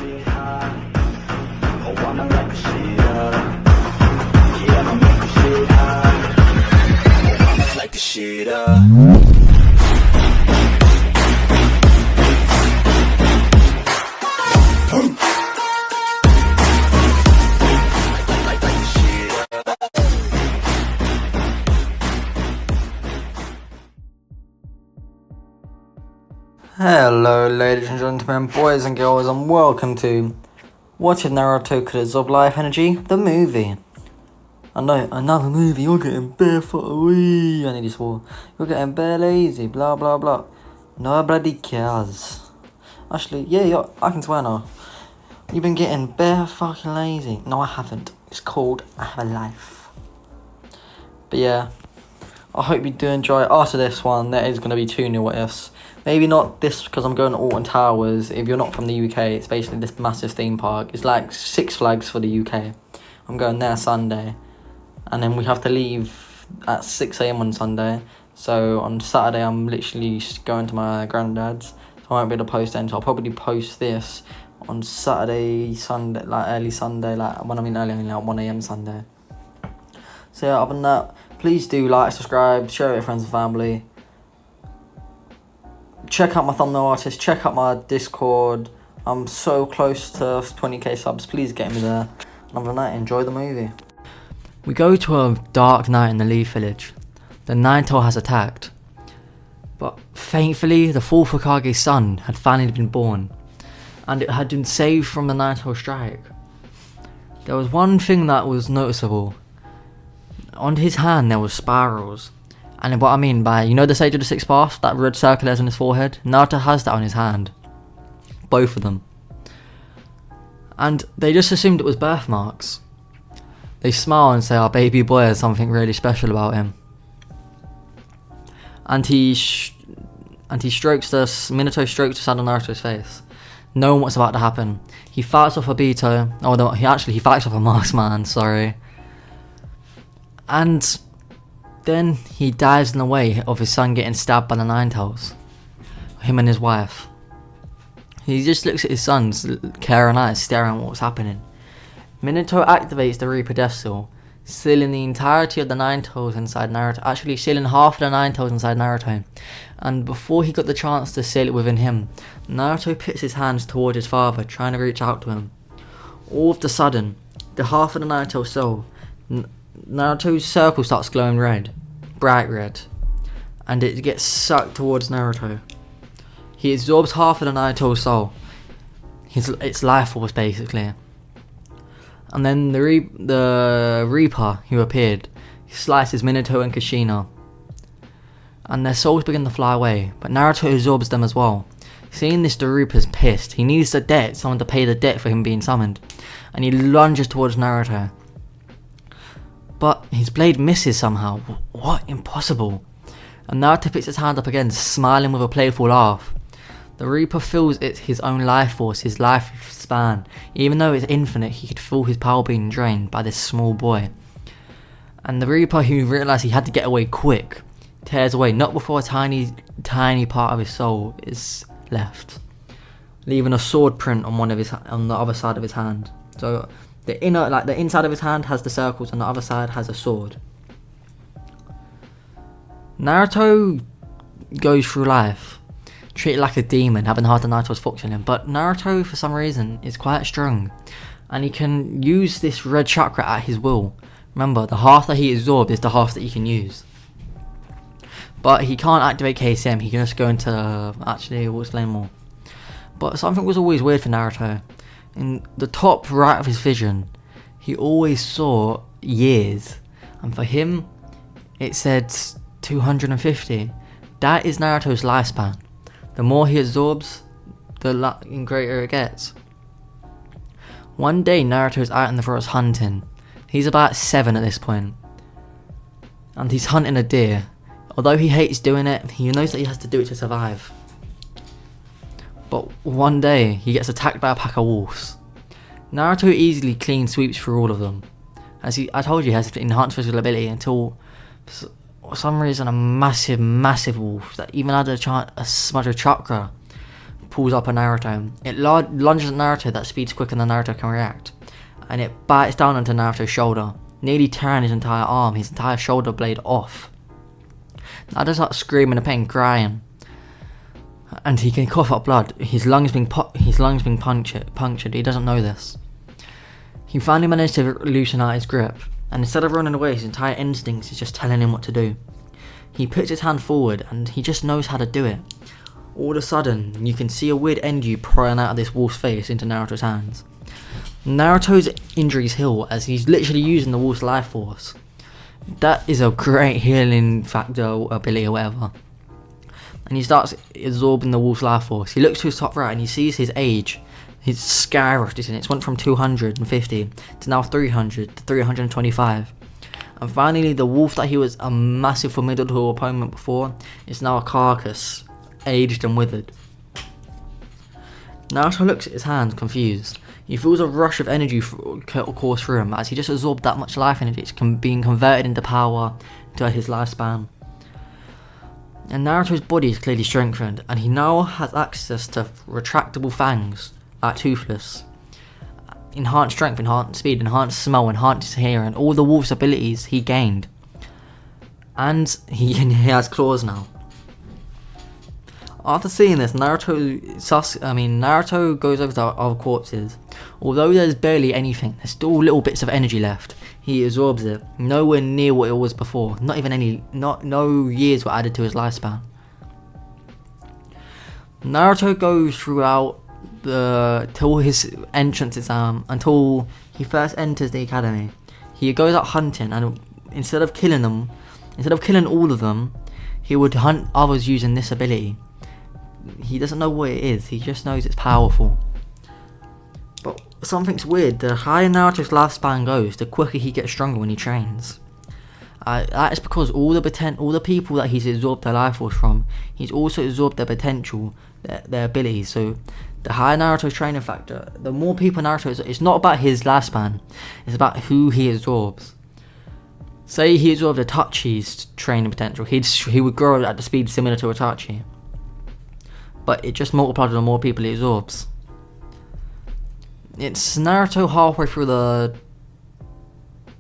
shit hot. Oh, I'ma light the shit up. Yeah, I'ma make the shit hot. Oh, I'ma light the shit up. Hello ladies and gentlemen, boys and girls, and welcome to What If Naruto Could Absorb Life Energy, the movie. I know, another movie, you're getting barefoot, wee, I need this wall. You're getting bare lazy, blah blah blah. Nobody cares. Actually, yeah, I can swear now. You've been getting bare fucking lazy. No, I haven't. It's called I Have a Life. But yeah, I hope you do enjoy it. After this one, there is going to be 2 new What Ifs. Maybe not this because I'm going to Alton Towers. If you're not from the UK, it's basically this massive theme park. It's like Six Flags for the UK. I'm going there Sunday. And then we have to leave at 6 a.m. on Sunday. So on Saturday, I'm literally going to my granddad's. So I won't be able to post then. So I'll probably post this on Saturday, Sunday, like early Sunday. Like when I mean early, I mean like 1 a.m. Sunday. So yeah, other than that, please do like, subscribe, share it with friends and family. Check out my thumbnail artist, check out my Discord. I'm so close to 20k subs, please get me there. Other than that, enjoy the movie. We go to a dark night in the Leaf Village. The Nine-Tail has attacked. But thankfully, the 4th Hokage's son had finally been born. And it had been saved from the Nine-Tail strike. There was one thing that was noticeable. On his hand there were spirals. And what I mean by, you know the Sage of the Sixth Path? That red circle there's on his forehead? Naruto has that on his hand. Both of them. And they just assumed it was birthmarks. They smile and say our baby boy has something really special about him. And he strokes Minato strokes the side of Naruto's face. Knowing what's about to happen. He fights off Obito. Oh no, he fights off a marksman, sorry. And then he dives in the way of his son getting stabbed by the Nine-Tails. Him and his wife. He just looks at his son's caring eyes, staring at what's happening. Minato activates the Reaper, sealing the entirety of the Nine-Tails inside Naruto. Actually, sealing half of the Nine-Tails inside Naruto. And before he got the chance to seal it within him, Naruto puts his hands toward his father, trying to reach out to him. All of a sudden, the half of the Nine-Tail soul, Naruto's circle starts glowing red, bright red, and it gets sucked towards Naruto. He absorbs half of the Nine-Tail soul, its life force basically. And then the Reaper who appeared slices Minato and Kushina, and their souls begin to fly away, but Naruto absorbs them as well. Seeing this, the Reaper's pissed. He needs someone to pay the debt for him being summoned, and he lunges towards Naruto. But his blade misses somehow. What? Impossible. And Naruto picks his hand up again, smiling with a playful laugh. The Reaper feels it's his own life force, his lifespan. Even though it's infinite, he could feel his power being drained by this small boy. And the Reaper, who realised he had to get away quick, tears away, not before a tiny part of his soul is left, leaving a sword print on the other side of his hand. So the inside of his hand has the circles and the other side has a sword. Naruto goes through life treated like a demon, having half the Naruto's functioning, but Naruto for some reason is quite strong and he can use this red chakra at his will. Remember, the half that he absorbed is the half that he can use. But he can't activate KSM, he can just go into... Actually, we'll explain more. But something was always weird for Naruto. In the top right of his vision, he always saw years. And for him, it said 250. That is Naruto's lifespan. The more he absorbs, the greater it gets. One day, Naruto's out in the forest hunting. He's about 7 at this point. And he's hunting a deer. Although he hates doing it, he knows that he has to do it to survive. But one day, he gets attacked by a pack of wolves. Naruto easily clean sweeps through all of them. I told you, he has enhanced physical ability until, for some reason, a massive wolf that even had a smudge of chakra pulls up on Naruto. It lunges at Naruto that speeds quicker than Naruto can react, and it bites down onto Naruto's shoulder, nearly tearing his entire arm, his entire shoulder blade off. Naruto starts screaming in pain, crying, and he can cough up blood. His lungs being punctured. He doesn't know this. He finally managed to loosen out his grip, and instead of running away, his entire instincts is just telling him what to do. He puts his hand forward, and he just knows how to do it. All of a sudden, you can see a weird Enju prying out of this wolf's face into Naruto's hands. Naruto's injuries heal as he's literally using the wolf's life force. That is a great healing factor ability or whatever. And he starts absorbing the wolf's life force. He looks to his top right and he sees his age. His skyrocketed, and it's went from 250 to now 300 to 325. And finally, the wolf that he was a massive formidable opponent before is now a carcass, aged and withered. Naruto looks at his hands, confused. He feels a rush of energy course through him as he just absorbed that much life energy. It's being converted into power to his lifespan. And Naruto's body is clearly strengthened, and he now has access to retractable fangs, like Toothless. Enhanced strength, enhanced speed, enhanced smell, enhanced hearing, all the wolf's abilities he gained. And he has claws now. After seeing this, Naruto goes over to other corpses. Although there's barely anything, there's still little bits of energy left. He absorbs it, nowhere near what it was before. No years were added to his lifespan. Naruto goes throughout till his entrance exam, until he first enters the academy. He goes out hunting, and instead of killing all of them, he would hunt others using this ability. He doesn't know what it is, he just knows it's powerful. But something's weird. The higher Naruto's lifespan goes, the quicker he gets stronger when he trains. That is because all the people that he's absorbed their life force from, he's also absorbed their potential, their abilities. So the higher Naruto's training factor, the more people Naruto is, it's not about his lifespan, it's about who he absorbs. Say he absorbed Itachi's training potential, he would grow at the speed similar to Itachi. But it just multiplies the more people he absorbs. It's Naruto halfway through the...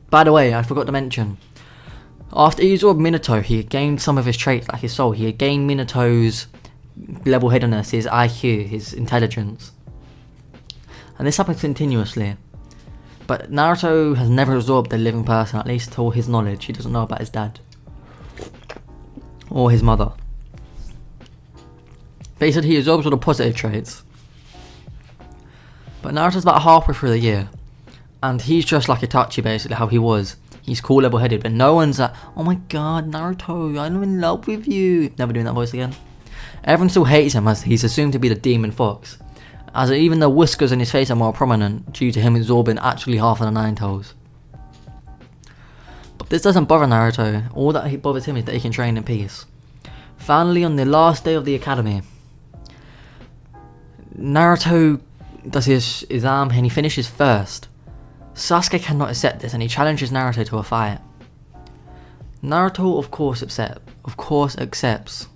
By the way, I forgot to mention, after he absorbed Minato, he had gained some of his traits, like his soul. He had gained Minato's level-headedness, his IQ, his intelligence. And this happens continuously. But Naruto has never absorbed a living person, at least to his knowledge. He doesn't know about his dad. Or his mother. But he said he absorbs all the positive traits. But Naruto's about halfway through the year, and he's just like Itachi, basically, how he was. He's cool, level-headed, but no one's like, oh my god, Naruto, I'm in love with you. Never doing that voice again. Everyone still hates him as he's assumed to be the demon fox, as even the whiskers on his face are more prominent due to him absorbing actually half of the Nine Tails. But this doesn't bother Naruto. All that bothers him is that he can train in peace. Finally, on the last day of the academy, Naruto does his exam and he finishes first. Sasuke cannot accept this and he challenges Naruto to a fight. Naruto of course accepts.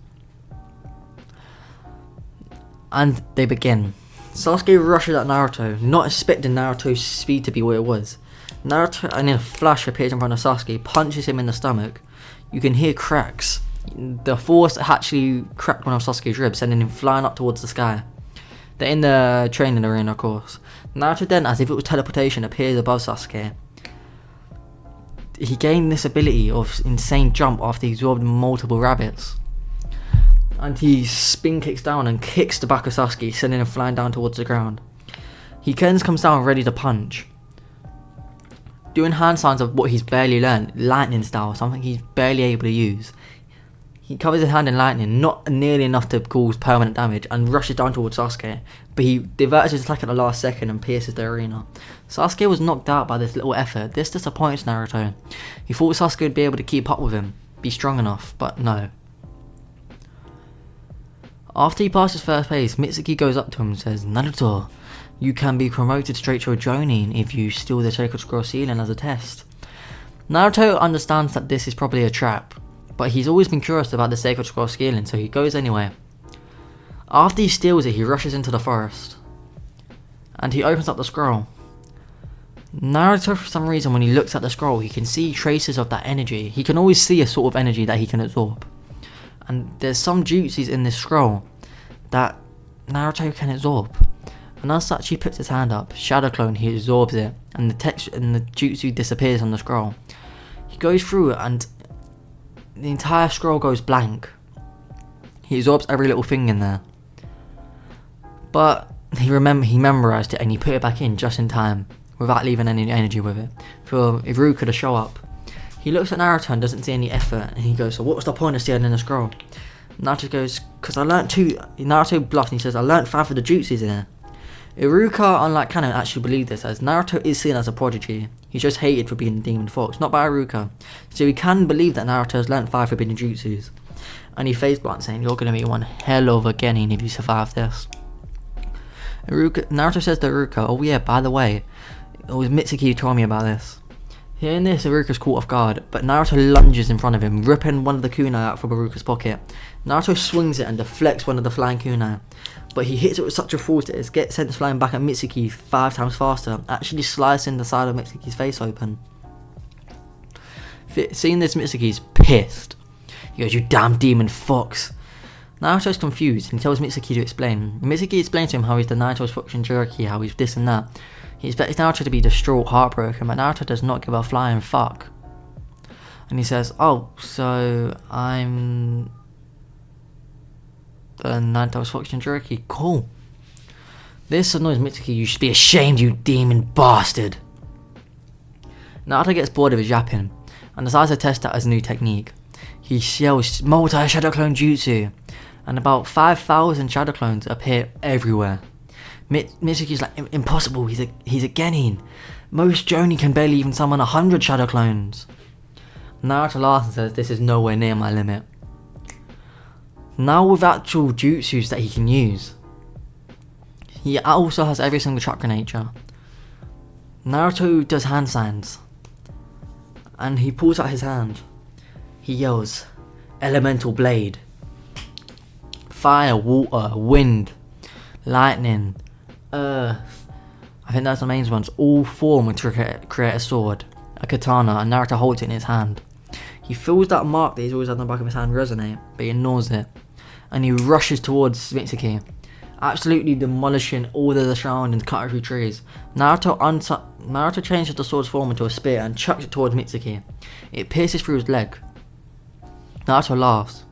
And they begin. Sasuke rushes at Naruto, not expecting Naruto's speed to be what it was. Naruto in a flash appears in front of Sasuke, punches him in the stomach. You can hear cracks. The force actually cracked one of Sasuke's ribs, sending him flying up towards the sky. They're in the training arena, of course. Naruto then, as if it was teleportation, appears above Sasuke. He gained this ability of insane jump after he absorbed multiple rabbits. And he spin kicks down and kicks the back of Sasuke, sending him flying down towards the ground. He comes down ready to punch, doing hand signs of what he's barely learned, lightning style, something he's barely able to use. He covers his hand in lightning, not nearly enough to cause permanent damage, and rushes down towards Sasuke, but he diverts his attack at the last second and pierces the arena. Sasuke was knocked out by this little effort. This disappoints Naruto. He thought Sasuke would be able to keep up with him, be strong enough, but no. After he passes first place, Mitsuki goes up to him and says, Naruto, you can be promoted straight to a Jonin if you steal the Sacred Scroll ceiling as a test. Naruto understands that this is probably a trap, but he's always been curious about the Sacred Scroll scaling, so he goes anyway. After he steals it, he rushes into the forest. And he opens up the scroll. Naruto, for some reason, when he looks at the scroll, he can see traces of that energy. He can always see a sort of energy that he can absorb. And there's some jutsus in this scroll that Naruto can absorb. And as such, he puts his hand up, Shadow Clone, he absorbs it, and the text and the jutsu disappears on the scroll. He goes through it, and the entire scroll goes blank. He absorbs every little thing in there. But he memorized it, and he put it back in just in time, without leaving any energy with it, for Iruka to show up. He looks at Naruto and doesn't see any effort, and he goes, so what was the point of stealing in the scroll? Naruto goes, because I learnt Naruto bluffs, and he says, I learnt 5 of the jutsus in it. Iruka, unlike Canon, actually believed this, as Naruto is seen as a prodigy. He's just hated for being a demon fox, not by Iruka. So he can believe that Naruto has learnt 5 forbidden jutsus. And he face plants saying, you're going to be one hell of a genin if you survive this. Naruto says to Iruka, oh yeah, by the way, it was Mitsuki who told me about this. Hearing this, Iruka's caught off guard, but Naruto lunges in front of him, ripping one of the kunai out from Iruka's pocket. Naruto swings it and deflects one of the flying kunai, but he hits it with such a force that it gets sent flying back at Mitsuki 5 times faster, actually slicing the side of Mitsuki's face open. Seeing this, Mitsuki's pissed. He goes, you damn demon fox. Naruto's confused and he tells Mitsuki to explain. Mitsuki explains to him how he's the Naruto's fucking jerky, how he's this and that. He expects Naruto to be distraught, heartbroken, but Naruto does not give a flying fuck. And he says, oh, so I'm the Naruto's fucking jerky. Cool. This annoys Mitsuki. You should be ashamed, you demon bastard. Naruto gets bored of his yapping and decides to test out his new technique. He yells multi-shadow clone jutsu, and about 5,000 shadow clones appear everywhere. Mitsuki's like, impossible, he's a genin. Most Jonin can barely even summon 100 shadow clones. Naruto laughs and says, this is nowhere near my limit. Now with actual jutsus that he can use, he also has every single chakra nature. Naruto does hand signs, and he pulls out his hand. He yells, elemental blade. Fire, water, wind, lightning, earth. I think that's the main ones. All form to create a sword, a katana, and Naruto holds it in his hand. He feels that mark that he's always had on the back of his hand resonate, but he ignores it. And he rushes towards Mitsuki, absolutely demolishing all of the surrounding cutlery trees. Naruto changes the sword's form into a spear and chucks it towards Mitsuki. It pierces through his leg. Naruto laughs.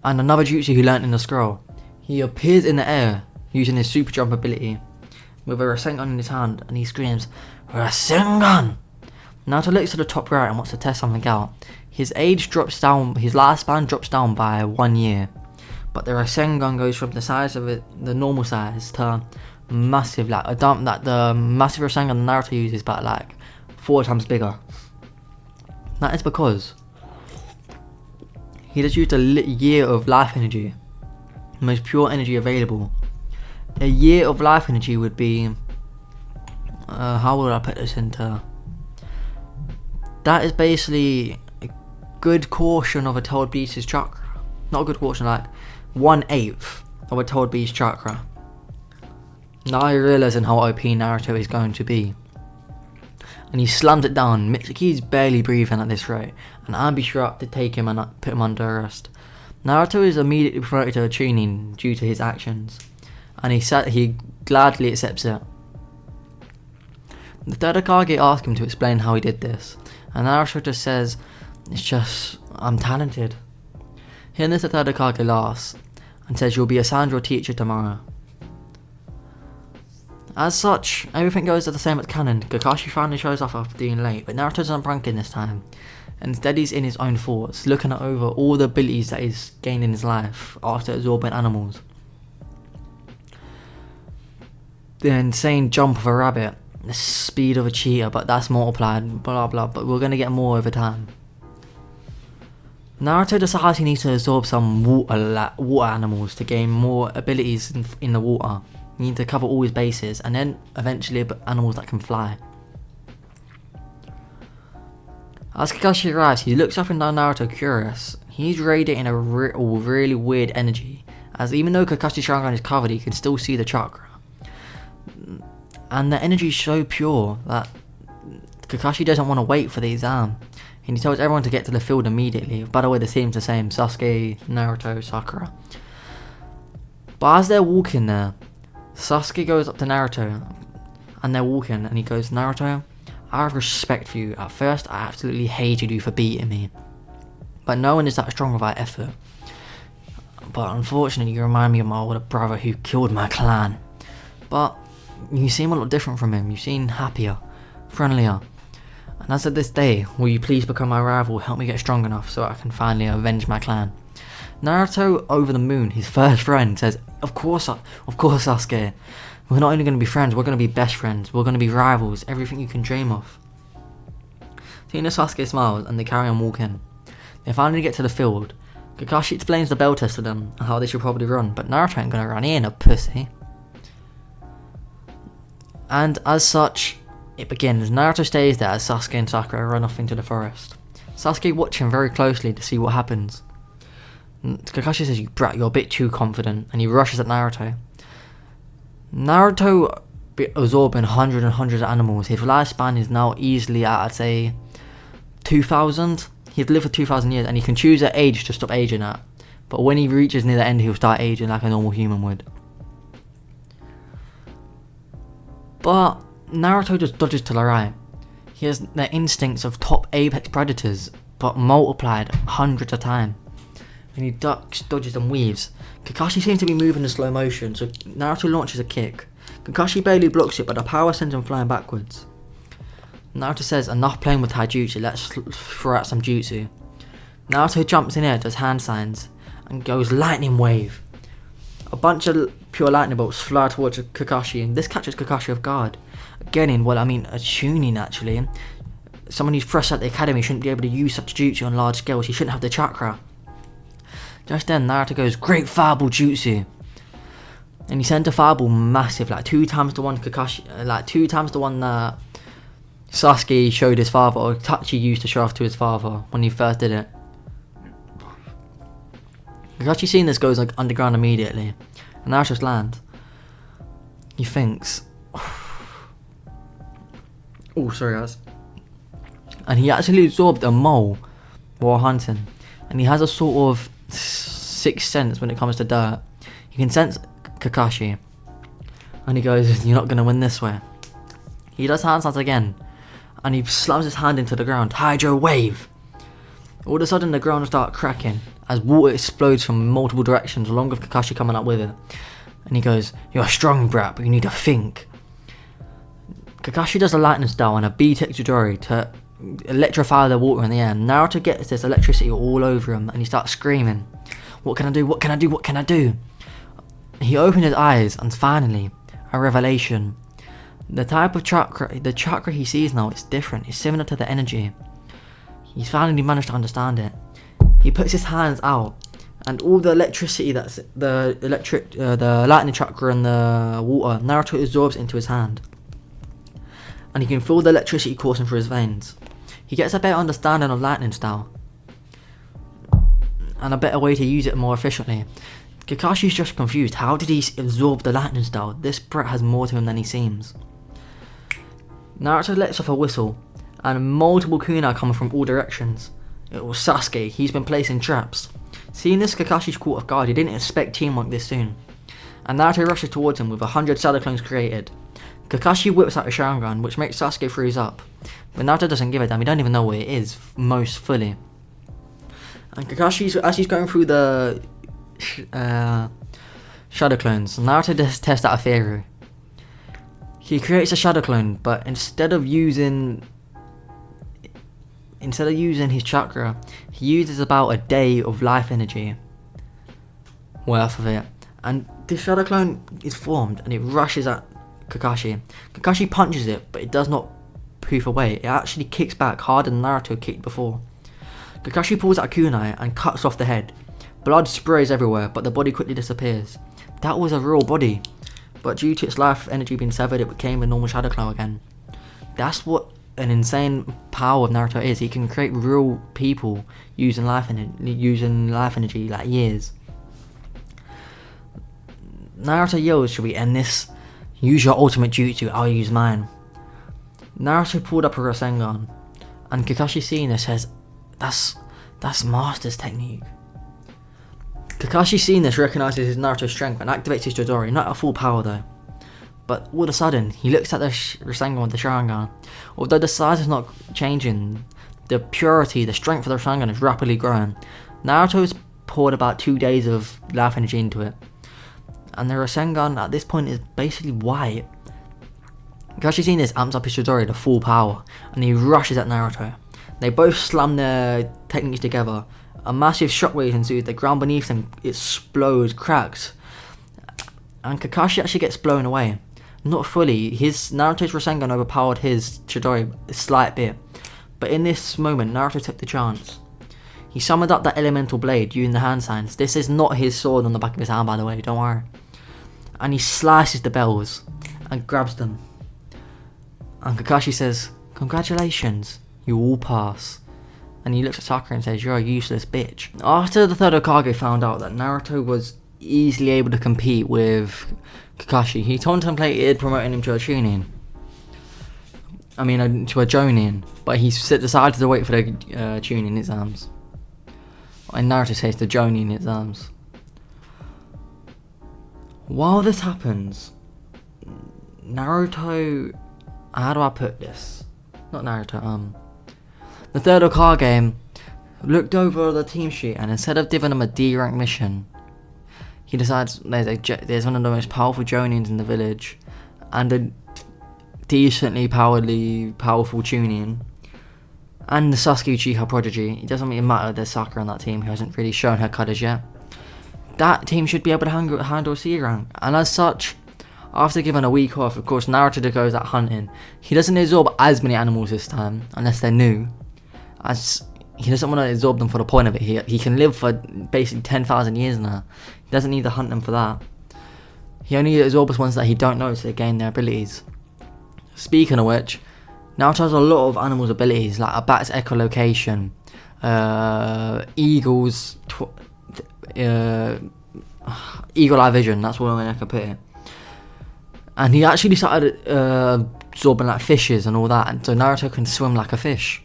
And another jutsu he learnt in the scroll. He appears in the air using his super jump ability with a Rasengan in his hand, and he screams, Rasengan! Naruto looks to the top right and wants to test something out. His age drops down, his lifespan drops down by 1 year, but the Rasengan goes from the size of it, the normal size, to massive, like a dump that the massive Rasengan Naruto uses, but like 4 times bigger. That is because he just used a year of life energy, the most pure energy available. A year of life energy would be, how would I put this into? That is basically a good portion of a Toad Beast's chakra. Not a good portion, like 1/8 of a Toad Beast chakra. Now you're realising how OP Naruto is going to be. And he slams it down. Mitsuki's barely breathing at this rate, and Ambi's up to take him and put him under arrest. Naruto is immediately promoted to a chunin due to his actions, and he gladly accepts it. The third Hokage asks him to explain how he did this, and Naruto just says, it's just, I'm talented. Hearing this, the third Hokage laughs and says, you'll be assigned your teacher tomorrow. As such, everything goes the same as canon. Kakashi finally shows up after being late, but Naruto doesn't prank him this time. Instead, he's in his own thoughts, looking over all the abilities that he's gained in his life after absorbing animals. The insane jump of a rabbit, the speed of a cheetah, but that's multiplied, blah blah, but we're going to get more over time. Naruto decides he needs to absorb some water animals to gain more abilities in the water. You need to cover all his bases, and then eventually animals that can fly. As Kakashi arrives, he looks up and down Naruto curious. he's radiating a really weird energy, as even though Kakashi's Sharingan is covered, he can still see the chakra. And the energy is so pure that Kakashi doesn't want to wait for the exam. And he tells everyone to get to the field immediately. By the way, the team's the same: Sasuke, Naruto, Sakura. But as they're walking there, Sasuke goes up to Naruto, and they're walking, and he goes, "Naruto, I have respect for you. At first, I absolutely hated you for beating me. But no one is that strong without effort. But unfortunately, you remind me of my older brother who killed my clan. But you seem a lot different from him. You seem happier, friendlier. And as of this day, will you please become my rival, help me get strong enough so I can finally avenge my clan?" Naruto, over the moon, his first friend, says, Of course, Sasuke. We're not only going to be friends, we're going to be best friends. We're going to be rivals, everything you can dream of. Seeing as Sasuke smiles and they carry on walking, they finally get to the field. Kakashi explains the bell test to them and how they should probably run, but Naruto ain't going to run, he ain't a pussy. And as such, it begins. Naruto stays there as Sasuke and Sakura run off into the forest. Sasuke watching very closely to see what happens. Kakashi says, "You brat, you're a bit too confident," and he rushes at Naruto. Naruto absorbing hundreds and hundreds of animals. His lifespan is now easily at, I'd say, 2,000. He's lived for 2,000 years, and he can choose an age to stop aging at. But when he reaches near the end, he'll start aging like a normal human would. But Naruto just dodges to the right. He has the instincts of top apex predators, but multiplied hundreds of times. And he ducks, dodges and weaves. Kakashi seems to be moving in slow motion, so Naruto launches a kick. Kakashi barely blocks it, but the power sends him flying backwards. Naruto says, "Enough playing with taijutsu, let's throw out some jutsu." Naruto jumps in air, does hand signs, and goes lightning wave. A bunch of pure lightning bolts fly towards Kakashi, and this catches Kakashi off guard. Again, a Chunin actually. Someone who's fresh at the academy shouldn't be able to use such jutsu on large scales, he shouldn't have the chakra. Just then, Naruto goes, "Great fireball jutsu," and he sent a fireball massive, like 2 times the one that Sasuke showed his father, or Itachi used to show off to his father when he first did it. Kakashi seeing this goes underground immediately, and Naruto just lands. He thinks, "Oh, sorry guys," and he actually absorbed a mole while hunting, and he has a sort of sixth sense when it comes to dirt. He can sense Kakashi, and he goes, "You're not gonna win this way." He does hand signs again, and he slams his hand into the ground. Hydro wave. All of a sudden, the ground starts cracking as water explodes from multiple directions, along with Kakashi coming up with it. And he goes, "You're a strong brat, but you need to think." Kakashi does a lightning style and a B-Tech Chidori to electrify the water in the air. Naruto gets this electricity all over him, and he starts screaming, "What can I do? What can I do? What can I do?" He opened his eyes, and finally, a revelation. The type of chakra, the chakra he sees now, is different. It's similar to the energy. He's finally managed to understand it. He puts his hands out, and all the electricity that's the lightning chakra and the water, Naruto absorbs into his hand, and he can feel the electricity coursing through his veins. He gets a better understanding of lightning style and a better way to use it more efficiently. Kakashi's just confused. How did he absorb the lightning style? This brat has more to him than he seems. Naruto lets off a whistle, and multiple kunai come from all directions. It was Sasuke. He's been placing traps. Seeing this, Kakashi's caught off guard. He didn't expect teamwork this soon, and Naruto rushes towards him with 100 shadow clones created. Kakashi whips out a Sharingan, which makes Sasuke freeze up, but Naruto doesn't give a damn. He don't even know what it is most fully. And Kakashi, as he's going through the shadow clones, Naruto does test out a foryou. He creates a shadow clone, but instead of using his chakra, he uses about a day of life energy worth of it. And this shadow clone is formed, and it rushes at Kakashi. Kakashi punches it, but it does not poof away. It actually kicks back harder than Naruto kicked before. Kakashi pulls out a kunai and cuts off the head. Blood sprays everywhere, but the body quickly disappears. That was a real body, but due to its life energy being severed, it became a normal shadow clone again. That's what an insane power of Naruto is. He can create real people using life energy like years. Naruto yells, "Should we end this? Use your ultimate jutsu, I'll use mine." Naruto pulled up a Rasengan, and Kakashi seeing this says, That's Master's technique." Kakashi seeing this recognises his Naruto strength and activates his Chidori, not at full power though. But all of a sudden, he looks at the Rasengan with the Sharingan. Although the size is not changing, the purity, the strength of the Rasengan is rapidly growing. Naruto's poured about 2 days of life energy into it, and the Rasengan at this point is basically white. Kakashi seeing this amps up his Chidori to full power, and he rushes at Naruto. They both slam their techniques together. A massive shockwave ensues. The ground beneath them explodes, cracks, and Kakashi actually gets blown away. Not fully. Naruto's Rasengan overpowered his Chidori a slight bit, but in this moment, Naruto took the chance. He summoned up that elemental blade using the hand signs. This is not his sword on the back of his hand, by the way. Don't worry. And he slices the bells and grabs them. And Kakashi says, "Congratulations, you all pass." And he looks at Sakura and says, "You're a useless bitch." After the third Hokage found out that Naruto was easily able to compete with Kakashi, he contemplated promoting him to a Chunin. To a Jonin. But he decided to wait for the Chunin exams. In Naruto's case, the Jonin exams. While this happens, Naruto... How do I put this? Not Naruto, the third Hokage looked over the team sheet, and instead of giving him a D rank mission, he decides there's one of the most powerful Jonins in the village, and a decently powerful Chunin, and the Sasuke Uchiha prodigy. It doesn't really matter there's Sakura on that team who hasn't really shown her colours yet. That team should be able to handle C rank, and as such, after giving a week off, of course Naruto goes out hunting. He doesn't absorb as many animals this time, unless they're new, as he doesn't want to absorb them for the point of it. He can live for basically 10,000 years now. He doesn't need to hunt them for that. He only absorbs ones that he don't know to gain their abilities. Speaking of which, Naruto has a lot of animals' abilities, like a bat's echolocation, eagle eye vision, that's one way I can put it. And he actually started absorbing like fishes and all that, and so Naruto can swim like a fish.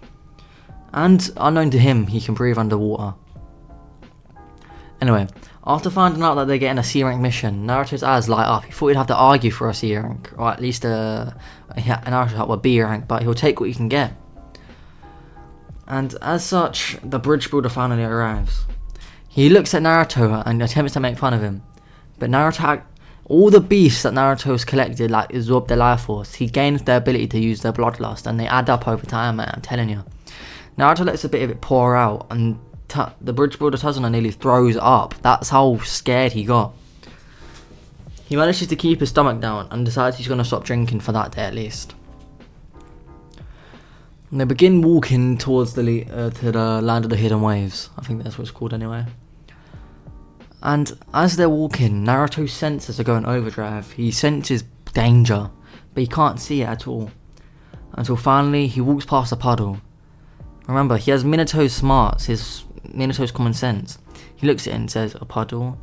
And unknown to him, he can breathe underwater. Anyway, after finding out that they're getting a C rank mission, Naruto's eyes light up. He thought he'd have to argue for a C rank, or at least Naruto a B rank, but he'll take what he can get. And as such, the bridge builder finally arrives. He looks at Naruto and attempts to make fun of him, but all the beasts that Naruto's collected absorb their life force. He gains their ability to use their bloodlust, and they add up over time, man, I'm telling you. Naruto lets a bit of it pour out, and the bridge builder Tazuna nearly throws up. That's how scared he got. He manages to keep his stomach down and decides he's going to stop drinking for that day at least. And they begin walking towards to the land of the hidden waves. I think that's what it's called anyway. And as they're walking, Naruto's senses are going overdrive. He senses danger, but he can't see it at all. Until finally, he walks past a puddle. Remember, he has Minato's smarts, Minato's common sense. He looks at it and says, "A puddle,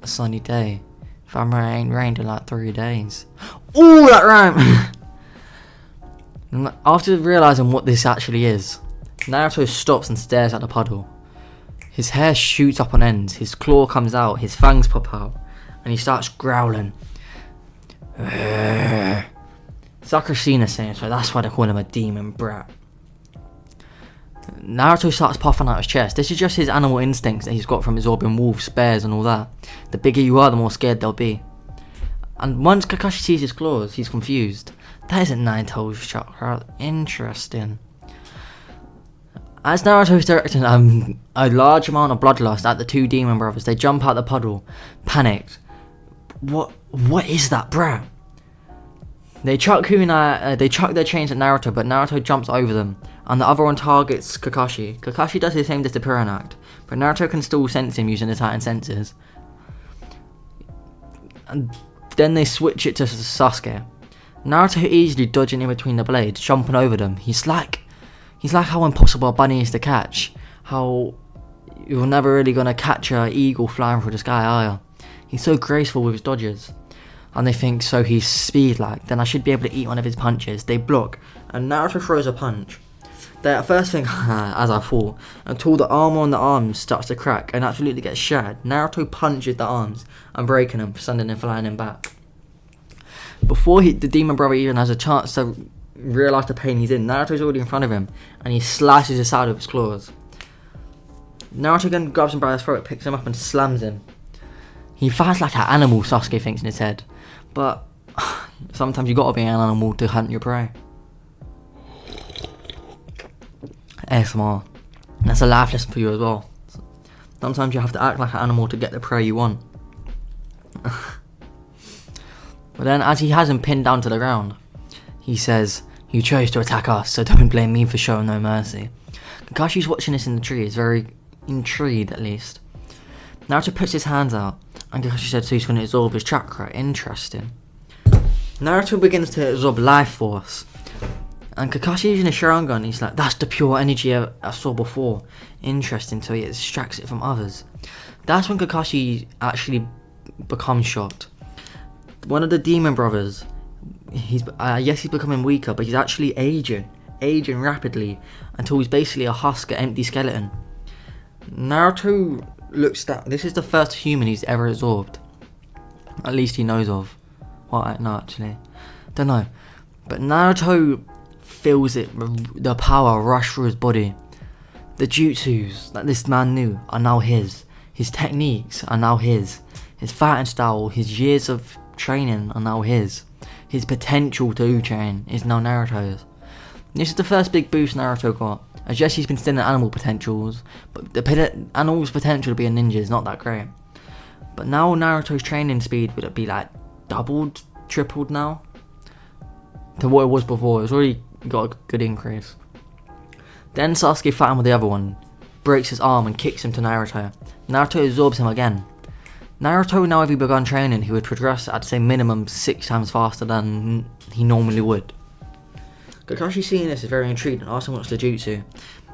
a sunny day. If I'm rained in like 3 days." Ooh, that rhyme! After realising what this actually is, Naruto stops and stares at the puddle. His hair shoots up on ends, his claw comes out, his fangs pop out, and he starts growling. Sakura's seen this thing, so that's why they call him a demon brat. Naruto starts puffing out his chest. This is just his animal instincts that he's got from absorbing wolves, bears and all that. The bigger you are, the more scared they'll be. And once Kakashi sees his claws, he's confused. That isn't Nine-Tails chakra. Interesting. As Naruto is directing a large amount of bloodlust at the two demon brothers, they jump out the puddle, panicked. What is that, bro? They chuck their chains at Naruto, but Naruto jumps over them, and the other one targets Kakashi. Kakashi does the same disappearing act, but Naruto can still sense him using his heightened senses. And then they switch it to Sasuke. Naruto easily dodging in between the blades, jumping over them. He's like how impossible a bunny is to catch. How you're never really gonna catch an eagle flying through the sky, are you? He's so graceful with his dodges. And they think, so he's speed-like, then I should be able to eat one of his punches. They block, and Naruto throws a punch. The first thing, as I thought, until the armor on the arms starts to crack and absolutely gets shattered, Naruto punches the arms and breaking them, sending him flying him back. Before the demon brother even has a chance to realise the pain he's in, Naruto's already in front of him, and he slices his side with his claws. Naruto again grabs him by his throat, picks him up and slams him. He fights like an animal, Sasuke thinks in his head. But sometimes you gotta be an animal to hunt your prey. ASMR. That's a life lesson for you as well. Sometimes you have to act like an animal to get the prey you want. But then as he has him pinned down to the ground, he says, "You chose to attack us, so don't blame me for showing no mercy." Kakashi's watching this in the tree, is very intrigued at least. Naruto puts his hands out, and Kakashi said so he's going to absorb his chakra. Interesting. Naruto begins to absorb life force. And Kakashi using his Sharingan, he's like, that's the pure energy I saw before. Interesting, so he extracts it from others. That's when Kakashi actually becomes shocked. One of the demon brothers, he's becoming weaker, but he's actually aging rapidly, until he's basically a husk, an empty skeleton. Naruto looks at, this is the first human he's ever absorbed. At least he knows of. Well, no, actually. Don't know. But Naruto feels it, the power rush through his body. The jutsus that this man knew are now his. His techniques are now his. His fighting style, his years of training are now his. His potential to train is now Naruto's. This is the first big boost Naruto got. As yes, he's been still in animal potentials, but the animal's potential to be a ninja is not that great. But now Naruto's training speed, would it be like doubled, tripled now? To what it was before. It's already got a good increase. Then Sasuke fighting with the other one, breaks his arm and kicks him to Naruto. Naruto absorbs him again. Naruto, now having begun training, he would progress, I'd say minimum 6 times faster than he normally would. Kakashi seeing this is very intrigued and asking what's the jutsu.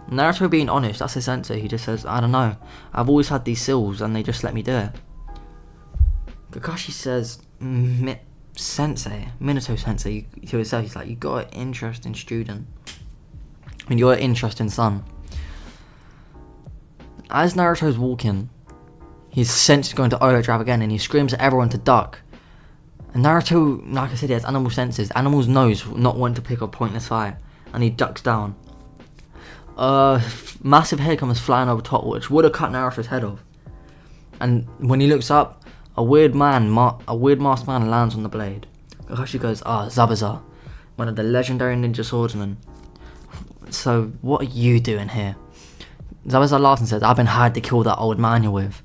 Naruto being honest, that's his sensei, he just says, I don't know, I've always had these seals and they just let me do it. Kakashi says, Minato sensei, to himself, he's like, you got an interesting student. And you're an interesting son. As Naruto's walking, his sense is going to overdrive again and he screams at everyone to duck. And Naruto, like I said, he has animal senses. Animals knows not want to pick a pointless fight. And he ducks down. Massive head comes flying over top, which would have cut Naruto's head off. And when he looks up, a weird masked man lands on the blade. Kakashi goes, Zabuza, one of the legendary ninja swordsmen. So, what are you doing here? Zabuza laughs and says, I've been hired to kill that old man you're with.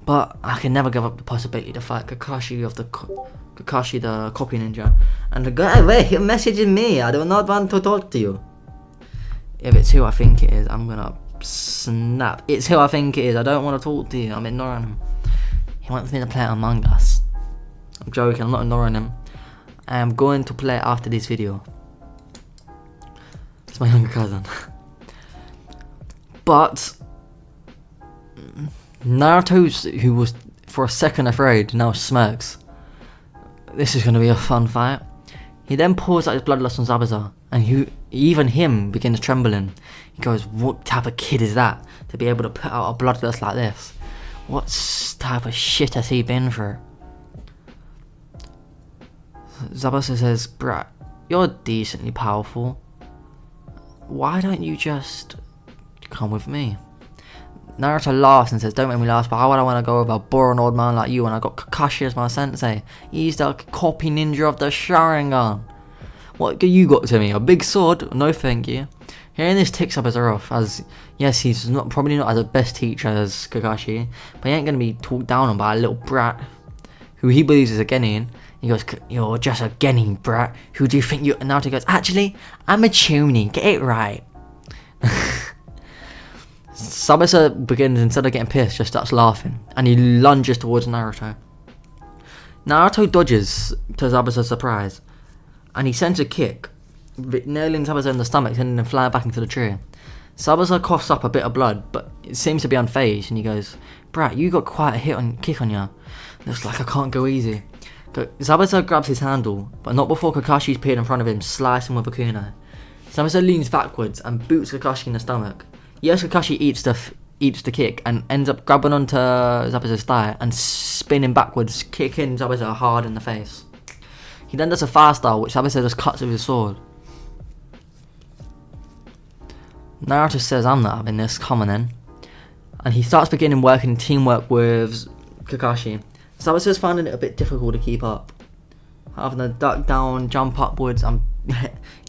But I can never give up the possibility to fight Kakashi the copy ninja. And the guy, wait, you're messaging me. I do not want to talk to you. If it's who I think it is, I'm gonna snap. It's who I think it is. I don't want to talk to you. I'm ignoring him. He wants me to play Among Us. I'm joking. I'm not ignoring him. I am going to play after this video. It's my younger cousin. But Naruto, who was for a second afraid, now smirks. This is going to be a fun fight. He then pours out his bloodlust on Zabuza, and even him begins trembling. He goes, what type of kid is that, to be able to put out a bloodlust like this? What type of shit has he been through? Zabuza says, brat, you're decently powerful. Why don't you just come with me? Naruto laughs and says, don't make me laugh, but how would I want to go with a boring old man like you when I got Kakashi as my sensei? He's the copy ninja of the Sharingan. What you got to me? A big sword? No thank you. Hearing this ticks up as off, as yes, he's probably not as the best teacher as Kakashi, but he ain't going to be talked down on by a little brat who he believes is a genin. He goes, you're just a genin, brat. Who do you think you... And Naruto goes, actually, I'm a tuning. Get it right. Zabuza begins, instead of getting pissed, just starts laughing, and he lunges towards Naruto. Naruto dodges to Zabuza's surprise, and he sends a kick, nailing Zabuza in the stomach, sending him flying back into the tree. Zabuza coughs up a bit of blood, but it seems to be unfazed, and he goes, "Brat, you got quite a kick on ya. Looks like I can't go easy." Zabuza grabs his handle, but not before Kakashi's appeared in front of him, slicing with a kunai. Zabuza leans backwards and boots Kakashi in the stomach. Yes, Kakashi eats the kick and ends up grabbing onto Zabuza's thigh and spinning backwards, kicking Zabuza hard in the face. He then does a fire style, which Zabuza just cuts with his sword. Naruto says, "I'm not having this, come on then." And he starts beginning working teamwork with Kakashi. Zabuza's finding it a bit difficult to keep up, having to duck down, jump upwards, and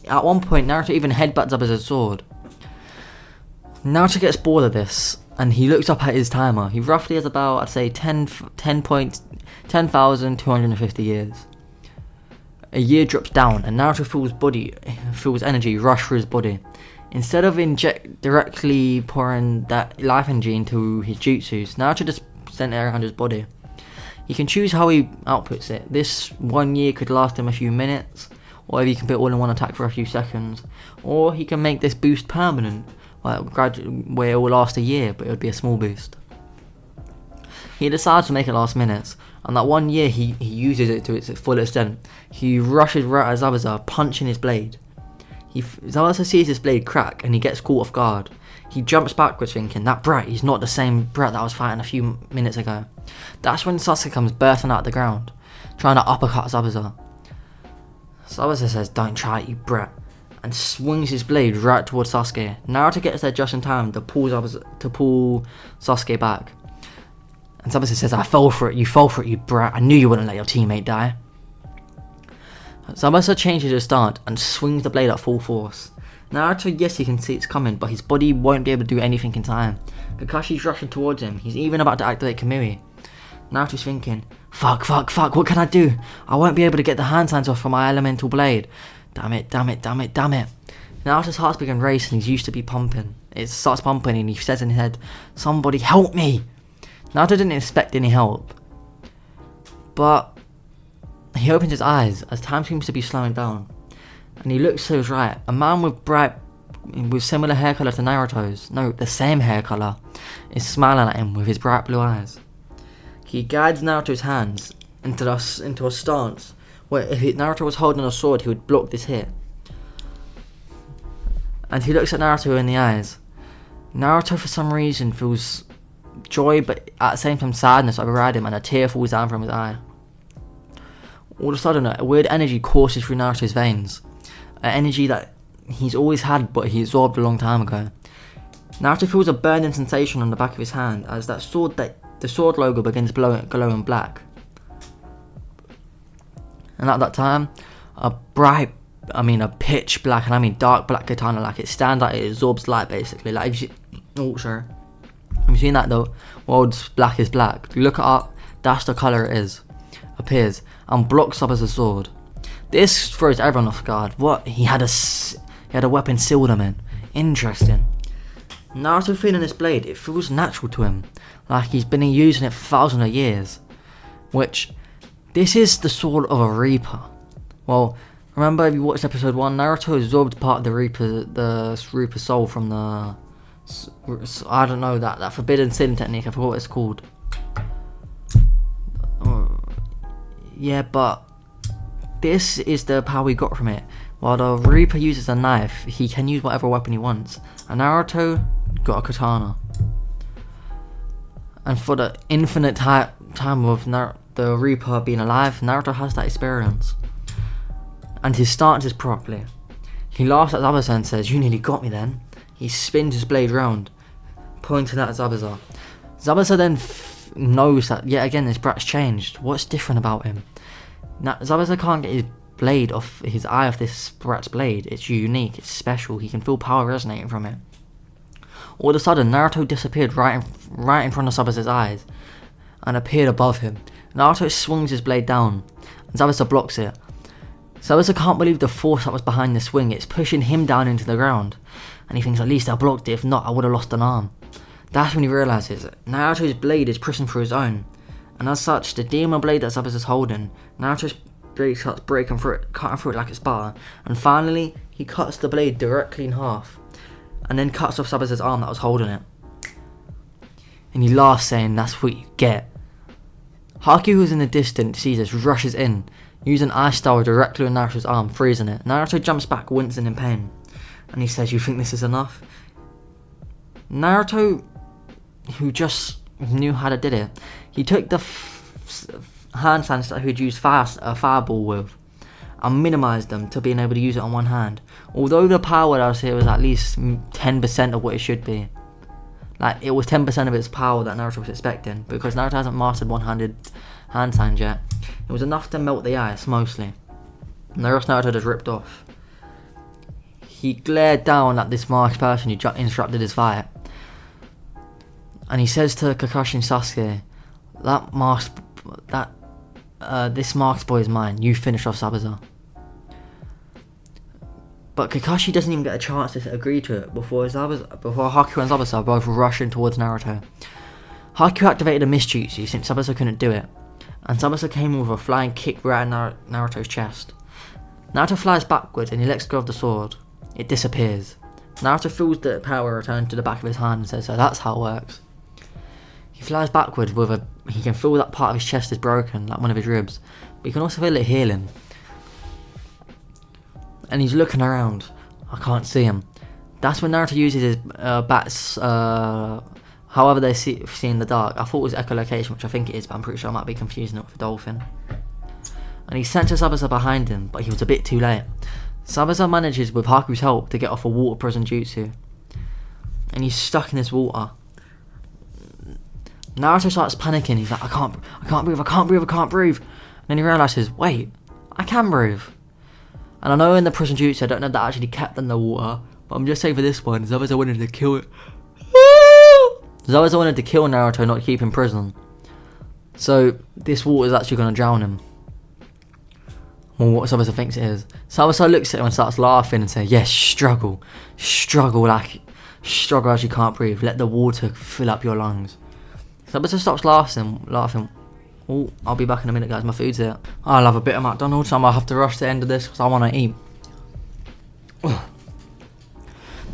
at one point Naruto even headbutts Zabuza's sword. Naruto gets bored of this, and he looks up at his timer. He roughly has about, I'd say, 10,250 years. A year drops down, and Naruto feels energy rush through his body. Instead of directly pouring that life energy into his jutsus, Naruto just sent it around his body. He can choose how he outputs it. This 1 year could last him a few minutes, or he can put all in one attack for a few seconds, or he can make this boost permanent, where it will last a year, but it would be a small boost. He decides to make it last minutes, and that 1 year he uses it to its full extent. He rushes right at Zabuza, punching his blade. Zabuza sees his blade crack, and he gets caught off guard. He jumps backwards thinking, that brat, he's not the same brat that I was fighting a few minutes ago. That's when Sasuke comes bursting out of the ground, trying to uppercut Zabuza. Zabuza says, "Don't try it, you brat," and swings his blade right towards Sasuke. Naruto gets there just in time to pull Sasuke back. And Zabuza says, "I fell for it, you brat. I knew you wouldn't let your teammate die." Zabuza changes his stance and swings the blade at full force. Naruto, yes, he can see it's coming, but his body won't be able to do anything in time. Kakashi's rushing towards him. He's even about to activate Kamui. Naruto's thinking, fuck, what can I do? I won't be able to get the hand signs off from my elemental blade. Damn it. Naruto's heart's begun racing. He's used to be pumping. It starts pumping and he says in his head, "Somebody help me." Naruto didn't expect any help, but he opens his eyes as time seems to be slowing down, and he looks to his right. A man with similar hair colour to Naruto's, no, the same hair colour, is smiling at him with his bright blue eyes. He guides Naruto's hands into a stance where if Naruto was holding a sword, he would block this hit. And he looks at Naruto in the eyes. Naruto, for some reason, feels joy, but at the same time sadness override him, and a tear falls down from his eye. All of a sudden, a weird energy courses through Naruto's veins. An energy that he's always had, but he absorbed a long time ago. Naruto feels a burning sensation on the back of his hand as the sword logo begins glowing black. And at that time, a pitch black, and I mean dark black katana, like it stands out, it absorbs light basically. Like if you've seen that the world's black is black. Look it up, that's the colour it is. Appears and blocks up as a sword. This throws everyone off guard. What? He had a weapon sealed him in. Interesting. Naruto feeling this blade, it feels natural to him, like he's been using it for thousands of years. Which, this is the sword of a Reaper. Well, remember if you watched episode 1, Naruto absorbed part of the Reaper soul from the, I don't know, that forbidden sin technique, I forgot what it's called. Yeah, but this is the power he got from it. While the Reaper uses a knife, he can use whatever weapon he wants. And Naruto got a katana. And for the infinite time of the Reaper being alive, Naruto has that experience. And his stance is properly. He laughs at Zabuza and says, "You nearly got me then." He spins his blade round, pointing at Zabuza. Zabuza then knows that yet again this brat's changed. What's different about him? Now, Zabuza can't get his blade off his eye of this brat's blade. It's unique, it's special. He can feel power resonating from it. All of a sudden, Naruto disappeared right in front of Zabuza's eyes and appeared above him. Naruto swings his blade down, and Zabuza blocks it. Zabuza can't believe the force that was behind the swing. It's pushing him down into the ground, and he thinks, at least I blocked it. If not, I would have lost an arm. That's when he realises Naruto's blade is pushing through his own, and as such, the demon blade that Zabuza's holding, Naruto's blade starts breaking through it, cutting through it like it's butter. And finally, he cuts the blade directly in half. And then cuts off Sabasa's arm that was holding it. And he laughs, saying, "That's what you get." Haku, who's in the distance, sees this, rushes in, using Ice Style directly on Naruto's arm, freezing it. Naruto jumps back, wincing in pain. And he says, "You think this is enough?" Naruto, who just knew how to did it, he took the hand sands that he'd used a fireball with and minimised them to being able to use it on one hand. Although the power that I was here was at least 10% of what it should be. Like, it was 10% of its power that Naruto was expecting, because Naruto hasn't mastered one-handed hand signs yet. It was enough to melt the ice, mostly. And the rest Naruto just ripped off. He glared down at this masked person who interrupted his fight. And he says to Kakashi and Sasuke, this masked boy is mine. You finish off Zabuza. But Kakashi doesn't even get a chance to agree to it before Haku and Zabuza both rushing towards Naruto. Haku activated a misjutsu since Zabuza couldn't do it, and Zabuza came in with a flying kick right in Naruto's chest. Naruto flies backwards and he lets go of the sword. It disappears. Naruto feels the power return to the back of his hand and says, "So that's how it works." He flies backwards he can feel that part of his chest is broken, like one of his ribs, but he can also feel it healing. And he's looking around. I can't see him. That's when Naruto uses his bats, however they see in the dark. I thought it was echolocation, which I think it is, but I'm pretty sure I might be confusing it with a dolphin. And he sent Zabuza behind him, but he was a bit too late. Zabuza manages, with Haku's help, to get off a water prison jutsu. And he's stuck in this water. Naruto starts panicking. He's like, I can't breathe. And then he realises, wait, I can breathe. And I know in the prison jutsu, I don't know if that actually kept in the water, but I'm just saying for this one, Zabuza wanted to kill it. Zabuza wanted to kill Naruto, not keep him in prison. So this water is actually going to drown him. Well, what Zabuza thinks it is. Zabuza looks at him and starts laughing and says, "Yes, struggle as you can't breathe. Let the water fill up your lungs." Zabuza stops laughing. Oh, I'll be back in a minute, guys. My food's here. I'll have a bit of McDonald's. I might have to rush to the end of this because I want to eat.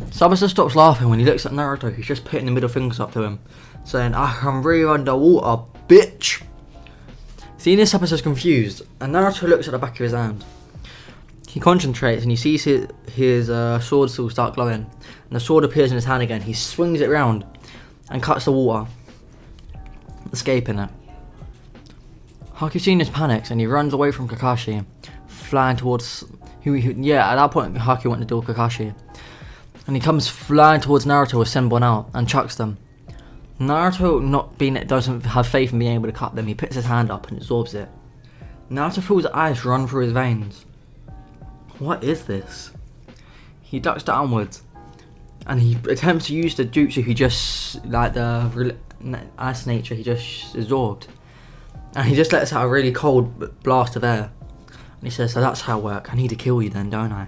Zabuza stops laughing when he looks at Naruto, who's just putting the middle fingers up to him, saying, "I can breathe underwater, bitch." Seeing this, Zabuza's confused, and Naruto looks at the back of his hand. He concentrates and he sees his sword still start glowing, and the sword appears in his hand again. He swings it round and cuts the water, escaping it. Haku seeing this panics and he runs away from Kakashi, flying towards at that point Haku went to duel Kakashi, and he comes flying towards Naruto with Senbon out and chucks them. Naruto doesn't have faith in being able to cut them. He puts his hand up and absorbs it. Naruto feels the ice run through his veins. What is this? He ducks downwards and he attempts to use the jutsu the ice nature he just absorbed. And he just lets out a really cold blast of air. And he says, "So that's how it works. I need to kill you then, don't I?"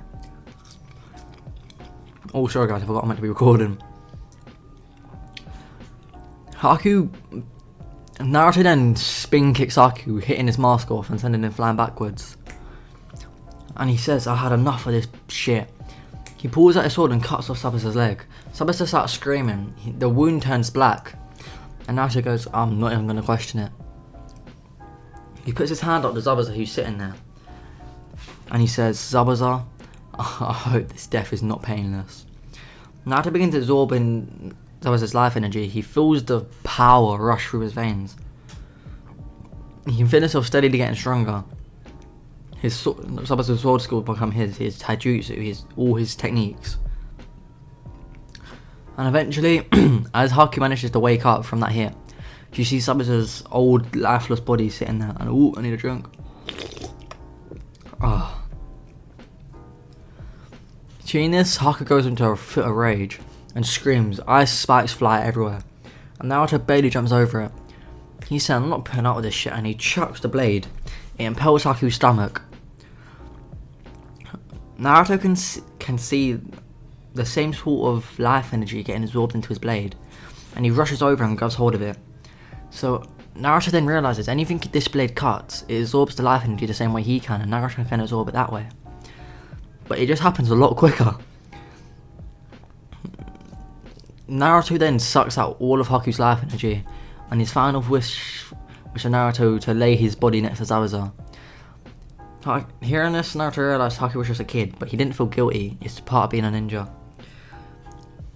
Oh, sorry guys, I forgot I'm meant to be recording. Naruto then spin kicks Haku, hitting his mask off and sending him flying backwards. And he says, "I had enough of this shit." He pulls out his sword and cuts off Zabuza's leg. Zabuza starts screaming. The wound turns black. And Naruto goes, "I'm not even going to question it." He puts his hand up to Zabuza, who's sitting there. And he says, "Zabuza, I hope this death is not painless." Naruto begins absorbing Zabuza's life energy. He feels the power rush through his veins. He can feel himself steadily getting stronger. Zabuza's sword skill will become his taijutsu, all his techniques. And eventually, as Haku manages to wake up from that hit, you see Zabuza's old lifeless body sitting there, and I need a drink. Seeing this, Haku goes into a fit of rage and screams. Ice spikes fly everywhere, and Naruto barely jumps over it. He said, "I'm not putting up with this shit," and he chucks the blade. It impels Haku's stomach. Naruto can see the same sort of life energy getting absorbed into his blade, and he rushes over and grabs hold of it. So Naruto then realizes anything this blade cuts, it absorbs the life energy the same way he can, and Naruto can absorb it that way. But it just happens a lot quicker. Naruto then sucks out all of Haku's life energy, and his final wish was for Naruto to lay his body next to Zabuza. Hearing this, Naruto realized Haku was just a kid, but he didn't feel guilty. It's part of being a ninja.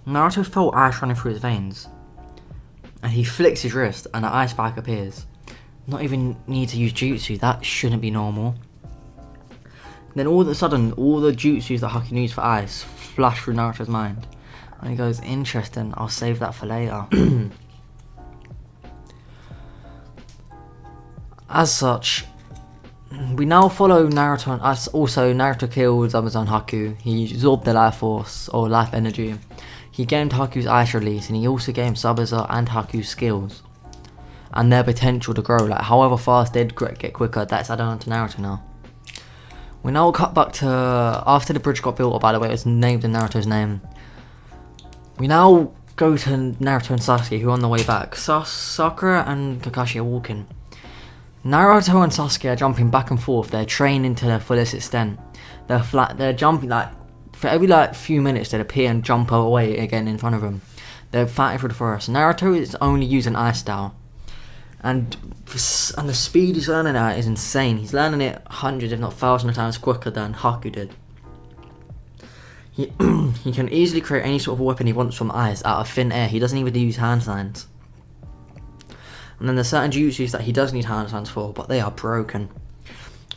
Naruto felt ice running through his veins, and he flicks his wrist, and an ice spike appears. Not even need to use jutsu, that shouldn't be normal. Then all of a sudden, all the jutsus that Haku used for ice flash through Naruto's mind. And he goes, interesting, I'll save that for later. As such, we now follow Naruto, as also Naruto killed Zabuza and Haku. He absorbed the life force, or life energy. He gained Haku's ice release, and he also gained Zabuza and Haku's skills. And their potential to grow, like however fast they'd get quicker, that's added on to Naruto now. We now cut back to after the bridge got built, or by the way, it was named in Naruto's name. We now go to Naruto and Sasuke, who are on the way back. Sakura and Kakashi are walking. Naruto and Sasuke are jumping back and forth. They're training to their fullest extent. They're jumping like for every few minutes. They appear and jump away again in front of them. They're fighting through the forest. Naruto is only using Ice Style, and the speed he's learning at is insane. He's learning it hundreds, if not thousands of times quicker than Haku did. He can easily create any sort of weapon he wants from ice out of thin air. He doesn't even use hand signs. And then there's certain jutsus that he does need hand signs for, but they are broken.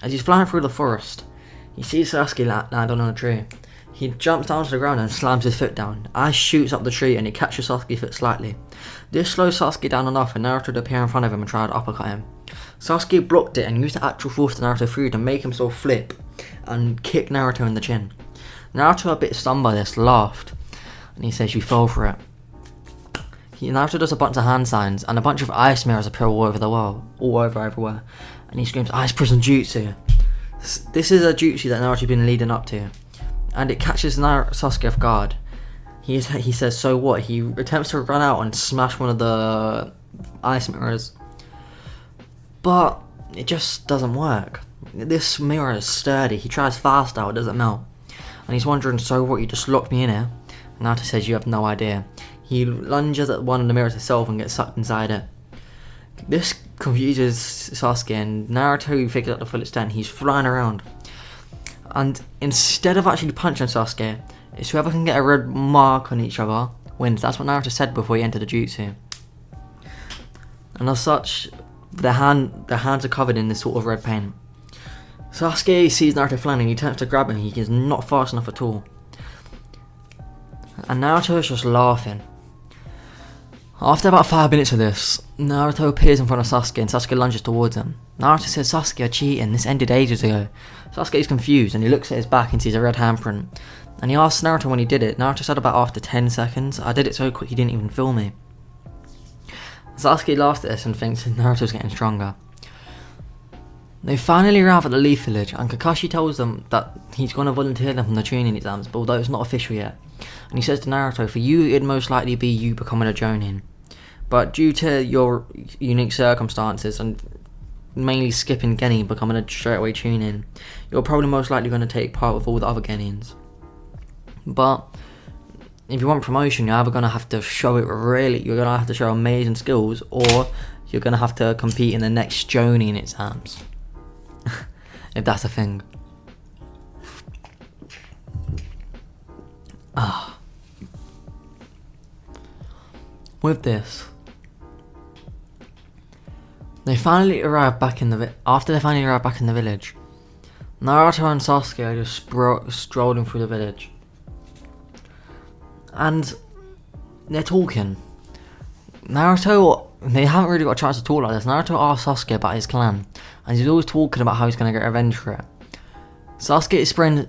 As he's flying through the forest, he sees Sasuke land on a tree. He jumps down to the ground and slams his foot down. Ice shoots up the tree and it catches Sasuke's foot slightly. This slows Sasuke down enough for Naruto to appear in front of him and try to uppercut him. Sasuke blocked it and used the actual force to Naruto through to make himself flip and kick Naruto in the chin. Naruto, a bit stunned by this, laughed, and he says, "You fell for it." Naruto does a bunch of hand signs, and a bunch of ice mirrors appear all over the world, everywhere, and he screams, "Ice Prison Jutsu!" This is a jutsu that Naruto's been leading up to, and it catches Sasuke off guard. He says, "So what?" He attempts to run out and smash one of the ice mirrors, but it just doesn't work. This mirror is sturdy. He tries fast out, it doesn't melt. And he's wondering, "So what, you just locked me in here?" Naruto says, "You have no idea." He lunges at one of the mirrors itself and gets sucked inside it. This confuses Sasuke, and Naruto figures out the full extent. He's flying around. And instead of actually punching Sasuke, it's whoever can get a red mark on each other wins. That's what Naruto said before he entered the jutsu. And as such, the hands are covered in this sort of red paint. Sasuke sees Naruto flying and he attempts to grab him. He is not fast enough at all. And Naruto is just laughing. After about 5 minutes of this, Naruto appears in front of Sasuke and Sasuke lunges towards him. Naruto says, "Sasuke, you're cheating. This ended ages ago." Sasuke is confused and he looks at his back and sees a red handprint. And he asks Naruto when he did it. Naruto said about after 10 seconds. "I did it so quick he didn't even feel me." Sasuke laughs at this and thinks Naruto's getting stronger. They finally arrive at the Leaf Village, and Kakashi tells them that he's going to volunteer them from the training exams, but although it's not official yet. And he says to Naruto, "For you, it'd most likely be you becoming a Jonin. But due to your unique circumstances, and mainly skipping Genin, becoming a straightaway Chunin, you're probably most likely going to take part with all the other Genins. But if you want promotion, you're either going to have to show it really, you're going to have to show amazing skills, or you're going to have to compete in the next Jonin exams." If that's a thing. With this, after they finally arrive back in the village, Naruto and Sasuke are just strolling through the village, and they're talking. They haven't really got a chance to talk like this. Naruto asks Sasuke about his clan, and he's always talking about how he's going to get revenge for it. Sasuke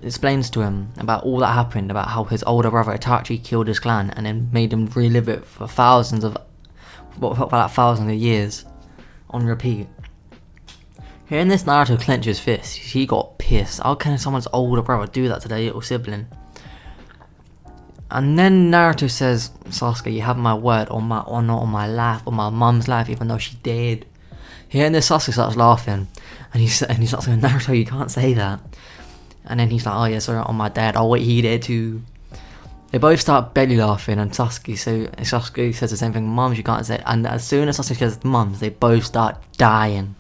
explains to him about all that happened, about how his older brother Itachi killed his clan and then made him relive it for thousands of years on repeat. Hearing this, Naruto clenches his fist. He got pissed. How can someone's older brother do that to their little sibling? And then Naruto says, "Sasuke, you have my word on my honor, on my life, on my mum's life, even though she dead. Hearing this, Sasuke starts laughing, and he starts going, Naruto, you can't say that. And then he's like, oh yeah, sorry, on my dad, I'll wait he did too. They both start belly laughing, and Sasuke says the same thing, mums, you can't say it. And as soon as Sasuke says mums, they both start dying.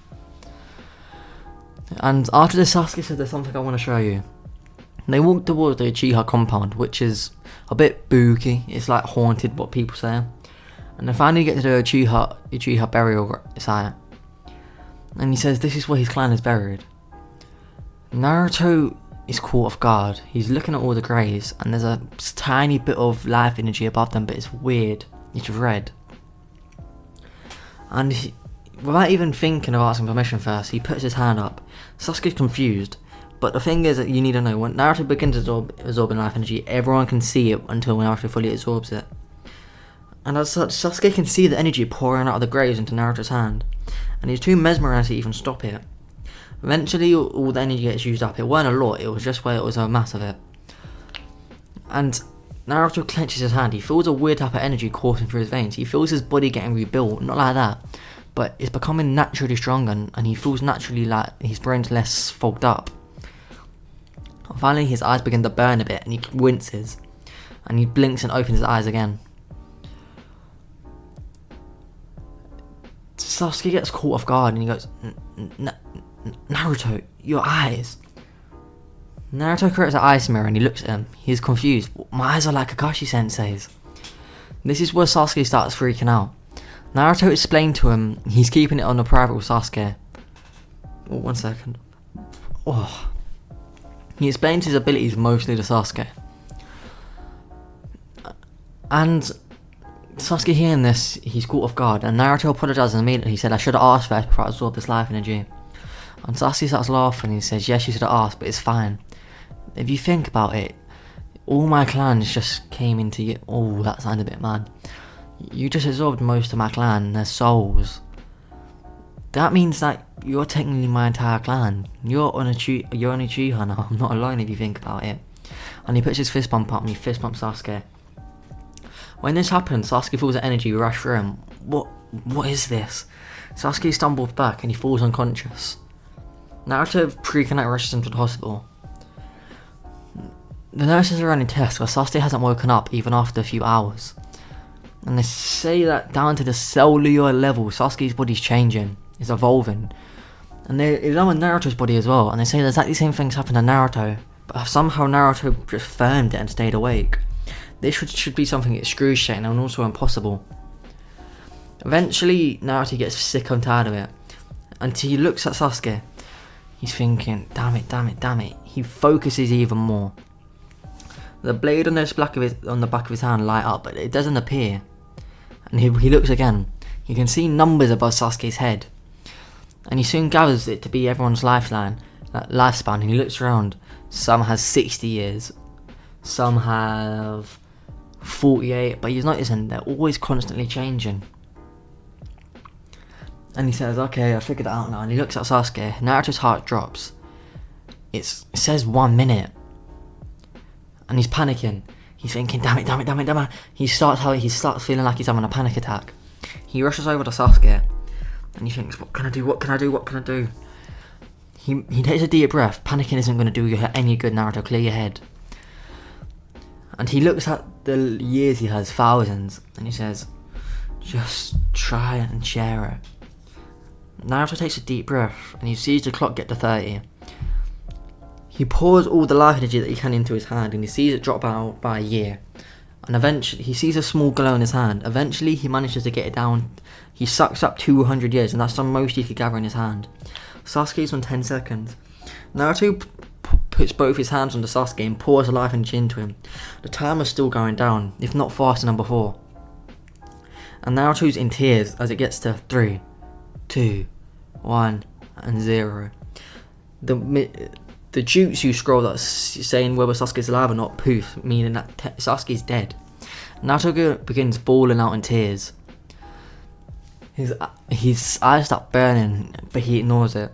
And after this, Sasuke said, there's something I want to show you. They walk towards the Uchiha compound, which is a bit spooky. It's like haunted, what people say. And they finally get to the Uchiha burial site. And he says this is where his clan is buried. Naruto is caught off guard. He's looking at all the graves, and there's a tiny bit of life energy above them, but it's weird. It's red. And without even thinking of asking permission first, he puts his hand up. Sasuke's confused. But the thing is that you need to know, when Naruto begins absorbing life energy, everyone can see it until Naruto fully absorbs it. And as such, Sasuke can see the energy pouring out of the graves into Naruto's hand. And he's too mesmerized to even stop it. Eventually, all the energy gets used up. It weren't a lot, it was just where it was a mass of it. And Naruto clenches his hand. He feels a weird type of energy coursing through his veins. He feels his body getting rebuilt, not like that, but it's becoming naturally stronger, and he feels naturally like his brain's less fogged up. Finally, his eyes begin to burn a bit, and he winces, and he blinks and opens his eyes again. Sasuke gets caught off guard, and he goes, Naruto, your eyes. Naruto creates an ice mirror, and he looks at him. He's confused. My eyes are like Kakashi Sensei's. This is where Sasuke starts freaking out. Naruto explained to him he's keeping it on the private with Sasuke. Oh, 1 second. Oh. He explains his abilities mostly to Sasuke. And Sasuke hearing this, he's caught off guard, and Naruto apologises immediately. He said, I should have asked first before I absorbed this life energy. And Sasuke starts laughing, he says, yes, you should have asked, but it's fine. If you think about it, all my clans just came into you. Oh, that sounds a bit mad. You just absorbed most of my clan, their souls. That means that you're technically my entire clan. You're on Uchiha now. I'm not alone if you think about it. And he puts his fist bump up and he fist bumps Sasuke. When this happens, Sasuke feels the energy rush through him. What is this? Sasuke stumbles back and he falls unconscious. Naruto freaking out rushes him to the hospital. The nurses are running tests where Sasuke hasn't woken up even after a few hours. And they say that down to the cellular level, Sasuke's body's changing. It's evolving. And they examine Naruto's body as well, and they say the exactly same things happen to Naruto, but somehow Naruto just firmed it and stayed awake. This should be something excruciating and also impossible. Eventually, Naruto gets sick and tired of it, and he looks at Sasuke. He's thinking, damn it. He focuses even more. The blade on the back of his hand light up, but it doesn't appear. And he looks again. You can see numbers above Sasuke's head. And he soon gathers it to be everyone's lifespan, and he looks around. Some has 60 years, some have 48, but he's noticing they're always constantly changing. And he says, okay, I figured it out now. And he looks at Sasuke. Naruto's heart drops. It says 1 minute. And he's panicking. He's thinking, damn it. He starts feeling like he's having a panic attack. He rushes over to Sasuke. And he thinks, what can I do? He takes a deep breath. Panicking isn't going to do you any good, Naruto. Clear your head. And he looks at the years he has, thousands. And he says, just try and share it. Naruto takes a deep breath. And he sees the clock get to 30. He pours all the life energy that he can into his hand, and he sees it drop out by a year. And eventually, he sees a small glow in his hand. Eventually, he manages to get it down. He sucks up 200 years, and that's the most he could gather in his hand. Sasuke's on 10 seconds. Naruto puts both his hands onto Sasuke and pours the life energy into him. The timer's still going down, if not faster than before. And Naruto's in tears as it gets to 3, 2, 1, and 0. The jutsu scroll that's saying whether Sasuke's alive or not, poof, meaning that Sasuke's dead. Naruto begins bawling out in tears. His eyes start burning, but he ignores it.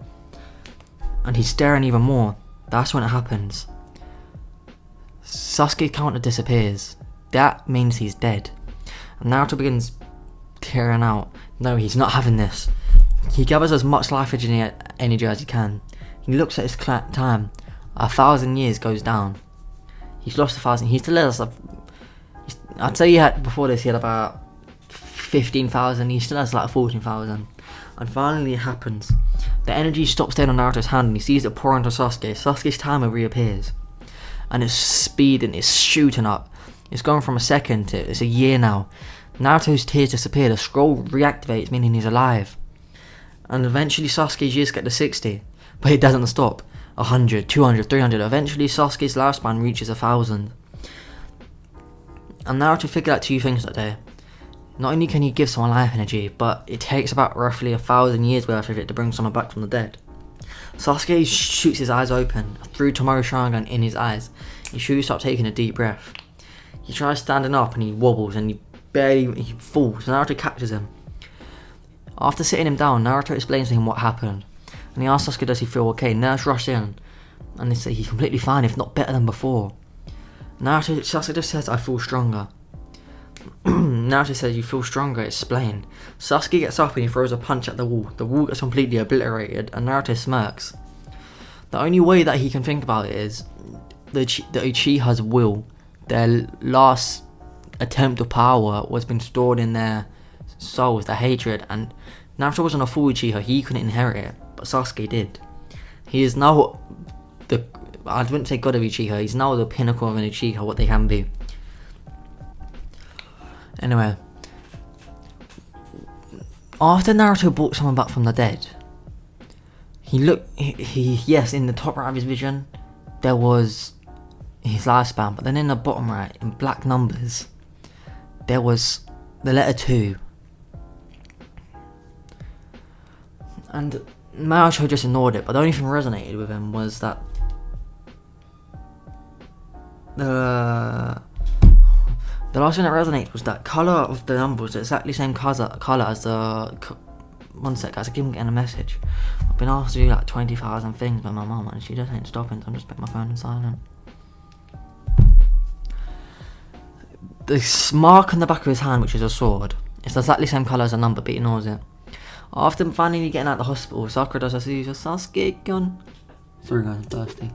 And he's staring even more. That's when it happens. Sasuke's counter disappears. That means he's dead. And Naruto begins tearing out. No, he's not having this. He gathers as much life energy as he can. He looks at his time. 1,000 years goes down. He's lost 1,000. He still has. I'd say before this he had about 15,000. He still has like 14,000. And finally it happens. The energy stops staying on Naruto's hand and he sees it pour into Sasuke. Sasuke's timer reappears. And it's speeding, it's shooting up. It's gone from a second to it's a year now. Naruto's tears disappear, the scroll reactivates, meaning he's alive. And eventually Sasuke's years get to 60. But it doesn't stop. 100, 200, 300. Eventually Sasuke's lifespan reaches 1,000. And Naruto figured out two things that day. Not only can you give someone life energy, but it takes about roughly 1,000 years worth of it to bring someone back from the dead. Sasuke shoots his eyes open, through Tomorrow's Sharingan in his eyes. He shoots up, taking a deep breath. He tries standing up and he wobbles and he falls. Naruto catches him. After sitting him down, Naruto explains to him what happened. And he asks Sasuke, does he feel okay? Nurse rushed in and they say he's completely fine, if not better than before. Sasuke just says, I feel stronger. Naruto says, you feel stronger, explain. Sasuke gets up and he throws a punch at the wall. The wall gets completely obliterated and Naruto smirks. The only way that he can think about it is the Uchiha's will. Their last attempt of power was been stored in their souls, the hatred, and Naruto wasn't a full Uchiha, he couldn't inherit it, but Sasuke did. He is now I wouldn't say god of Uchiha, he's now the pinnacle of an Uchiha, what they can be. Anyway, after Naruto brought someone back from the dead, yes, in the top right of his vision, there was his lifespan, but then in the bottom right, in black numbers, there was the letter 2. And Naruto just ignored it, but the only thing that resonated with him was that the last thing that resonated was that colour of the number was exactly the same colour as the... One sec guys, I keep getting a message. I've been asked to do like 20,000 things by my mum and she just ain't stopping, so I'm just putting my phone on silent. The mark on the back of his hand, which is a sword, it's exactly the same colour as a number, but he ignores it. After finally getting out of the hospital, Sakura does her usual Sasuke gun. Sorry guys, I'm thirsty.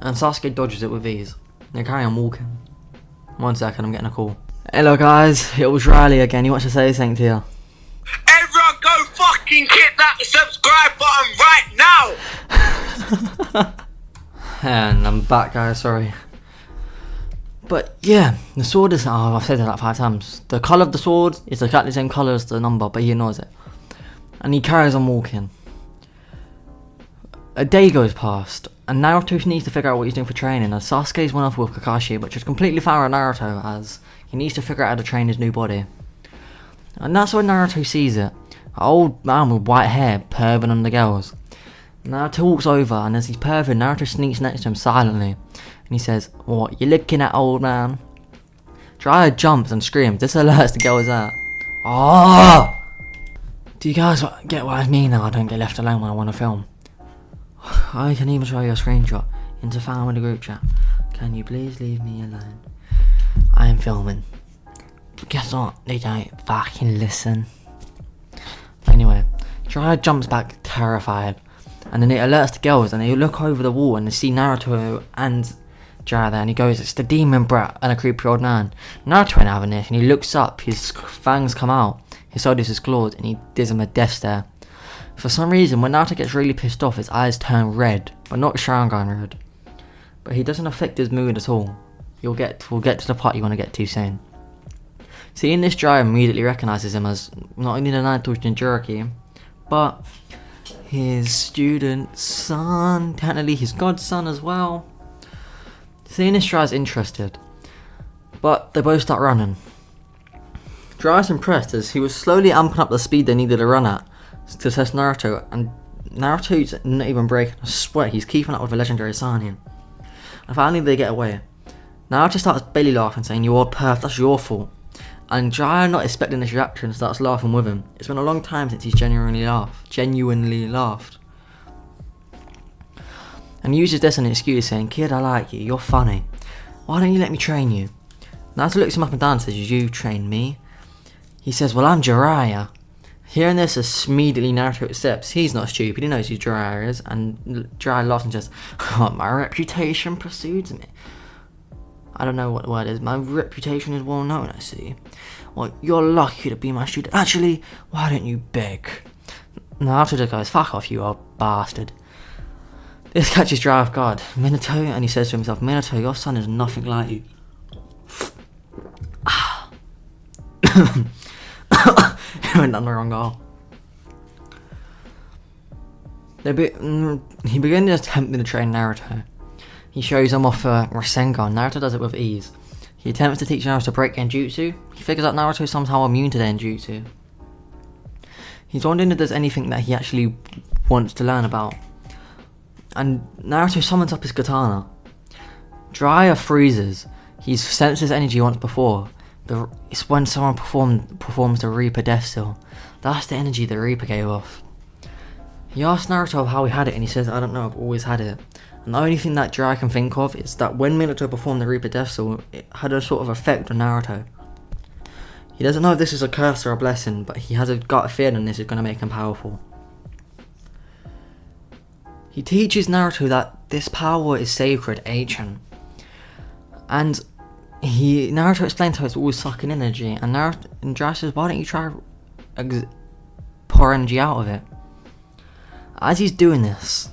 And Sasuke dodges it with ease. They carry on walking. 1 second, I'm getting a call. Hello guys, it was Riley again. He wants to say something to you. Everyone go fucking hit that subscribe button right now! And I'm back guys, sorry. But yeah, the sword is, I've said it like 5 times. The colour of the sword is exactly the same colour as the number, but he ignores it. And he carries on walking. A day goes past, and Naruto needs to figure out what he's doing for training, as Sasuke's went off with Kakashi, which is completely fine with Naruto, as he needs to figure out how to train his new body. And that's when Naruto sees it. An old man with white hair perving on the girls. Naruto walks over, and as he's perving, Naruto sneaks next to him silently. And he says, what you looking at, old man? Jiraiya jumps and screams. This alerts the girls out. Oh! Do you guys get what I mean now? I don't get left alone when I want to film. I can even show you a screenshot into family group chat. Can you please leave me alone? I am filming. But guess what? They don't fucking listen. Anyway, Jiraiya jumps back terrified. And then it alerts the girls and they look over the wall and they see Naruto and Jiraiya there. And he goes, it's the demon brat and a creepy old man. Naruto ain't having this, and he looks up, his fangs come out, his shoulders his claws, and he gives him a death stare. For some reason, when Naruto gets really pissed off, his eyes turn red, but not Sharingan red. But he doesn't affect his mood at all. We'll get to the part you want to get to soon. Seeing this, Jiraiya immediately recognises him as not only the Naruto's Jinchuriki, but his student son, technically his godson as well. Seeing this, Jiraiya's interested, but they both start running. Jiraiya's impressed as he was slowly amping up the speed they needed to run at to test Naruto, and Naruto's not even breaking a sweat. He's keeping up with the legendary Saiyan. And finally they get away. Naruto starts belly laughing, saying, "You're perfect, that's your fault." And Jiraiya, not expecting this reaction, starts laughing with him. It's been a long time since he's genuinely laughed. And he uses this as an excuse, saying, "Kid, I like you, you're funny. Why don't you let me train you?" Naruto looks him up and down and says, "You train me?" He says, well, I'm Jiraiya. Hearing this, immediately Naruto accepts. He's not stupid, he knows who Jiraiya is. And Jiraiya laughs and says, oh, my reputation precedes me. I don't know what the word is. My reputation is well known, I see. Well, you're lucky to be my student. Actually, why don't you beg? Naruto just goes, fuck off, you old bastard. This catches Jiraiya off guard. Minato, and he says to himself, Minato, your son is nothing like you. He went down the wrong goal. He begins attempting to train Naruto. He shows him off Rasengan. Naruto does it with ease. He attempts to teach Naruto to break genjutsu. He figures out Naruto is somehow immune to genjutsu. He's wondering if there's anything that he actually wants to learn about. And Naruto summons up his katana. Jiraiya freezes. He senses energy once before. It's when someone performs the Reaper Death Seal. That's the energy the Reaper gave off. He asks Naruto how he had it, and he says, I don't know, I've always had it. And the only thing that Jiraiya can think of is that when Minato performed the Reaper Death Seal, it had a sort of effect on Naruto. He doesn't know if this is a curse or a blessing, but he has a gut feeling this is going to make him powerful. He teaches Naruto that this power is sacred, ancient. And Naruto explains how it's always sucking energy, and Jiraiya says, why don't you try pour energy out of it? As he's doing this,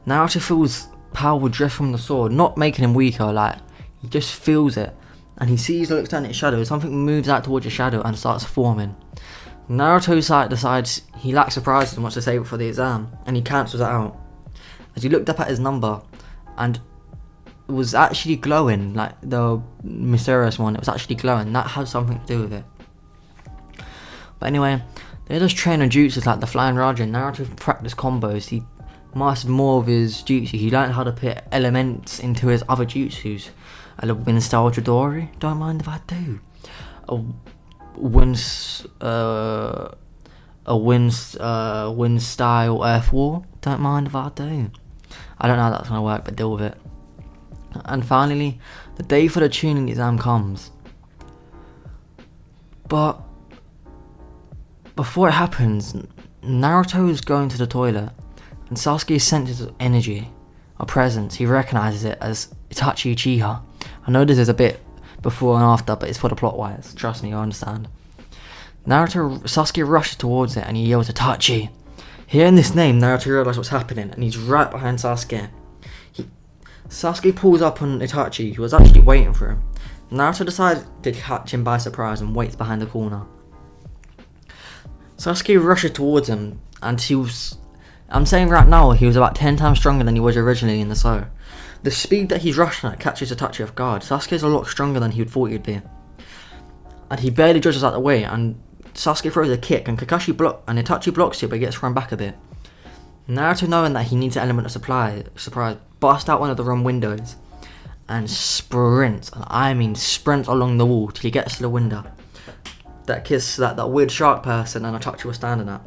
Naruto feels power drift from the sword, not making him weaker, like, he just feels it. And he looks down at his shadow, something moves out towards his shadow and starts forming. Naruto decides he lacks surprises and wants to save it for the exam, and he cancels it out. As he looked up at his number, and it was actually glowing, like the mysterious one, it was actually glowing. That has something to do with it. But anyway, they just train on jutsus like the Flying Raja. Naruto practiced combos. He mastered more of his jutsu. He learned how to put elements into his other jutsus. A wind style Chidori, don't mind if I do. A wind style Earth War, don't mind if I do. I don't know how that's gonna work, but deal with it. And finally, the day for the tuning exam comes. But before it happens, Naruto is going to the toilet, and Sasuke senses energy, a presence. He recognizes it as Itachi Uchiha. I know this is a bit before and after, but it's for the plot wise. Trust me, I understand. Sasuke rushes towards it and he yells, Itachi. Hearing this name, Naruto realizes what's happening, and he's right behind Sasuke. Sasuke pulls up on Itachi, who was actually waiting for him. Naruto decides to catch him by surprise and waits behind the corner. Sasuke rushes towards him, and I'm saying right now, he was about 10 times stronger than he was originally in the show. The speed that he's rushing at catches Itachi off guard. Sasuke's a lot stronger than he thought he'd be. And he barely dodges out the way, and Sasuke throws a kick, and Itachi blocks it, but gets thrown back a bit. Naruto, knowing that he needs an element of surprise, busts out one of the room windows and sprints, and I mean sprints along the wall till he gets to the window that weird shark person and Itachi was standing at.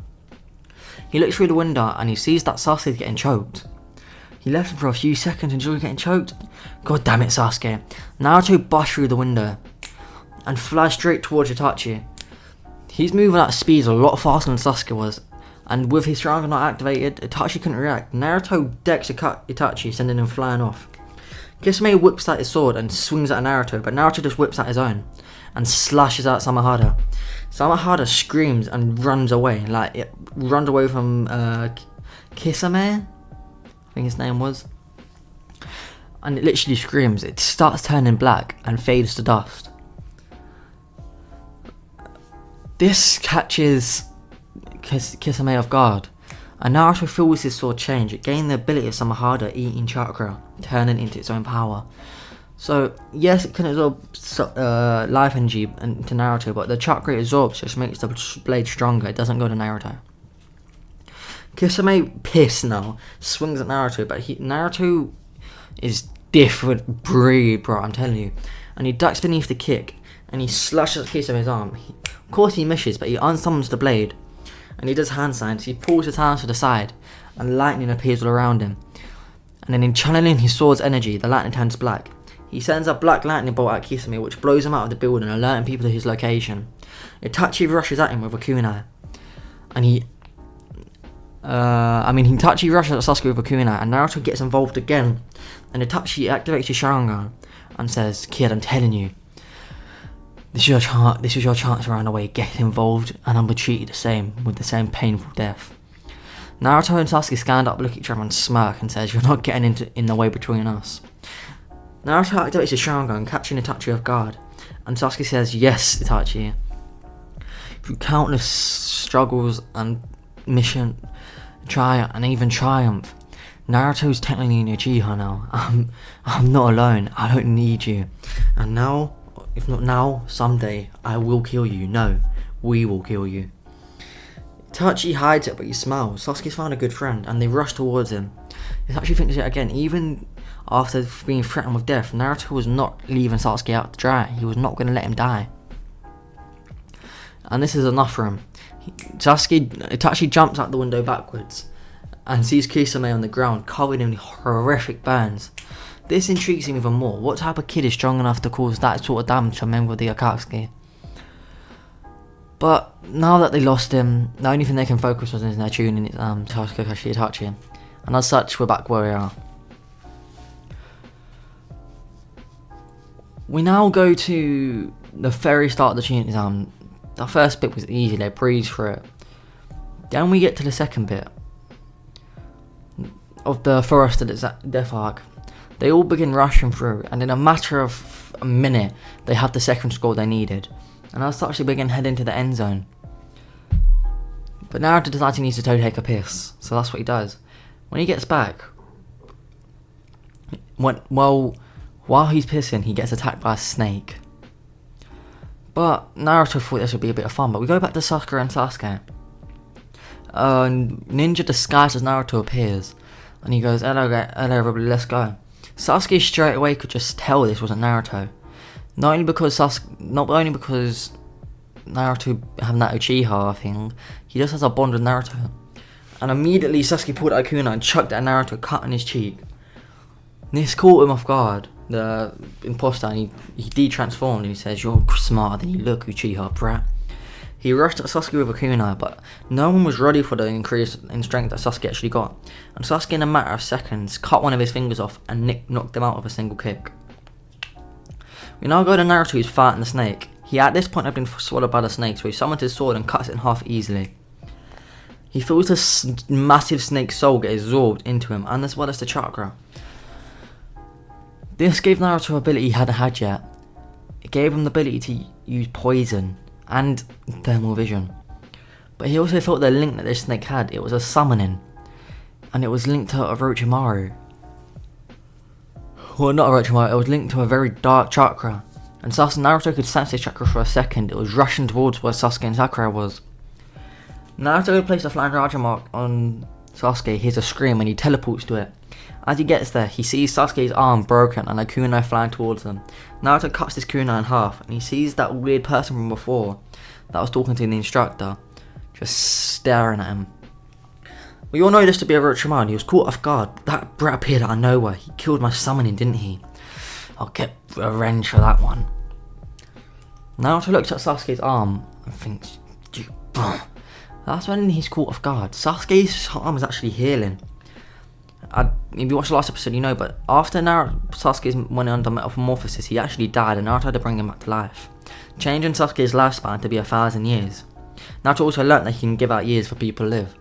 He looks through the window and he sees that Sasuke's getting choked. He left him for a few seconds until he was getting choked. God damn it, Sasuke. Naruto busts through the window and flies straight towards Itachi. He's moving at speeds a lot faster than Sasuke was, and with his Sharingan not activated, Itachi couldn't react. Naruto decks Itachi, sending him flying off. Kisame whips out his sword and swings at Naruto, but Naruto just whips out his own and slashes out Samahada. Samahada screams and runs away, like it runs away from Kisame, I think his name was, and it literally screams. It starts turning black and fades to dust. This catches Kisame off guard, and Naruto feels his sword change. It gained the ability of Samahada eating chakra, turning into its own power. So yes, it can absorb life energy into Naruto, but the chakra it absorbs just makes the blade stronger. It doesn't go to Naruto. Kisame, pissed now, swings at Naruto, but Naruto is different breed, bro, I'm telling you. And he ducks beneath the kick, and he slashes at Kisame's arm. Of course he misses, but he unsummons the blade, and he does hand signs. He pulls his hands to the side, and lightning appears all around him. And then in channeling his sword's energy, the lightning turns black. he sends a black lightning bolt at Kisame, which blows him out of the building, alerting people to his location. Itachi rushes at him with a kunai, and Itachi rushes at Sasuke with a kunai, and Naruto gets involved again, and Itachi activates his Sharingan and says, "Kid, I'm telling you, this is your chance to run away. Get involved, and I'm gonna treat you with the same painful death." Naruto and Sasuke stand up, look at each other, and smirk, and says, "You're not getting in the way between us." Naruto activates his Sharingan, catching Itachi off guard, and Sasuke says, "Yes, Itachi. Through countless struggles and mission, and even triumph, Naruto's technically in Uchiha now. I'm not alone. I don't need you. And now, if not now, someday, I will kill you. No, we will kill you." Itachi hides it, but he smiles. Sasuke's found a good friend, and they rush towards him. Itachi thinks it again. Even after being threatened with death, Naruto was not leaving Sasuke out to dry. He was not going to let him die. And this is enough for him. Itachi jumps out the window backwards and sees Kisame on the ground, covered in horrific burns. This intrigues him even more. What type of kid is strong enough to cause that sort of damage to a member of the Akatsuki? But now that they lost him, the only thing they can focus on is their tuning Sasuke Itachi. And as such, we're back where we are. We now go to the very start of the tuning exam. The first bit was easy, they breezed through it. Then we get to the second bit of the Forest of Death arc. They all begin rushing through, and in a matter of a minute, they have the second score they needed. And as such, they begin heading to the end zone. But Naruto decides he needs to take a piss, so that's what he does. When he gets back, while he's pissing, he gets attacked by a snake. But Naruto thought this would be a bit of fun, but we go back to Sakura and Sasuke. Ninja disguised as Naruto appears, and he goes, hello everybody, let's go." Sasuke straight away could just tell this wasn't Naruto. Not only because Naruto having that Uchiha thing, he just has a bond with Naruto. And immediately Sasuke pulled out a kunai and chucked at Naruto, cutting his cheek. This caught him off guard, the imposter, and he de-transformed and he says, "You're smarter than you look, Uchiha brat." He rushed at Sasuke with a kunai, but no one was ready for the increase in strength that Sasuke actually got. And Sasuke, in a matter of seconds, cut one of his fingers off and knocked him out with a single kick. We now go to Naruto, who's fighting the snake. He at this point had been swallowed by the snake, so he summons his sword and cuts it in half easily. He feels this massive snake's soul get absorbed into him, and as well as the chakra. This gave Naruto an ability he hadn't had yet. It gave him the ability to use poison and thermal vision. But he also felt the link that this snake had. It was a summoning, and it was linked to Orochimaru. Well, not Orochimaru, it was linked to a very dark chakra. And Naruto could sense this chakra for a second. It was rushing towards where Sasuke and Sakura was. Naruto placed a flying Raja mark on Sasuke, hears a scream, and he teleports to it. As he gets there, he sees Sasuke's arm broken and a kunai flying towards him. Naruto cuts this kunai in half, and he sees that weird person from before that was talking to the instructor, just staring at him. We all know this to be Orochimaru. He was caught off guard. That brat appeared out of nowhere. He killed my summoning, didn't he? I'll get revenge for that one. Naruto looks at Sasuke's arm and thinks, that's when he's caught off guard. Sasuke's arm is actually healing. If you watched the last episode, you know, but after Sasuke went under metamorphosis, he actually died, and Naruto had to bring him back to life, changing Sasuke's lifespan to be 1,000 years. Naruto also learnt that he can give out years for people to live.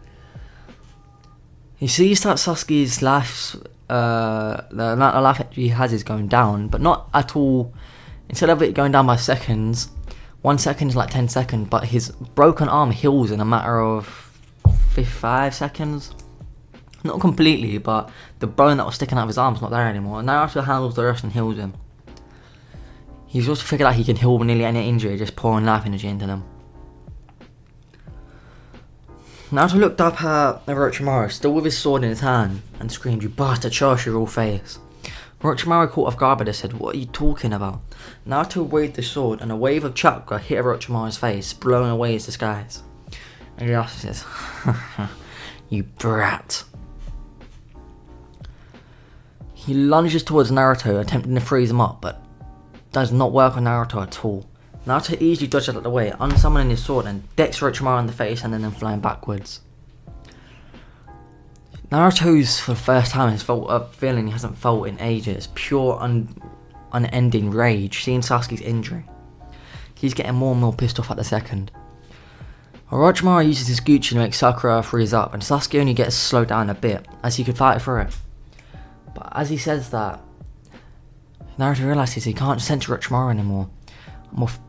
He sees that Sasuke's life, the amount of life that he has is going down, but not at all. Instead of it going down by seconds, 1 second is like 10 seconds, but his broken arm heals in a matter of 5 seconds. Not completely, but the bone that was sticking out of his arm's not there anymore. And Naruto handles the rest and heals him. He's also figured out he can heal nearly any injury, just pouring life energy into them. Naruto looked up at Orochimaru, still with his sword in his hand, and screamed, "You bastard, show us your real face." Orochimaru caught off guard by this, said, "What are you talking about?" Naruto waved the sword, and a wave of chakra hit Orochimaru's face, blowing away his disguise. And he says, "You brat." He lunges towards Naruto, attempting to freeze him up, but does not work on Naruto at all. Naruto easily dodges out of the way, unsummoning his sword and decks Orochimaru in the face and then flying backwards. Naruto's, for the first time, has felt a feeling he hasn't felt in ages, pure unending rage, seeing Sasuke's injury. He's getting more and more pissed off at the second. Orochimaru uses his Gucci to make Sakura freeze up, and Sasuke only gets slowed down a bit, as he could fight through it. But as he says that, Naruto realises he can't sense Orochimaru anymore.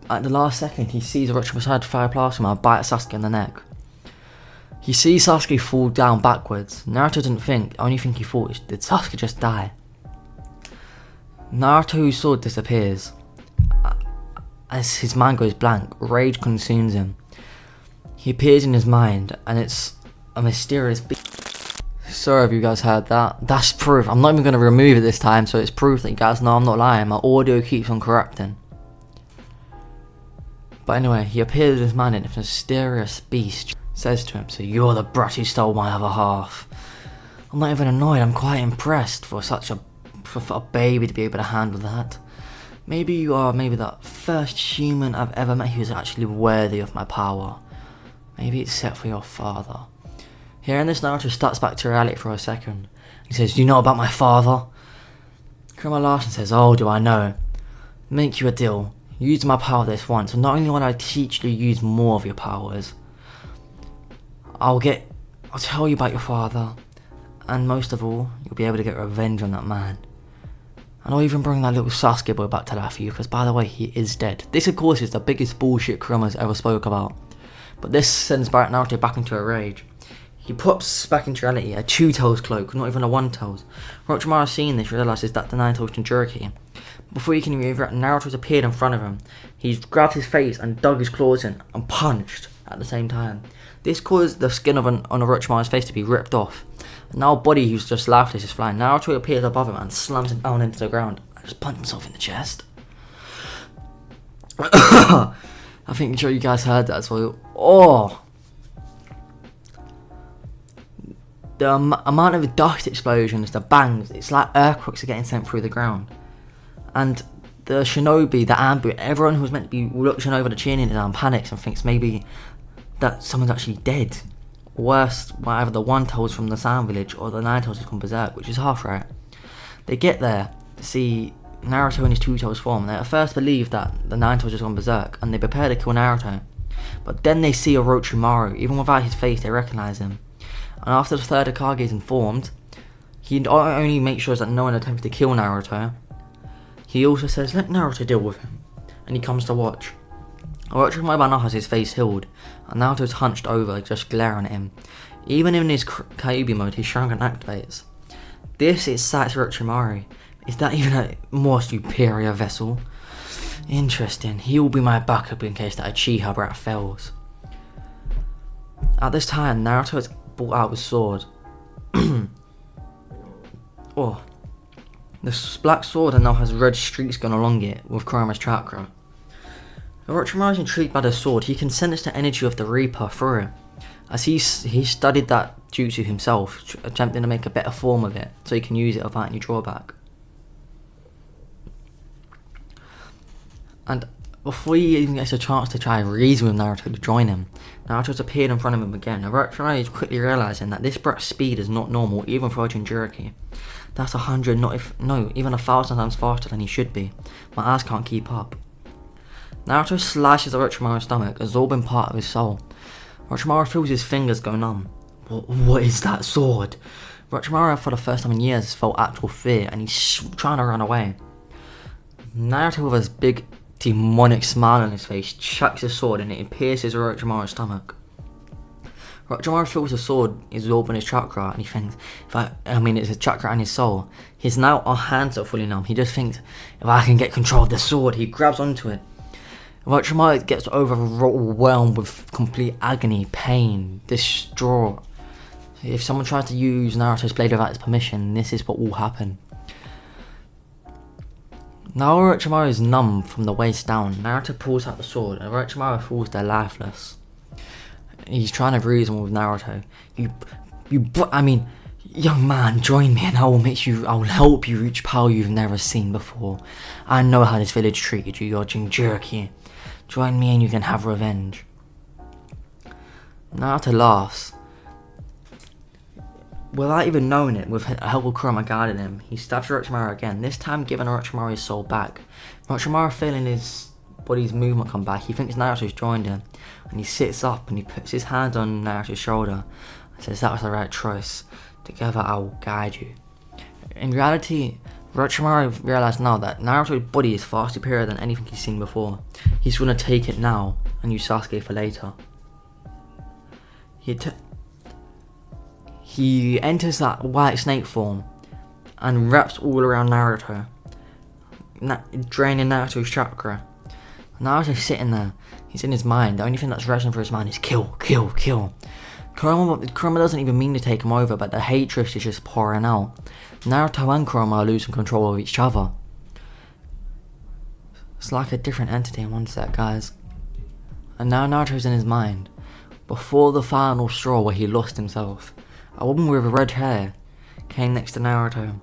At the last second, he sees Orochimaru's fire plasma bite Sasuke in the neck. He sees Sasuke fall down backwards. Naruto didn't think, only thing he thought is, did Sasuke just die? Naruto's sword disappears. As his mind goes blank, rage consumes him. He appears in his mind, and it's a mysterious beast. Sorry if you guys heard that. That's proof. I'm not even going to remove it this time, so it's proof that you guys know I'm not lying. My audio keeps on corrupting. But anyway, he appears in his mind, and a mysterious beast says to him, "So you're the brat who stole my other half." I'm not even annoyed, I'm quite impressed for a baby to be able to handle that. Maybe you are the first human I've ever met who is actually worthy of my power. Maybe it's set for your father. Hearing this, Naruto starts back to reality for a second. He says, "Do you know about my father?" Kurama laughs and says, "Oh, do I know? Make you a deal. Use my power this once, and not only will I teach you to use more of your powers, I'll tell you about your father, and most of all, you'll be able to get revenge on that man. And I'll even bring that little Sasuke boy back to life for you, because by the way, he is dead." This, of course, is the biggest bullshit Kurama's ever spoke about. But this sends Naruto back into a rage. He pops back into reality, a two-tails cloak, not even a one-tails. Orochimaru, seeing this, realises that the nine-tails Jinchuriki. Before he can even react, Naruto's appeared in front of him. He's grabbed his face and dug his claws in and punched at the same time. This caused the skin on Orochimaru's face to be ripped off. Now a body who's just lifeless is flying. Naruto appears above him and slams him down into the ground and just punches himself in the chest. I think sure you guys heard that as well. Oh! The amount of dust explosions, the bangs, it's like earthquakes are getting sent through the ground. And the shinobi, the ambush, everyone who's meant to be looking over the Chunin down panics and thinks maybe that someone's actually dead. Worse, either the one-tails from the Sand Village or the nine-tails has gone berserk, which is half right. They get there to see Naruto in his two-tails form. They at first believe that the nine-tails has gone berserk, and they prepare to kill Naruto. But then they see Orochimaru. Even without his face, they recognize him. And after the third Hokage is informed, he not only makes sure that no one attempts to kill Naruto, he also says, "Let Naruto deal with him," and he comes to watch. Orochimaru now has his face healed, and Naruto's hunched over, just glaring at him. Even in his Kyuubi mode, his Sharingan activates. This excites Orochimaru. Is that even a more superior vessel? Interesting. He will be my backup in case that Uchiha brat fails. At this time, Naruto has brought out his sword. Oh. This black sword now has red streaks going along it with Kurama's chakra. Orochimaru is intrigued by the sword. He can sense the energy of the Reaper through it, as he studied that jutsu himself, attempting to make a better form of it so he can use it without any drawback. And before he even gets a chance to try and reason with Naruto to join him, Naruto's appeared in front of him again. Orochimaru is quickly realising that this brat's speed is not normal, even for a Jinchuriki. That's 100, even 1,000 times faster than he should be. My ass can't keep up. Naruto slashes Orochimaru's stomach, absorbing part of his soul. Orochimaru feels his fingers go numb. What is that sword? Orochimaru, for the first time in years, felt actual fear, and he's trying to run away. Naruto, with his big demonic smile on his face, chucks his sword and it pierces Orochimaru's stomach. Orochimaru feels the sword absorbing his chakra, and he thinks, it's his chakra and his soul. Our hands are fully numb. He just thinks, if I can get control of the sword, he grabs onto it. Orochimaru gets overwhelmed with complete agony, pain, distraught. If someone tries to use Naruto's blade without his permission, this is what will happen. Now Orochimaru is numb from the waist down. Naruto pulls out the sword, and Orochimaru falls there lifeless. He's trying to reason with Naruto. Young man, join me and I will help you reach power you've never seen before. I know how this village treated you, you're Jinchuriki. Join me and you can have revenge. Naruto laughs. Without even knowing it, with help of Kurama guiding him, he stabs Orochimaru again, this time giving Orochimaru his soul back. Orochimaru feeling his body's movement come back, he thinks Naruto's joined him, and he sits up and he puts his hand on Naruto's shoulder and says, that was the right choice. Together I will guide you. In reality, Orochimaru realised now that Naruto's body is far superior than anything he's seen before. He's going to take it now and use Sasuke for later. He enters that white snake form and wraps all around Naruto, draining Naruto's chakra. Naruto's sitting there. He's in his mind. The only thing that's rushing for his mind is kill, kill, kill. Kurama doesn't even mean to take him over, but the hatred is just pouring out. Naruto and Kurama are losing control of each other. It's like a different entity in one set, guys. And now Naruto's in his mind. Before the final straw where he lost himself, a woman with red hair came next to Naruto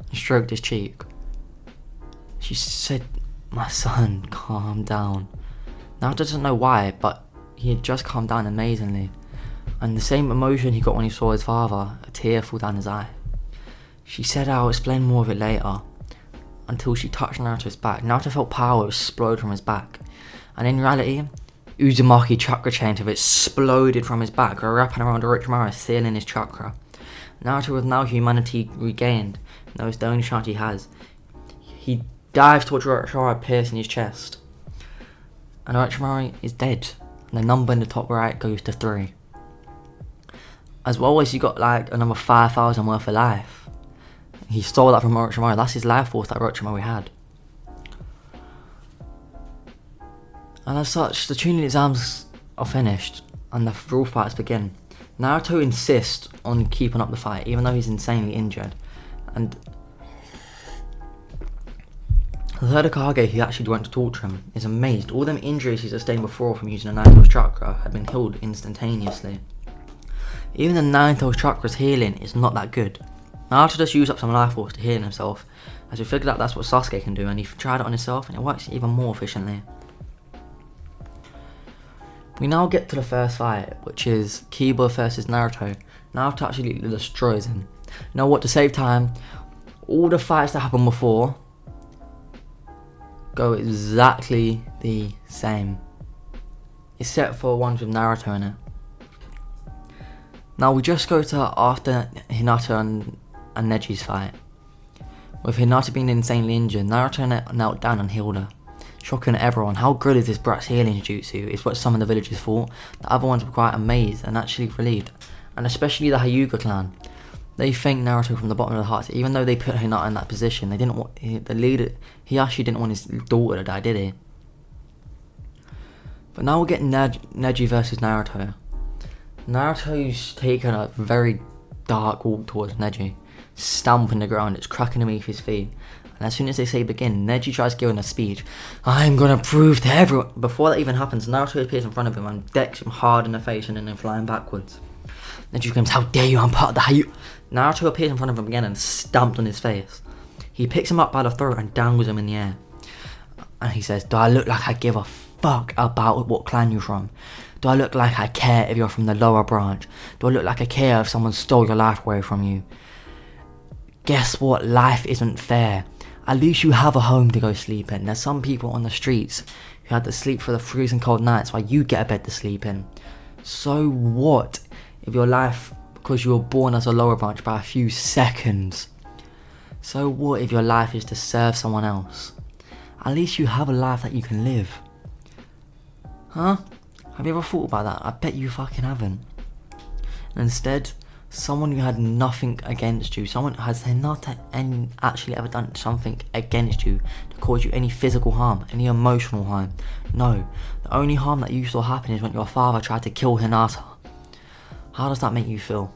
and stroked his cheek. She said, my son, calm down. Naruto doesn't know why, but he had just calmed down amazingly. And the same emotion he got when he saw his father, a tear fall down his eye. She said I'll explain more of it later, until she touched Naruto's back. Naruto felt power explode from his back. And in reality, Uzumaki chakra chains have exploded from his back, wrapping around Orochimaru, sealing his chakra. Naruto, with now humanity regained, knows the only chance he has. He dives towards Orochimaru, piercing his chest. And Orochimaru is dead. And the number in the top right goes to 3. As well as you got like another 5,000 worth of life. He stole that from Orochimaru. That's his life force that Orochimaru had. And as such, the Chunin exams are finished and the real fights begin. Naruto insists on keeping up the fight, even though he's insanely injured. And the third Hokage, who actually went to torture him, is amazed. All them injuries he sustained before from using the Ninth chakra had been healed instantaneously. Even the Ninth chakra's healing is not that good. Naruto just used up some life force to heal himself, as he figured out that's what Sasuke can do, and he tried it on himself and it works even more efficiently. We now get to the first fight, which is Kiba versus Naruto. Naruto actually destroys him. You know what, to save time, all the fights that happened before go exactly the same, except for ones with Naruto in it. Now we just go to after Hinata and Neji's fight. With Hinata being insanely injured, Naruto knelt down and healed her. Shocking everyone, how good is this brat's healing jutsu is what some of the villagers thought. The other ones were quite amazed and actually relieved. And especially the Hyuga clan. They thanked Naruto from the bottom of their hearts. Even though they put Hinata in that position, they didn't want the leader. He actually didn't want his daughter to die, did he? But now we're getting Neji versus Naruto. Naruto's taken a very dark walk towards Neji, stamping the ground. It's cracking beneath his feet. And as soon as they say begin, Neji tries giving a speech. I'm gonna prove to everyone. Before that even happens, Naruto appears in front of him and decks him hard in the face and then flying backwards. Neji screams, how dare you, I'm part of the Hyuga. Naruto appears in front of him again and stamped on his face. He picks him up by the throat and dangles him in the air. And he says, do I look like I give a fuck about what clan you're from? Do I look like I care if you're from the lower branch? Do I look like I care if someone stole your life away from you? Guess what? Life isn't fair. At least you have a home to go sleep in. There's some people on the streets who had to sleep for the freezing cold nights while you get a bed to sleep in. So what if your life, because you were born as a lower branch by a few seconds? So what if your life is to serve someone else? At least you have a life that you can live. Huh? Have you ever thought about that? I bet you fucking haven't. And instead, someone who had nothing against you, someone who has not actually ever done something against you to cause you any physical harm, any emotional harm. No, the only harm that you saw happen is when your father tried to kill Hinata. How does that make you feel?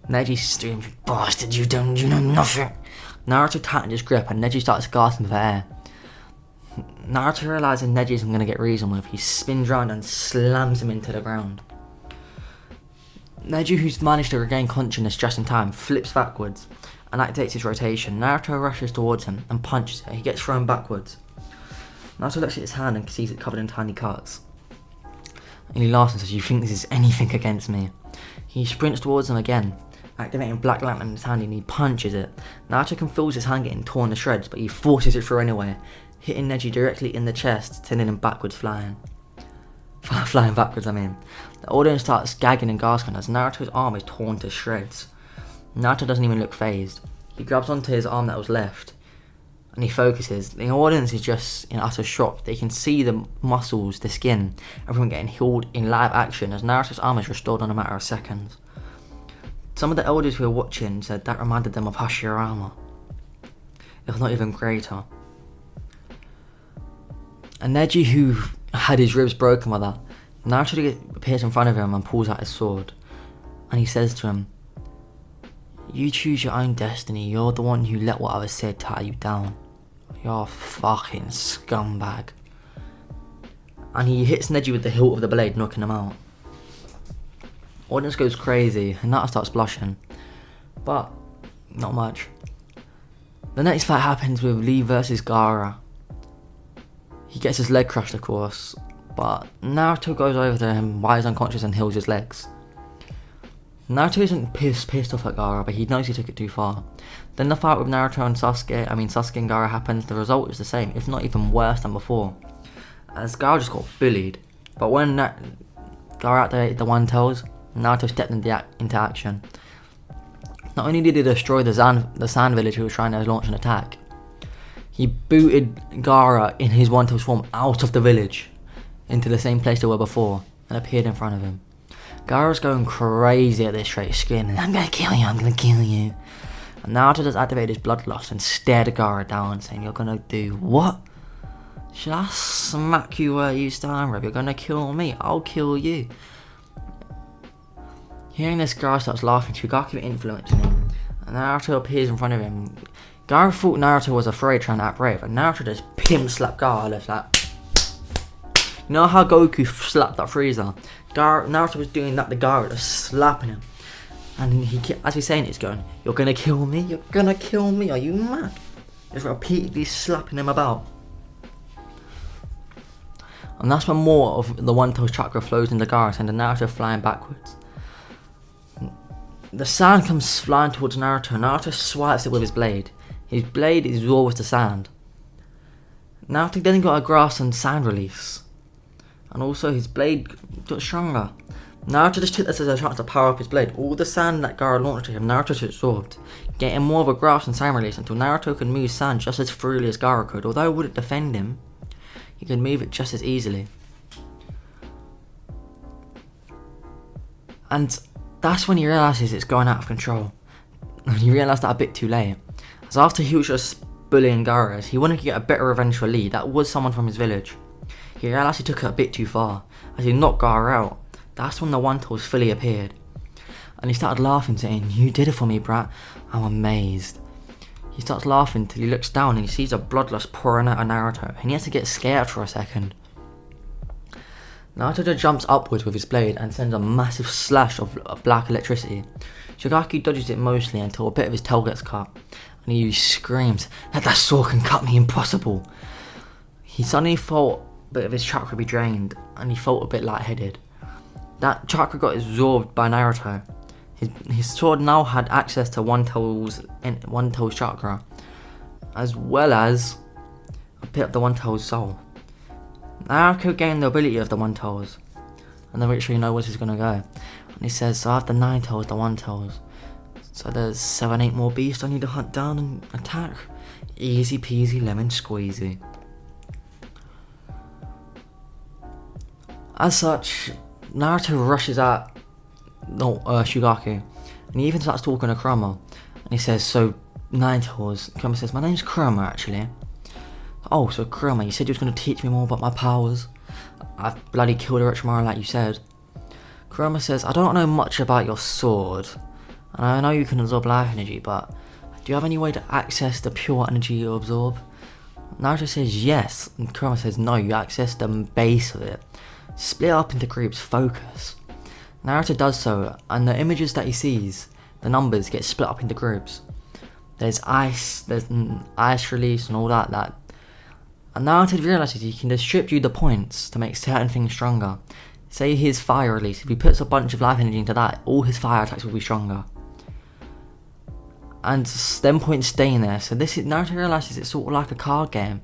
Neji screams, you bastard, you know nothing. Naruto tightened his grip and Neji starts gasping for air. Naruto realizing Neji isn't going to get reasoned with, he spins round and slams him into the ground. Neji, who's managed to regain consciousness just in time, flips backwards and activates his rotation. Naruto rushes towards him and punches it. He gets thrown backwards. Naruto looks at his hand and sees it covered in tiny cuts. And he laughs and says, "You think this is anything against me?" He sprints towards him again, activating Black Lantern in his hand, and he punches it. Naruto can feel his hand getting torn to shreds, but he forces it through anyway, hitting Neji directly in the chest, sending him backwards flying backwards, I mean. The audience starts gagging and gasping as Naruto's arm is torn to shreds. Naruto doesn't even look phased. He grabs onto his arm that was left, and he focuses. The audience is just in utter shock. They can see the muscles, the skin, everyone getting healed in live action as Naruto's arm is restored in a matter of seconds. Some of the elders who were watching said that reminded them of Hashirama, if not even greater. And Neji, who had his ribs broken by that, Naruto appears in front of him and pulls out his sword. And he says to him, "You choose your own destiny. You're the one who let what others said tie you down. You're a fucking scumbag." And he hits Neji with the hilt of the blade, knocking him out. Audience goes crazy and Naruto starts blushing, but not much. The next fight happens with Lee versus Gaara. He gets his leg crushed, of course, but Naruto goes over to him while he's unconscious and heals his legs. Naruto isn't pissed off at Gaara, but he knows he took it too far. Then the fight with Naruto and Sasuke and Gaara happens. The result is the same, if not even worse than before, as Gaara just got bullied. But when Gaara activated the One Tails, Naruto stepped into action. Not only did he destroy the sand village who was trying to launch an attack, he booted Gaara in his One Tails form out of the village, into the same place they were before, and appeared in front of him. Gaara's going crazy at this straight screaming, "I'm gonna kill you, I'm gonna kill you." And Naruto just activated his bloodlust and stared Gaara down, saying, "You're gonna do what? Should I smack you where you stand, bro? You're gonna kill me, I'll kill you." Hearing this, Gaara starts laughing, Shigaki influencing him, and Naruto appears in front of him. Gaara thought Naruto was afraid, trying to act brave, and Naruto just pimp slapped Gaara, just like, you know how Goku slapped that Frieza? Naruto was doing that to Gaara, just slapping him. And as he's saying it, he's going, "You're gonna kill me? You're gonna kill me? Are you mad?" Just repeatedly slapping him about. And that's when more of the One Tails chakra flows into Gaara, sending Naruto flying backwards. The sand comes flying towards Naruto. Naruto swipes it with his blade. His blade absorbs the sand. Naruto then got a grasp on sand release. And also his blade got stronger. Naruto just took this as a chance to power up his blade. All the sand that Gaara launched at him, Naruto just absorbed, getting more of a grasp on sand release until Naruto could move sand just as freely as Gaara could. Although it wouldn't defend him, he could move it just as easily. And that's when he realises it's going out of control. And he realised that a bit too late. As after he was just bullying Gaara, he wanted to get a better revenge for Lee. That was someone from his village. He realised he took it a bit too far. As he knocked Gaara out, that's when the One Tails fully appeared. And he started laughing, saying, "You did it for me, brat." I'm amazed. He starts laughing till he looks down and he sees a bloodlust pouring out of Naruto, and he has to get scared for a second. Naruto just jumps upwards with his blade and sends a massive slash of black electricity. Shigaki dodges it mostly until a bit of his tail gets cut, and he screams, "That sword can cut me, impossible." He suddenly felt a bit of his chakra be drained, and he felt a bit lightheaded. That chakra got absorbed by Naruto. His sword now had access to One Tails chakra, as well as a bit of the One Tails soul. Naruto gained the ability of the One Tails, and the rich really know where he's gonna go. And he says, "So I have the 9 tails, the 1 tails. So there's 7, 8 more beasts I need to hunt down and attack. Easy peasy lemon squeezy." As such, Naruto rushes at Shigaki, and he even starts talking to Kurama. And he says, "So 9 tails." Kurama says, "My name's Kurama, actually." "Oh, so Kurama, you said you was going to teach me more about my powers. I've bloody killed Orochimaru like you said." Kurama says, "I don't know much about your sword, and I know you can absorb life energy, but do you have any way to access the pure energy you absorb?" Naruto says yes, and Kurama says, "No, you access the base of it. Split up into groups, focus." Naruto does so, and the images that he sees, the numbers get split up into groups. There's ice release and all that. And Naruto realizes he can distribute the points to make certain things stronger. Say his fire release, if he puts a bunch of life energy into that, all his fire attacks will be stronger. And them points stay in there. So Naruto realizes it's sort of like a card game,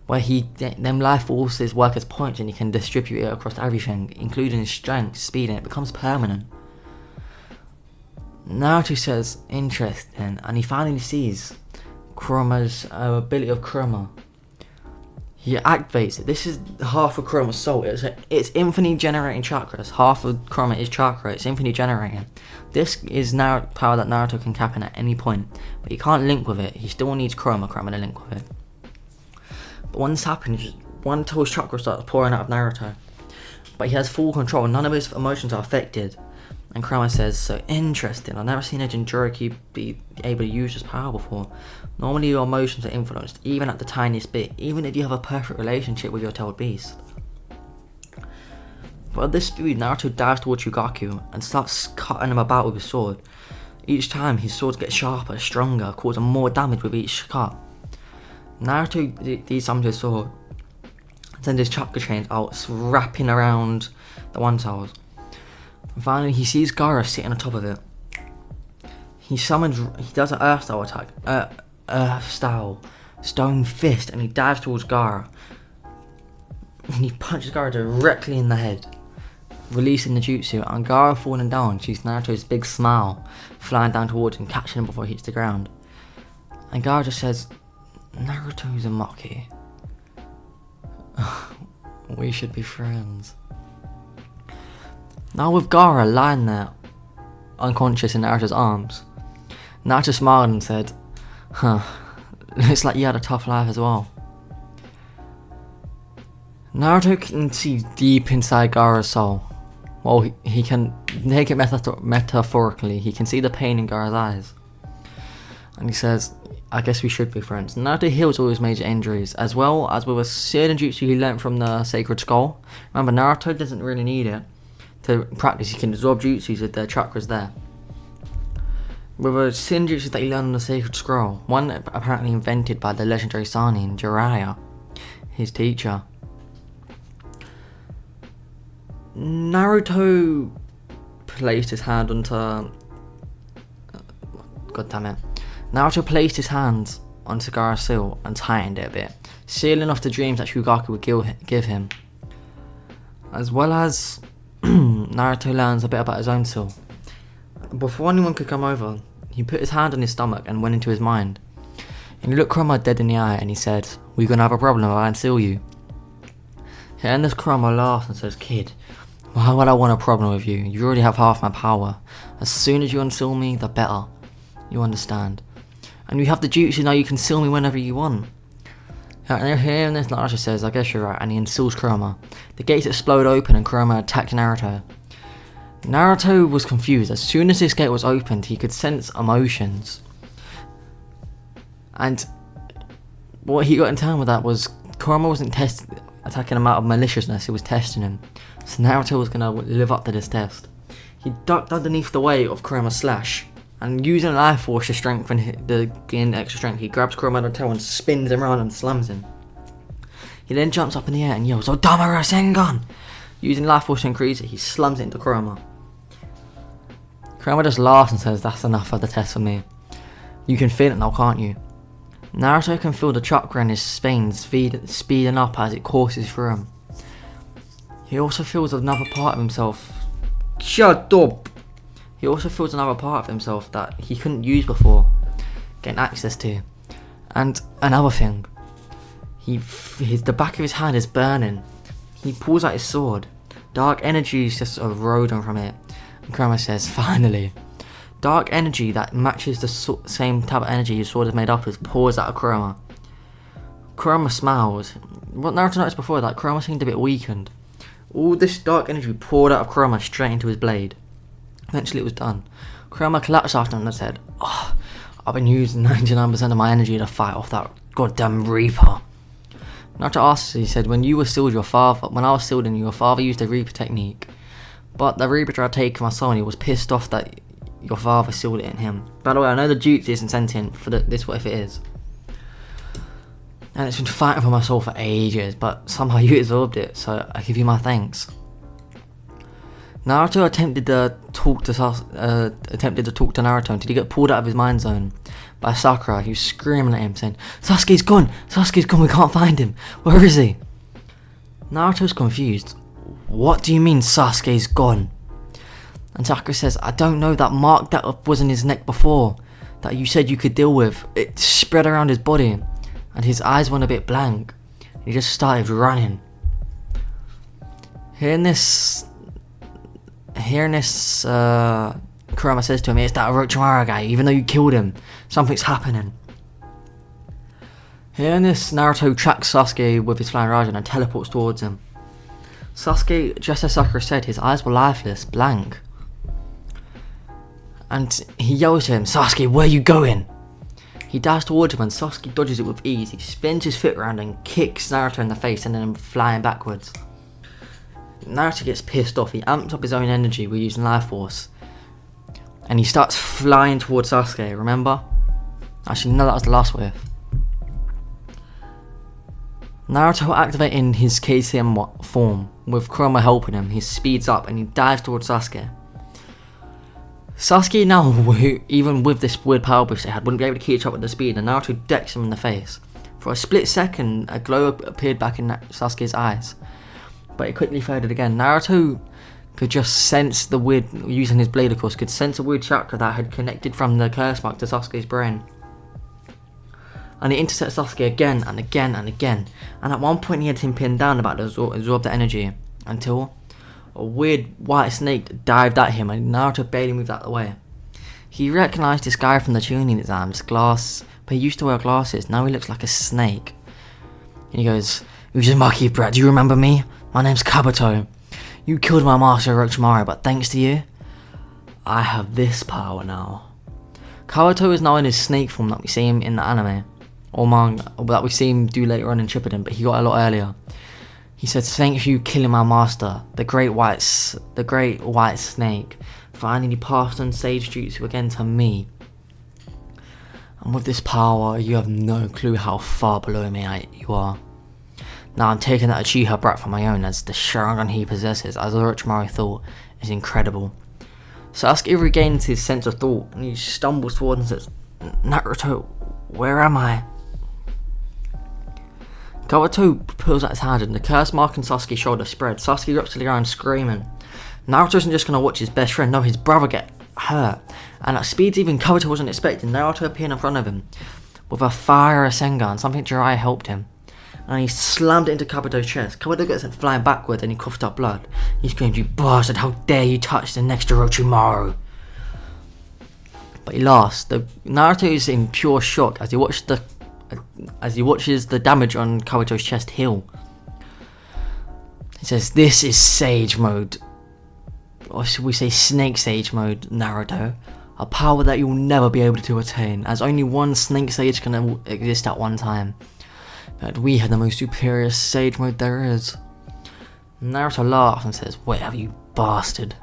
where them life forces work as points and he can distribute it across everything, including his strength, speed, and it becomes permanent. Naruto says, interesting, and he finally sees Kuroma's ability of Kuroma. He activates it. This is half of Kuroma's soul. It's infinitely generating chakras. Half of Kuroma is chakra. It's infinitely generating. This is now power that Naruto can tap in at any point, but he can't link with it. He still needs Kuroma to link with it. But when this happens, one until his chakra starts pouring out of Naruto. But he has full control. None of his emotions are affected. And Kuroma says, so interesting. I've never seen a Jinchuriki be able to use this power before. Normally your emotions are influenced, even at the tiniest bit, even if you have a perfect relationship with your tailed beast. But at this speed, Naruto dives towards Chugaku and starts cutting him about with his sword. Each time his swords get sharper, stronger, causing more damage with each cut. Naruto desummons his sword, sends his chakra chains out, wrapping around the one tails. Finally, he sees Gaara sitting on top of it. He does an Earth style attack, Earth style, Stone Fist, and he dives towards Gaara. And he punches Gaara directly in the head, releasing the jutsu, and Gaara falling down sees Naruto's big smile flying down towards him, catching him before he hits the ground. And Gaara just says, Naruto's a Maki. We should be friends. Now with Gaara lying there, unconscious in Naruto's arms, Naruto smiled and said, looks like you had a tough life as well. Naruto can see deep inside Gaara's soul. Well, he can take it metaphorically. He can see the pain in Gaara's eyes. And he says, I guess we should be friends. Naruto heals all his major injuries, as well as with a certain jutsu he learnt from the Sacred Skull. Remember, Naruto doesn't really need it to practice. He can absorb jutsus with their chakras there. With a jutsu that he learned on the Sacred Scroll, one apparently invented by the legendary Sanin, Jiraiya, his teacher. Naruto placed his hand onto... God damn it. Naruto placed his hands onto Gaara's seal and tightened it a bit, sealing off the dreams that Chugaku would give him. As well as Naruto learns a bit about his own soul. Before anyone could come over, he put his hand on his stomach and went into his mind. And he looked Kurama dead in the eye and he said, we're gonna have a problem if I unseal you. And this Kurama laughs and says, kid, why would I want a problem with you? You already have half my power. As soon as you unseal me, the better. You understand. And you have the jutsu now, you can seal me whenever you want. And hearing this, Naruto says, I guess you're right, and he unseals Kurama. The gates explode open and Kurama attacks Naruto. Naruto was confused. As soon as this gate was opened, he could sense emotions. And what he got in turn with that was Kurama wasn't attacking him out of maliciousness, he was testing him. So Naruto was going to live up to this test. He ducked underneath the weight of Kurama's slash, and using life force to strengthen the gain extra strength, he grabs Kurama by the tail and spins him around and slams him. He then jumps up in the air and yells, Odama Rasengan! Using life force to increase it, he slams it into Kurama. Kurama just laughs and says, that's enough of the test for me. You can feel it now, can't you? Naruto can feel the chakra in his veins speeding up as it courses through him. He also feels another part of himself. Shut up! He also feels another part of himself that he couldn't use before, getting access to. And another thing, the back of his hand is burning. He pulls out his sword. Dark energy is just eroding from it. And Kurama says, finally. Dark energy that matches the same type of energy his sword is made up of pours out of Kurama. Kurama smiles. What Naruto noticed before that, Kurama seemed a bit weakened. All this dark energy poured out of Kurama straight into his blade. Eventually it was done. Kurama collapsed after him and said, I've been using 99% of my energy to fight off that goddamn Reaper. Naruto asked, he said, when I was sealed in you, your father used the Reaper technique. But the Reaper tried taking my soul and he was pissed off that your father sealed it in him. By the way, I know the Jutsu isn't sentient for this what if it is. And it's been fighting for my soul for ages, but somehow you absorbed it, so I give you my thanks. Naruto attempted to talk to Naruto until he got pulled out of his mind zone by Sakura, who's screaming at him saying, Sasuke's gone, we can't find him, where is he? Naruto's confused. What do you mean Sasuke's gone? And Sakura says, I don't know, that mark that was in his neck before, that you said you could deal with, it spread around his body, and his eyes went a bit blank. He just started running. Hearing this, Kurama says to him, it's that Orochimaru guy, even though you killed him, something's happening. Hearing this, Naruto tracks Sasuke with his flying Rasen and teleports towards him. Sasuke, just as Sakura said, his eyes were lifeless, blank. And he yells to him, Sasuke, where are you going? He dives towards him and Sasuke dodges it with ease. He spins his foot around and kicks Naruto in the face, sending him flying backwards. Naruto gets pissed off. He amps up his own energy with using Life Force. And he starts flying towards Sasuke, remember? Actually, no, that was the last wave. Naruto activating his KCM form, with Kurama helping him. He speeds up and he dives towards Sasuke. Sasuke now, even with this weird power boost they had, wouldn't be able to keep up with the speed, and Naruto decks him in the face. For a split second, a glow appeared back in Sasuke's eyes, but it quickly faded again. Naruto could just sense the weird, using his blade of course, could sense a weird chakra that had connected from the curse mark to Sasuke's brain. And he intercepts Sasuke again and again and again, and at one point he had him pinned down about to absorb the energy, until a weird white snake dived at him and Naruto barely moved out of the way. He recognised this guy from the tuning exams, but he used to wear glasses, now he looks like a snake. And he goes, Uzumaki brat, do you remember me? My name's Kabuto. You killed my master Orochimaru, but thanks to you, I have this power now. Kabuto is now in his snake form that we see him in the anime, or manga, or that we see him do later on in Shippuden, but he got a lot earlier. He said, thank you killing my master, the great white snake. Finally passed on Sage Jutsu again to me. And with this power, you have no clue how far below me you are. Now I'm taking that Uchiha brat for my own, as the Sharingan he possesses, as Orochimaru thought, is incredible. Sasuke regains his sense of thought, and he stumbles forward and says, Naruto, where am I? Kabuto pulls out his hand and the curse mark on Sasuke's shoulder spreads. Sasuke erupts to the ground screaming. Naruto isn't just going to watch his best friend, no, his brother get hurt. And at speeds even Kabuto wasn't expecting, Naruto appeared in front of him with a fire Rasengan, something Jiraiya helped him. And he slammed it into Kabuto's chest. Kabuto gets sent flying backwards and he coughed up blood. He screamed, you bastard, how dare you touch the next Orochimaru. But he laughs. Naruto is in pure shock as he watches the damage on Kabuto's chest heal. He says, this is Sage Mode. Or should we say Snake Sage Mode, Naruto. A power that you'll never be able to attain, as only one Snake Sage can exist at one time. But we have the most superior Sage Mode there is. Naruto laughs and says, whatever you bastard.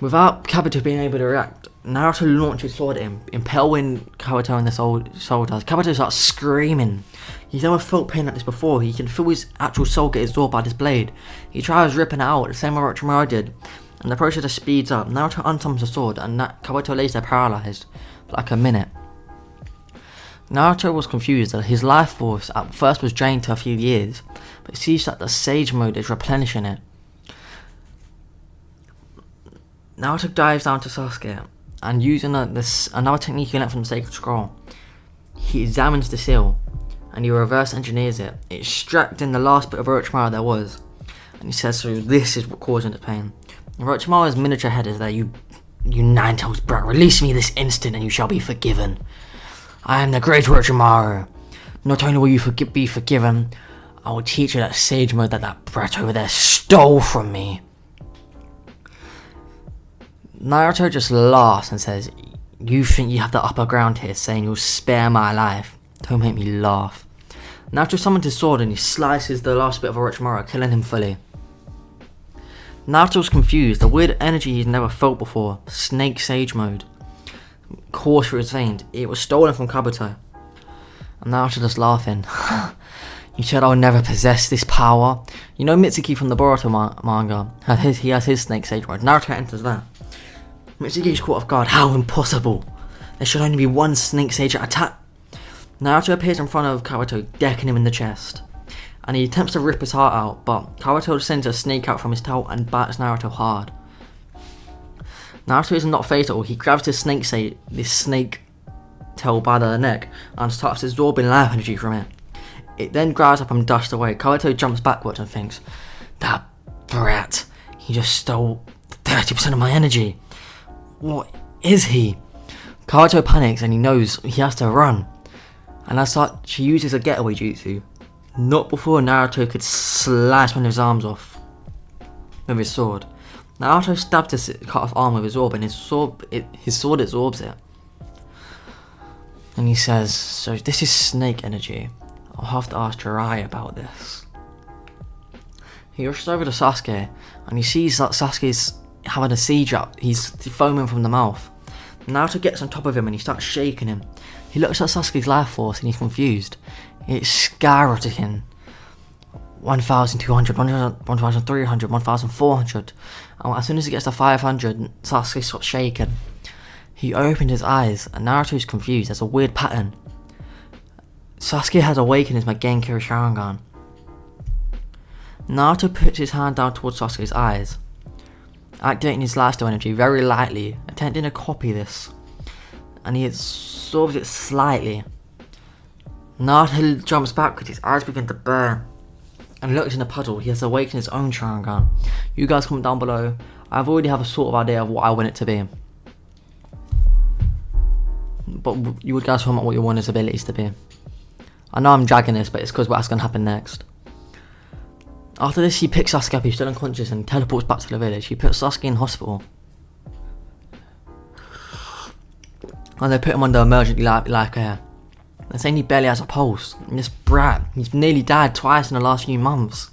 Without Kabuto being able to react, Naruto launches sword at him, impaling Kabuto in the soul dust. Kabuto starts screaming. He's never felt pain like this before. He can feel his actual soul get absorbed by this blade. He tries ripping it out, the same way Orochimaru did, and the process speeds up. Naruto unsummons the sword, and Kabuto lays there paralysed for like a minute. Naruto was confused that his life force at first was drained to a few years, but sees that the Sage Mode is replenishing it. Naruto dives down to Sasuke, and using another technique he learned from the Sacred Scroll, he examines the seal, and he reverse engineers it, extracting the last bit of Orochimaru there was, and he says, so this is what causing the pain. Orochimaru's miniature head is there, you nine-tails brat, release me this instant and you shall be forgiven. I am the great Orochimaru. Not only will you be forgiven, I will teach you that Sage Mode that brat over there stole from me. Naruto just laughs and says, you think you have the upper ground here, saying you'll spare my life. Don't make me laugh. Naruto summons his sword and he slices the last bit of Orochimaru, killing him fully. Naruto was confused. The weird energy he'd never felt before. Snake Sage mode. Coursed through his veins. It was stolen from Kabuto. And Naruto just laughing. You said I'll never possess this power. You know Mitsuki from the Boruto manga. He has his Snake Sage mode. Naruto enters that. Mitsuki's caught off guard. How impossible. There should only be one Snake Sage at a time. Naruto appears in front of Kabuto, decking him in the chest. And he attempts to rip his heart out, but Kabuto sends a snake out from his tail and bites Naruto hard. Naruto is not fatal. He grabs this snake tail by the neck and starts absorbing life energy from it. It then grabs up and dusts away. Kabuto jumps backwards and thinks, that brat, he just stole 30% of my energy. What is he? Kabuto panics and he knows he has to run. And as such, she uses a getaway jutsu. Not before Naruto could slice one of his arms off with his sword. Naruto stabbed his cut off arm with his orb and his sword absorbs it. And he says, so this is snake energy. I'll have to ask Jiraiya about this. He rushes over to Sasuke and he sees that Sasuke's having a siege up. He's foaming from the mouth. Naruto gets on top of him and he starts shaking him. He looks at Sasuke's life force and he's confused. It's skyrocketing. 1,200, 1,300, 1,400. And as soon as he gets to 500, Sasuke stops shaking. He opened his eyes and Naruto's confused. There's a weird pattern. Sasuke has awakened his Genki Sharingan. Naruto puts his hand down towards Sasuke's eyes, activating his lifesteal energy very lightly, attempting to copy this. And he absorbs it slightly. Naruto jumps back because his eyes begin to burn. And looks in the puddle. He has awakened his own Sharingan. You guys comment down below. I've already have a sort of idea of what I want it to be. But you guys comment what you want his abilities to be. I know I'm dragging this, but it's because what's going to happen next. After this, he picks Sasuke up, he's still unconscious, and teleports back to the village. He puts Sasuke in hospital. And they put him under emergency life care. They're saying he barely has a pulse. And this brat, he's nearly died twice in the last few months.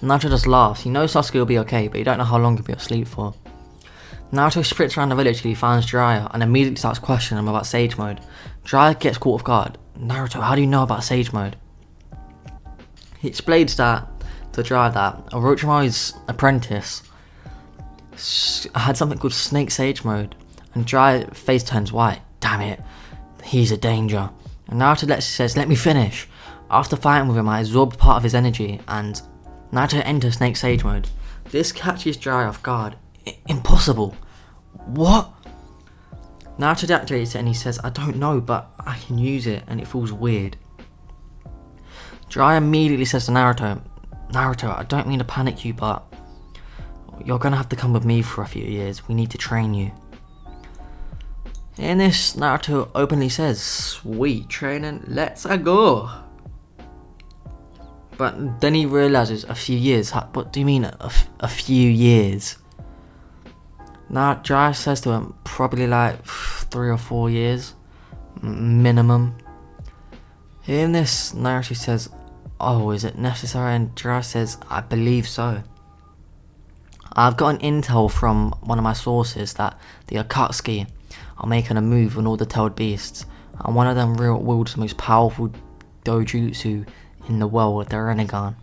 Naruto just laughs. He knows Sasuke will be okay, but he don't know how long he'll be asleep for. Naruto sprints around the village till he finds Jiraiya and immediately starts questioning him about Sage Mode. Jiraiya gets caught off guard. Naruto, how do you know about Sage Mode? He explains that to Jiraiya that Orochimaru's apprentice had something called Snake Sage Mode, and Jiraiya's face turns white. Damn it, he's a danger. And Naruto says, let me finish. After fighting with him, I absorbed part of his energy, and Naruto enters Snake Sage Mode. This catches Jiraiya off guard. Impossible. What? Naruto deactivates it and he says, I don't know, but I can use it and it feels weird. Jiraiya immediately says to Naruto, I don't mean to panic you, but you're gonna have to come with me for a few years. We need to train you. In this, Naruto openly says, sweet training, let's go. But then he realizes a few years. What do you mean a few years? Now Jiraiya says to him, probably like 3 or 4 years minimum. In this, Naruto says, oh, is it necessary? And Jiraiya says, I believe so. I've got an intel from one of my sources that the Akatsuki are making a move on all the tailed beasts, and one of them wields the most powerful dojutsu in the world, the Rinnegan.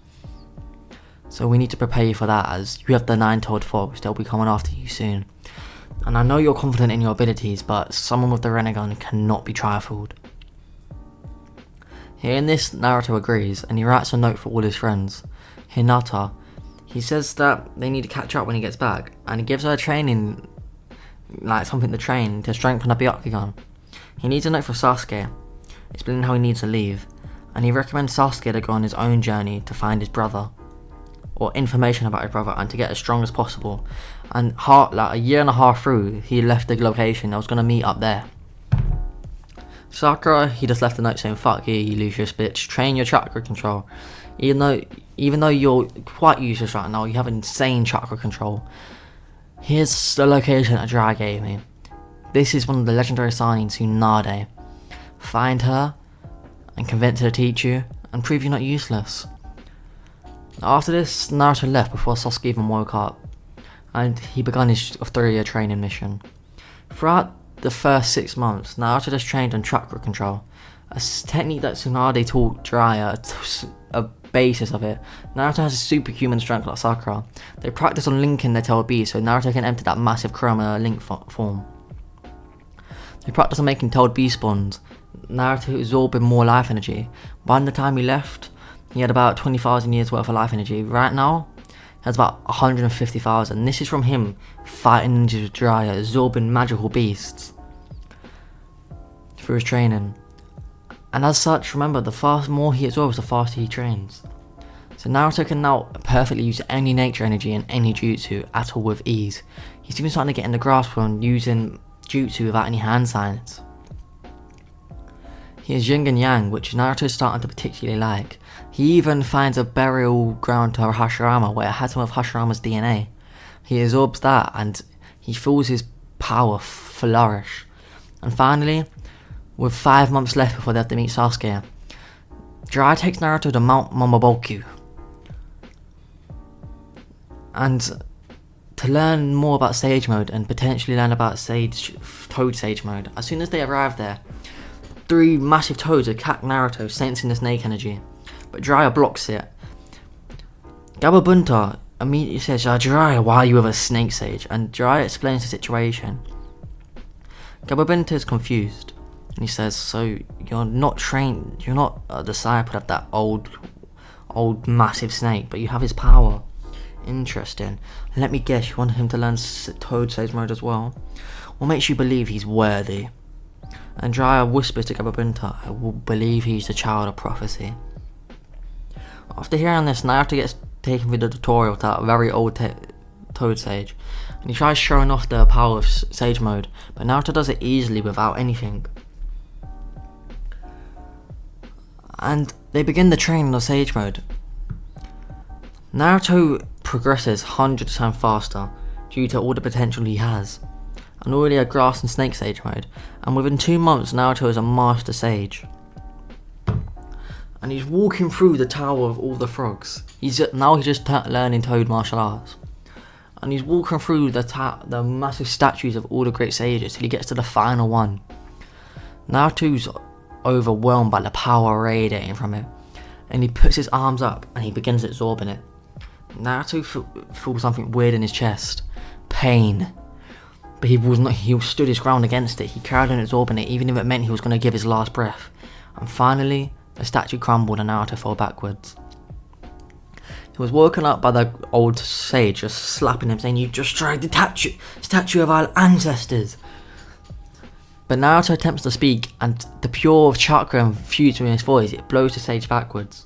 So we need to prepare you for that, as you have the 9-tailed fox. They'll be coming after you soon. And I know you're confident in your abilities, but someone with the Rinnegan cannot be trifled. Hearing this, Naruto agrees, and he writes a note for all his friends. Hinata, he says that they need to catch up when he gets back, and he gives her training, like something to train to strengthen the Byakugan. He needs a note for Sasuke, explaining how he needs to leave, and he recommends Sasuke to go on his own journey to find his brother, or information about his brother, and to get as strong as possible. And like a year and a half through, he left the location. I was going to meet up there. Sakura, he just left a note saying, fuck you, you Lucius bitch, train your chakra control. Even though you're quite useless right now, you have insane chakra control. Here's the location that Jiraiya gave me. This is one of the legendary signings, Tsunade. Find her and convince her to teach you and prove you're not useless. After this, Naruto left before Sasuke even woke up, and he began his 3-year training mission. Throughout the first 6 months, Naruto just trained on chakra control, a technique that Tsunade taught Jiraiya, a basis of it. Naruto has a superhuman strength like Sakura. They practice on linking their tail beads so Naruto can enter that massive chroma link form. They practice on making tailed beast spawns. Naruto absorbed more life energy. By the time he left, he had about 20,000 years worth of life energy. Right now, he has about 150,000. This is from him fighting ninjas with Jiraiya, absorbing magical beasts through his training. And as such, remember, the more he absorbs, the faster he trains. So Naruto can now perfectly use any nature energy and any jutsu at all with ease. He's even starting to get in the grasp on using jutsu without any hand signs. He is yin and yang, which Naruto is starting to particularly like. He even finds a burial ground to Hashirama where it has some of Hashirama's DNA. He absorbs that and he feels his power flourish. And finally, with 5 months left before they have to meet Sasuke, Jiraiya takes Naruto to Mount Momoboku, and to learn more about Sage Mode and potentially learn about Toad Sage Mode. As soon as they arrive there, 3 massive toads attack Naruto, sensing the snake energy, but Jiraiya blocks it. Gababunta immediately says, Jiraiya, why are you with a snake sage? And Jiraiya explains the situation. Gababunta is confused, and he says, so you're not trained, you're not a disciple of that old massive snake, but you have his power. Interesting. Let me guess, you want him to learn Toad Sage Mode as well? What makes you believe he's worthy? And Jiraiya whispers to Gababunta, I will believe he's the child of prophecy. After hearing this, Naruto gets taken through the tutorial to that very old Toad Sage, and he tries showing off the power of Sage Mode, but Naruto does it easily without anything. And they begin the training of Sage Mode. Naruto progresses hundreds of times faster due to all the potential he has, and already had Grass and Snake Sage Mode, and within 2 months Naruto is a Master Sage. And he's walking through the Tower of all the Frogs. He's just learning Toad martial arts. And he's walking through the massive statues of all the great sages till he gets to the final one. Naruto's overwhelmed by the power radiating from him, and he puts his arms up and he begins absorbing it. Naruto feels something weird in his chest. Pain. But he stood his ground against it. He carried on absorbing it, even if it meant he was going to give his last breath. And finally, the statue crumbled and Naruto fell backwards. He was woken up by the old sage just slapping him, saying, you destroyed the statue of our ancestors. But Naruto attempts to speak, and the pure chakra infused in his voice, it blows the sage backwards.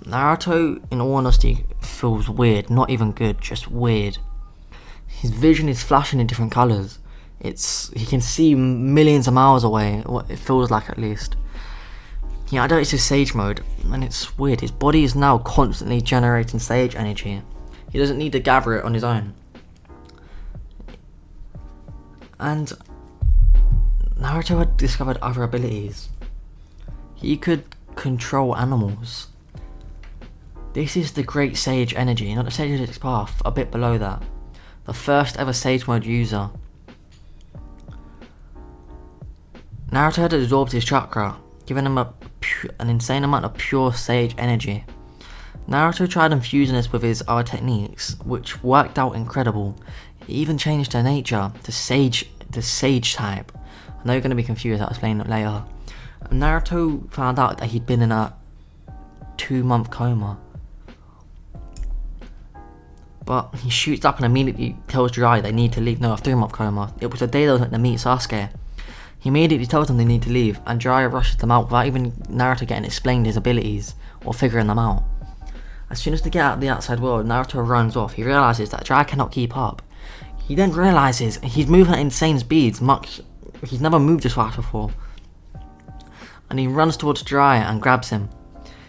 Naruto, in all honesty, feels weird, not even good, just weird. His vision is flashing in different colours. He can see millions of miles away, what it feels like at least. He activates his Sage Mode, and it's weird. His body is now constantly generating Sage energy. He doesn't need to gather it on his own. And Naruto had discovered other abilities. He could control animals. This is the Great Sage Energy, not the Sage Energy Path, a bit below that. The first ever Sage Mode user. Naruto had absorbed his chakra, giving him an insane amount of pure Sage energy. Naruto tried infusing this with his other techniques, which worked out incredible. He even changed their nature to Sage type. I know you're going to be confused, I'll explain it later. Naruto found out that he'd been in a 2-month coma. But he shoots up and immediately tells Jiraiya they need to leave. No, a 3-month coma. It was the day they was meant to meet Sasuke. He immediately tells them they need to leave, and Jiraiya rushes them out without even Naruto getting explained his abilities or figuring them out. As soon as they get out of the outside world, Naruto runs off. He realises that Jiraiya cannot keep up. He then realises he's moving at insane speeds, he's never moved this fast before. And he runs towards Jiraiya and grabs him.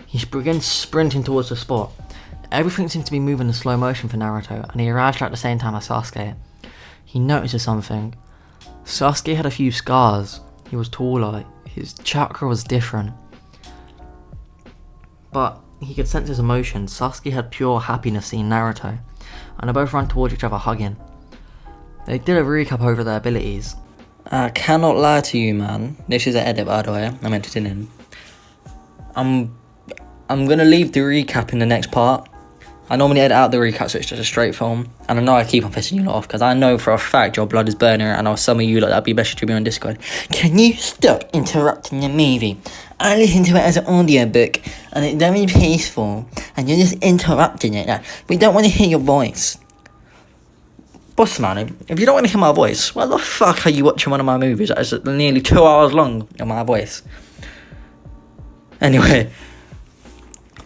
He begins sprinting towards the spot. Everything seems to be moving in slow motion for Naruto, and he arrives at the same time as Sasuke. He notices something. Sasuke had a few scars. He was taller. His chakra was different. But he could sense his emotions, Sasuke had pure happiness seeing Naruto, and they both ran towards each other hugging. They did a recap over their abilities. I cannot lie to you, man. This is an edit, by the way. I'm editing in. I'm gonna leave the recap in the next part. I normally edit out the recap so it's just a straight film. And I know I keep on pissing you lot off because I know for a fact your blood is burning, and I know some of you lot that'd be better to be on Discord. Can you stop interrupting the movie? I listen to it as an audiobook and it's very peaceful and you're just interrupting it. Like, we don't want to hear your voice. Boss man, if you don't want to hear my voice, why the fuck are you watching one of my movies that is nearly 2 hours long of my voice? Anyway,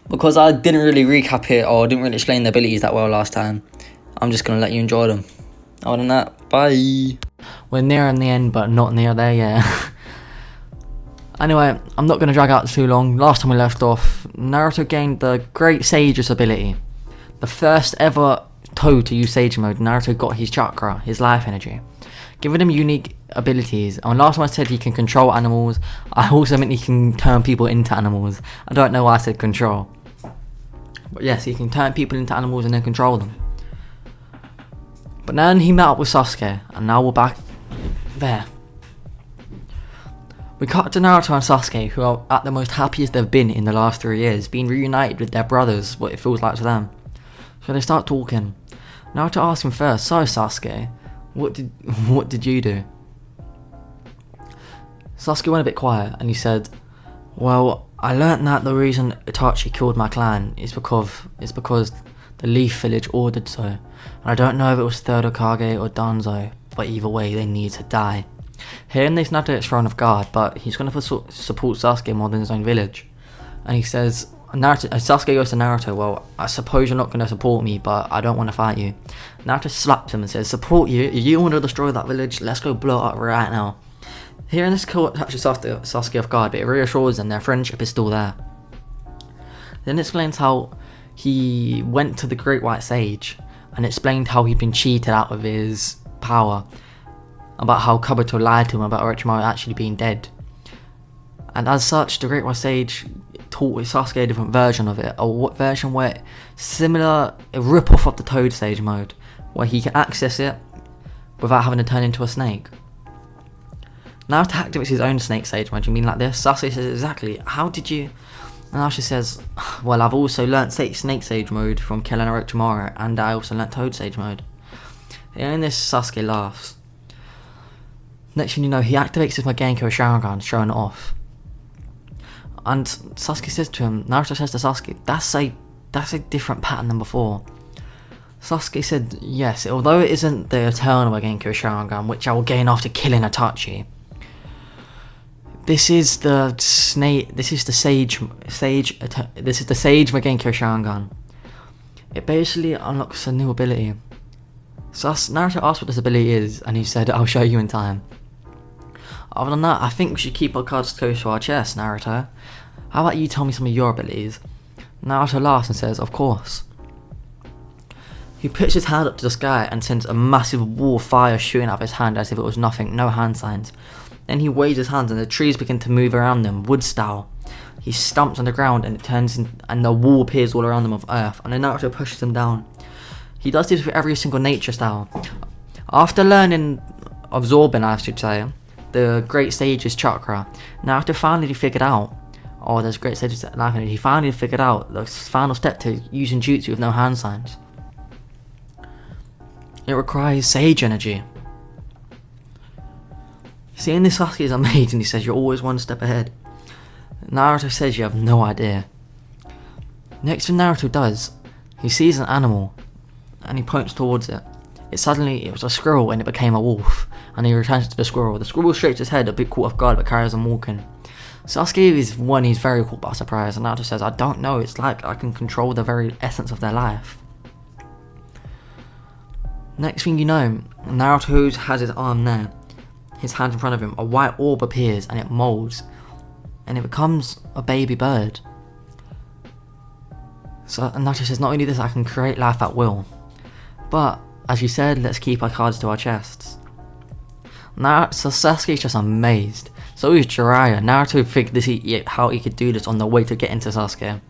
because I didn't really recap it or didn't really explain the abilities that well last time, I'm just going to let you enjoy them. Other than that, bye. We're near in the end, but not near there yet. Anyway, I'm not going to drag out too long. Last time we left off, Naruto gained the Great Sage's ability. The first ever Toad to use Sage Mode, Naruto got his chakra, his life energy, giving him unique abilities. And last time I said he can control animals, I also meant he can turn people into animals. I don't know why I said control. But yes, he can turn people into animals and then control them. But then he met up with Sasuke, and now we're back there. We cut to Naruto and Sasuke, who are at the most happiest they've been in the last 3 years, being reunited with their brothers, what it feels like to them. So they start talking. Naruto asks him first, so Sasuke, what did you do? Sasuke went a bit quiet and he said, well, I learnt that the reason Itachi killed my clan is because the Leaf Village ordered so. And I don't know if it was Third Hokage or Danzo, but either way they need to die. Hearing this, Naruto is thrown off guard, but he's going to support Sasuke more than his own village. And he says, Sasuke goes to Naruto, well, I suppose you're not going to support me, but I don't want to fight you. Naruto slaps him and says, support you? You want to destroy that village? Let's go blow it up right now. Hearing this touches Sasuke off guard, but it reassures them their friendship is still there. Then it explains how he went to the Great White Sage and explained how he'd been cheated out of his power, about how Kabuto lied to him about Orochimaru actually being dead. And as such, the Great White Sage taught Sasuke a different version of it, a version where similar, a rip-off of the Toad Sage mode, where he can access it without having to turn into a snake. Naruto activates his own Snake Sage mode. You mean like this? Sasuke says, exactly, how did you... And Naruto says, well, I've also learnt Snake Sage mode from killing Orochimaru, and I also learnt Toad Sage mode. Hearing this, Sasuke laughs. Next thing you know, he activates his Magenko Sharingan, showing it off. And Sasuke says to him, Naruto says to Sasuke, that's a different pattern than before. Sasuke said, yes, although it isn't the eternal Magenko Sharingan, which I will gain after killing Itachi. This is the Sage Magenko Sharingan. It basically unlocks a new ability. So Naruto asked what this ability is, and he said, I'll show you in time. Other than that, I think we should keep our cards close to our chest, Naruto. How about you tell me some of your abilities? Naruto laughs and says, of course. He puts his hand up to the sky and sends a massive wall of fire shooting out of his hand as if it was nothing, no hand signs. Then he waves his hands and the trees begin to move around them, wood style. He stamps on the ground and it turns and the wall appears all around them of earth, and then Naruto pushes them down. He does this with every single nature style. After absorbing, I should say, the Great Sage's chakra, Naruto finally figured out, there's Great Sage's life energy, he finally figured out the final step to using jutsu with no hand signs. It requires Sage energy. Seeing this, Sasuke is amazed and he says, you're always one step ahead. Naruto says you have no idea. Next thing Naruto does, he sees an animal and he points towards it. It was a squirrel and it became a wolf, and he returns to the squirrel. The squirrel shakes his head, a bit caught off guard, but carries on walking. Sasuke is he's very caught by surprise, and Naruto says, I don't know, it's like I can control the very essence of their life. Next thing you know, Naruto has his arm there, his hand in front of him, a white orb appears and it molds, and it becomes a baby bird. So Naruto says, not only this, I can create life at will. But, as you said, let's keep our cards to our chests. So Sasuke's just amazed. So is Jiraiya. Naruto figured how he could do this on the way to get into Sasuke.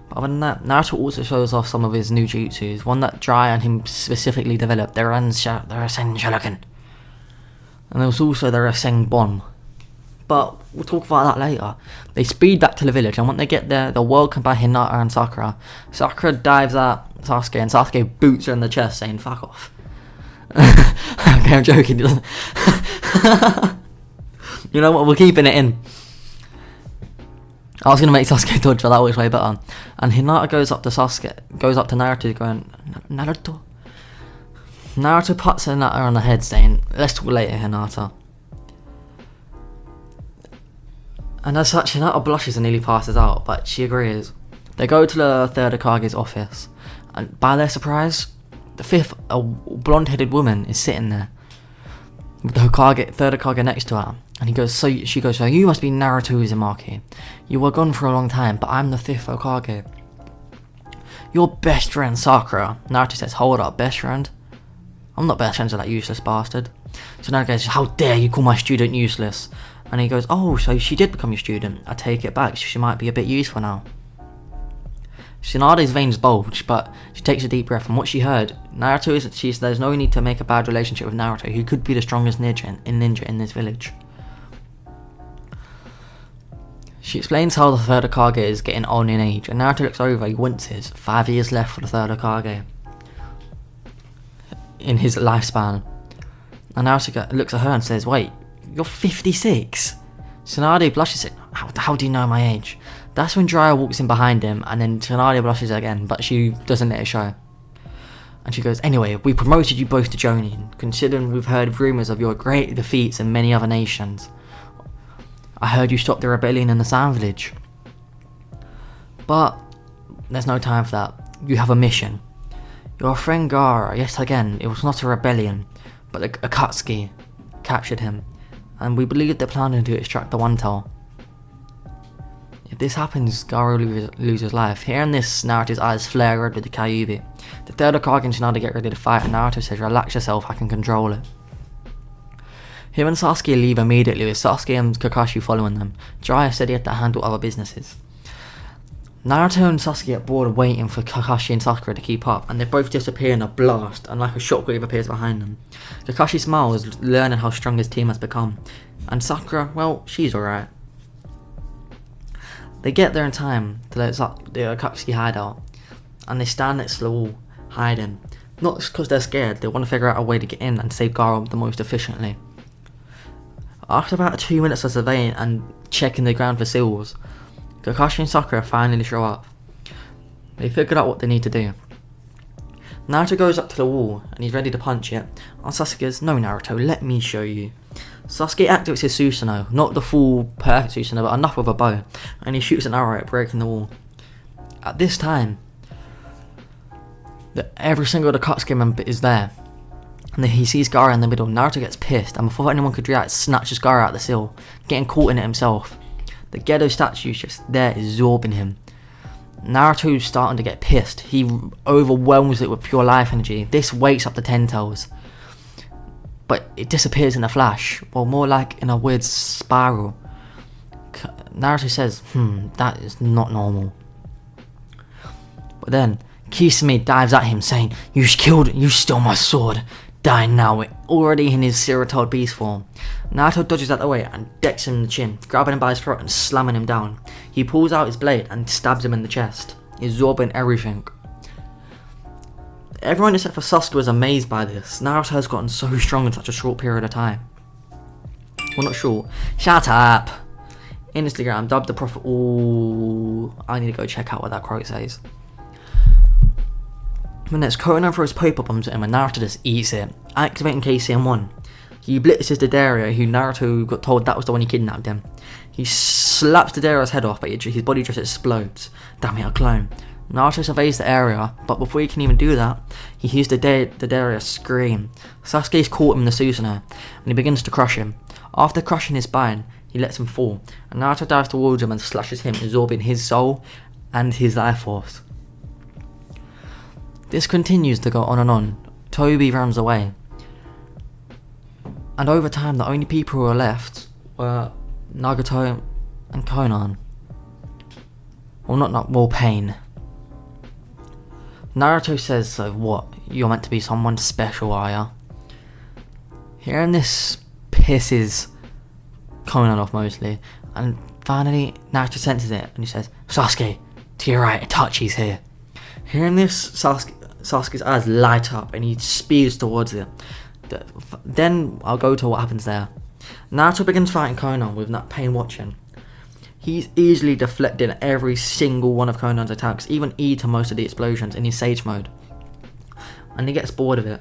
But other than that, Naruto also shows off some of his new jutsus. One that Dry and him specifically developed, the Rasen Shuriken. And there was also the Rasen Bomb. But we'll talk about that later. They speed back to the village, and when they get there, they're welcomed by Hinata and Sakura. Sakura dives at Sasuke, and Sasuke boots her in the chest, saying, "Fuck off." Okay, I'm joking. You know what? We're keeping it in. I was gonna make Sasuke dodge, but that was way better. And Hinata goes up to Naruto, going, "Naruto." Naruto puts Hinata on the head, saying, "Let's talk later, Hinata." And as such, Hinata blushes and nearly passes out, but she agrees. They go to the third Hokage's office, and by their surprise, the fifth, a blonde-headed woman, is sitting there with the third Hokage next to her. And she goes, "So you must be Naruto Uzumaki. You were gone for a long time, but I'm the fifth Hokage. Your best friend Sakura." Naruto says, "Hold up, best friend? I'm not best friends with that useless bastard." So Naruto goes, "How dare you call my student useless?" And he goes, "Oh, so she did become your student. I take it back, she might be a bit useful now." Tsunade's veins bulge, but she takes a deep breath. From what she heard, there's no need to make a bad relationship with Naruto, who could be the strongest ninja in this village. She explains how the third Hokage is getting on in age, and Naruto looks over, he winces. 5 years left for the third Hokage in his lifespan. And Naruto looks at her and says, "Wait, you're 56? Tsunade blushes it. How do you know my age?" That's when Jiraiya walks in behind him, and then Tsunade blushes again, but she doesn't let it show. And she goes, "Anyway, we promoted you both to Jonin, considering we've heard rumours of your great defeats in many other nations. I heard you stopped the rebellion in the Sand Village. But there's no time for that. You have a mission. Your friend Gaara, yes again, it was not a rebellion, but Akatsuki captured him, and we believe they're planning to extract the One Tail. If this happens, Gaara will lose his life." Hearing this, Naruto's eyes flare red with the Kyuubi. The third Hokage and Tsunade get ready to fight, and Naruto says, "Relax yourself, I can control it." Him and Sasuke leave immediately, with Sasuke and Kakashi following them. Jiraiya said he had to handle other businesses. Naruto and Sasuke get bored waiting for Kakashi and Sakura to keep up, and they both disappear in a blast, and like a shockwave appears behind them. Kakashi smiles, learning how strong his team has become, and Sakura, well, she's alright. They get there in time to the Akatsuki hideout, and they stand next to the wall, hiding. Not because they're scared, they want to figure out a way to get in and save Gaara the most efficiently. After about 2 minutes of surveying and checking the ground for seals, Kakashi and Sakura finally show up. They figured out what they need to do. Naruto goes up to the wall and he's ready to punch it, and Sasuke goes, "No Naruto, let me show you." Sasuke activates his Susanoo, not the full perfect Susanoo, but enough with a bow, and he shoots an arrow at breaking the wall. At this time, every single Akatsuki member is there, and then he sees Gaara in the middle. Naruto gets pissed, and before anyone could react, snatches Gaara out the seal, getting caught in it himself. The Gedo statue is just there, absorbing him. Naruto's starting to get pissed. He overwhelms it with pure life energy. This wakes up the Ten Tails, but it disappears in a flash, or more like in a weird spiral. Naruto says, that is not normal. But then Kisame dives at him, saying, you stole my sword. Die now, already in his zero-tailed beast form. Naruto dodges out the way and decks him in the chin, grabbing him by his throat and slamming him down. He pulls out his blade and stabs him in the chest, absorbing everything. Everyone except for Sasuke was amazed by this. Naruto has gotten so strong in such a short period of time. Well, not short. Shut up! Instagram, dubbed the prophet. Ooh, I need to go check out what that quote says. When next, Konan throws Popo Bombs at him and Naruto just eats it, activating KCM1. He blitzes Dodaria, who Naruto got told that was the one he kidnapped him. He slaps Dodaria's head off, but his body just explodes. Damn it, a clone. Naruto surveys the area, but before he can even do that, he hears Dodaria scream. Sasuke's caught him in the Susanoo, and he begins to crush him. After crushing his spine, he lets him fall, and Naruto dives towards him and slashes him, absorbing his soul and his life force. This continues to go on and on. Toby runs away. And over time, the only people who were left were Nagato and Konan. Well, Pain. Naruto says, so what? You're meant to be someone special, are ya? Hearing this pisses Conan off mostly, and finally Naruto senses it and he says, Sasuke, to your right, Itachi's here. Hearing this, Sasuke's eyes light up and he speeds towards it. Then I'll go to what happens there. Naruto begins fighting Conan with that pain watching. He's easily deflecting every single one of Conan's attacks, even E to most of the explosions in his Sage mode. And he gets bored of it.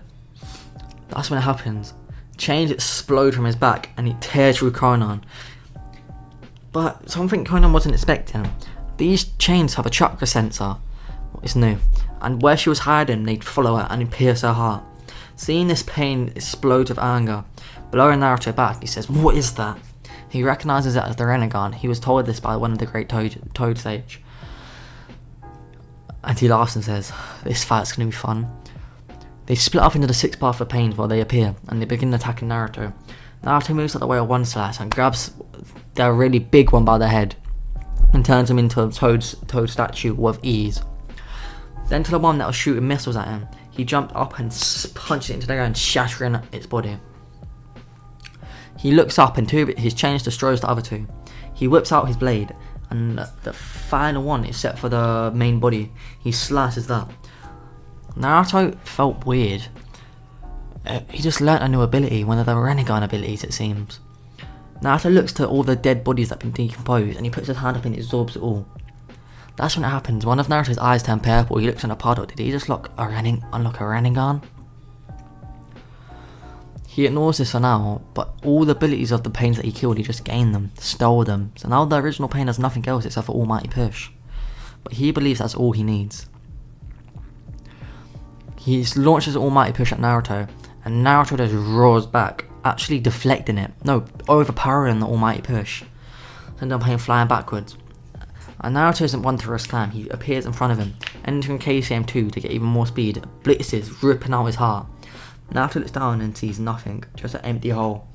That's when it happens. Chains explode from his back and he tears through Conan. But something Conan wasn't expecting. These chains have a chakra sensor. It's new. And where she was hiding, they'd follow her and pierce her heart. Seeing this pain explode with anger, blowing Naruto back, he says, what is that? He recognises it as the Rinnegan. He was told this by one of the great Toad Sage. And he laughs and says, this fight's going to be fun. They split up into the 6 paths of pains while they appear, and they begin attacking Naruto. Naruto moves out the way of one slash and grabs the really big one by the head and turns him into a toad statue with ease. Then to the one that was shooting missiles at him, he jumped up and punched it into the ground, shattering its body. He looks up and his chains destroys the other 2. He whips out his blade, and the final one is set for the main body. He slices that. Naruto felt weird. He just learnt a new ability, one of the Rinnegan abilities it seems. Naruto looks to all the dead bodies that have been decomposed and he puts his hand up and it absorbs it all. That's when it happens. One of Naruto's eyes turn purple. He looks in a puddle. Did he just unlock a Rinnegan? He ignores this for now, but all the abilities of the pains that he killed, he just gained them, stole them. So now the original pain has nothing else except for Almighty Push. But he believes that's all he needs. He launches Almighty Push at Naruto, and Naruto just roars back, actually deflecting it. No, overpowering the Almighty Push. Sending pain flying backwards. And Naruto isn't one to risk time. He appears in front of him, entering KCM2 to get even more speed, blitzes, ripping out his heart. Naruto looks down and sees nothing, just an empty hole.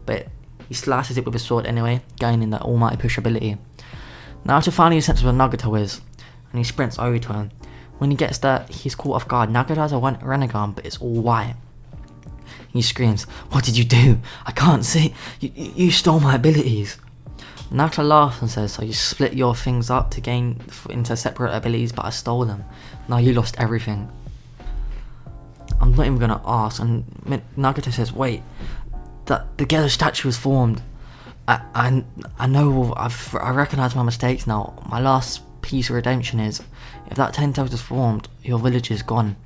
But he slashes it with his sword anyway, gaining that Almighty Push ability. Naruto finally senses where Nagato is, and he sprints over to him. When he gets there, he's caught off guard. Nagato has a Rinnegan, but it's all white. He screams, "What did you do? I can't see. You stole my abilities." Naruto laughs and says, "So you split your things up to gain into separate abilities, but I stole them. Now you lost everything." I'm not even gonna ask. And Nagato says, "Wait, the Gedo statue was formed. I know. I recognize my mistakes now. My last piece of redemption is, if that 10 toes is formed, your village is gone."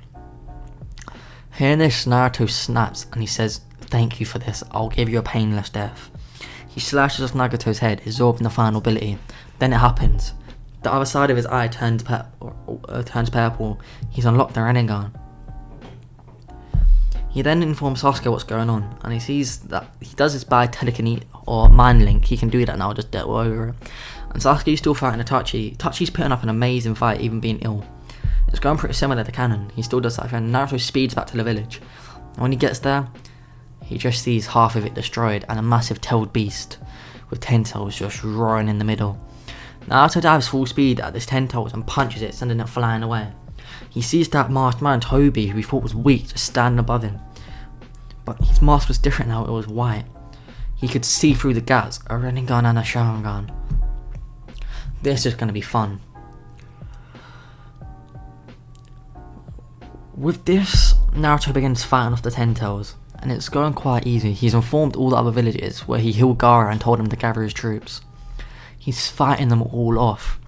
Hearing this, Naruto snaps and he says, "Thank you for this. I'll give you a painless death." He slashes off Nagato's head, absorbing the final ability. Then it happens. The other side of his eye turns purple. He's unlocked the Rinnegan. He then informs Sasuke what's going on, and he sees that he does this by telekinesis or mind link. He can do that now, just get over it. And Sasuke's still fighting Itachi. Itachi's putting up an amazing fight, even being ill. It's going pretty similar to canon. He still does that, and Naruto speeds back to the village. And when he gets there, he just sees half of it destroyed and a massive tailed beast with 10 tails just roaring in the middle. Naruto dives full speed at this 10 tails and punches it, sending it flying away. He sees that masked man Toby, who he thought was weak, just standing above him. But his mask was different now, it was white. He could see through the gaps, a Rinnegan and a Sharingan. This is going to be fun. With this, Naruto begins fighting off the 10 tails, and it's going quite easy. He's informed all the other villages, where he healed Gaara and told them to gather his troops. He's fighting them all off.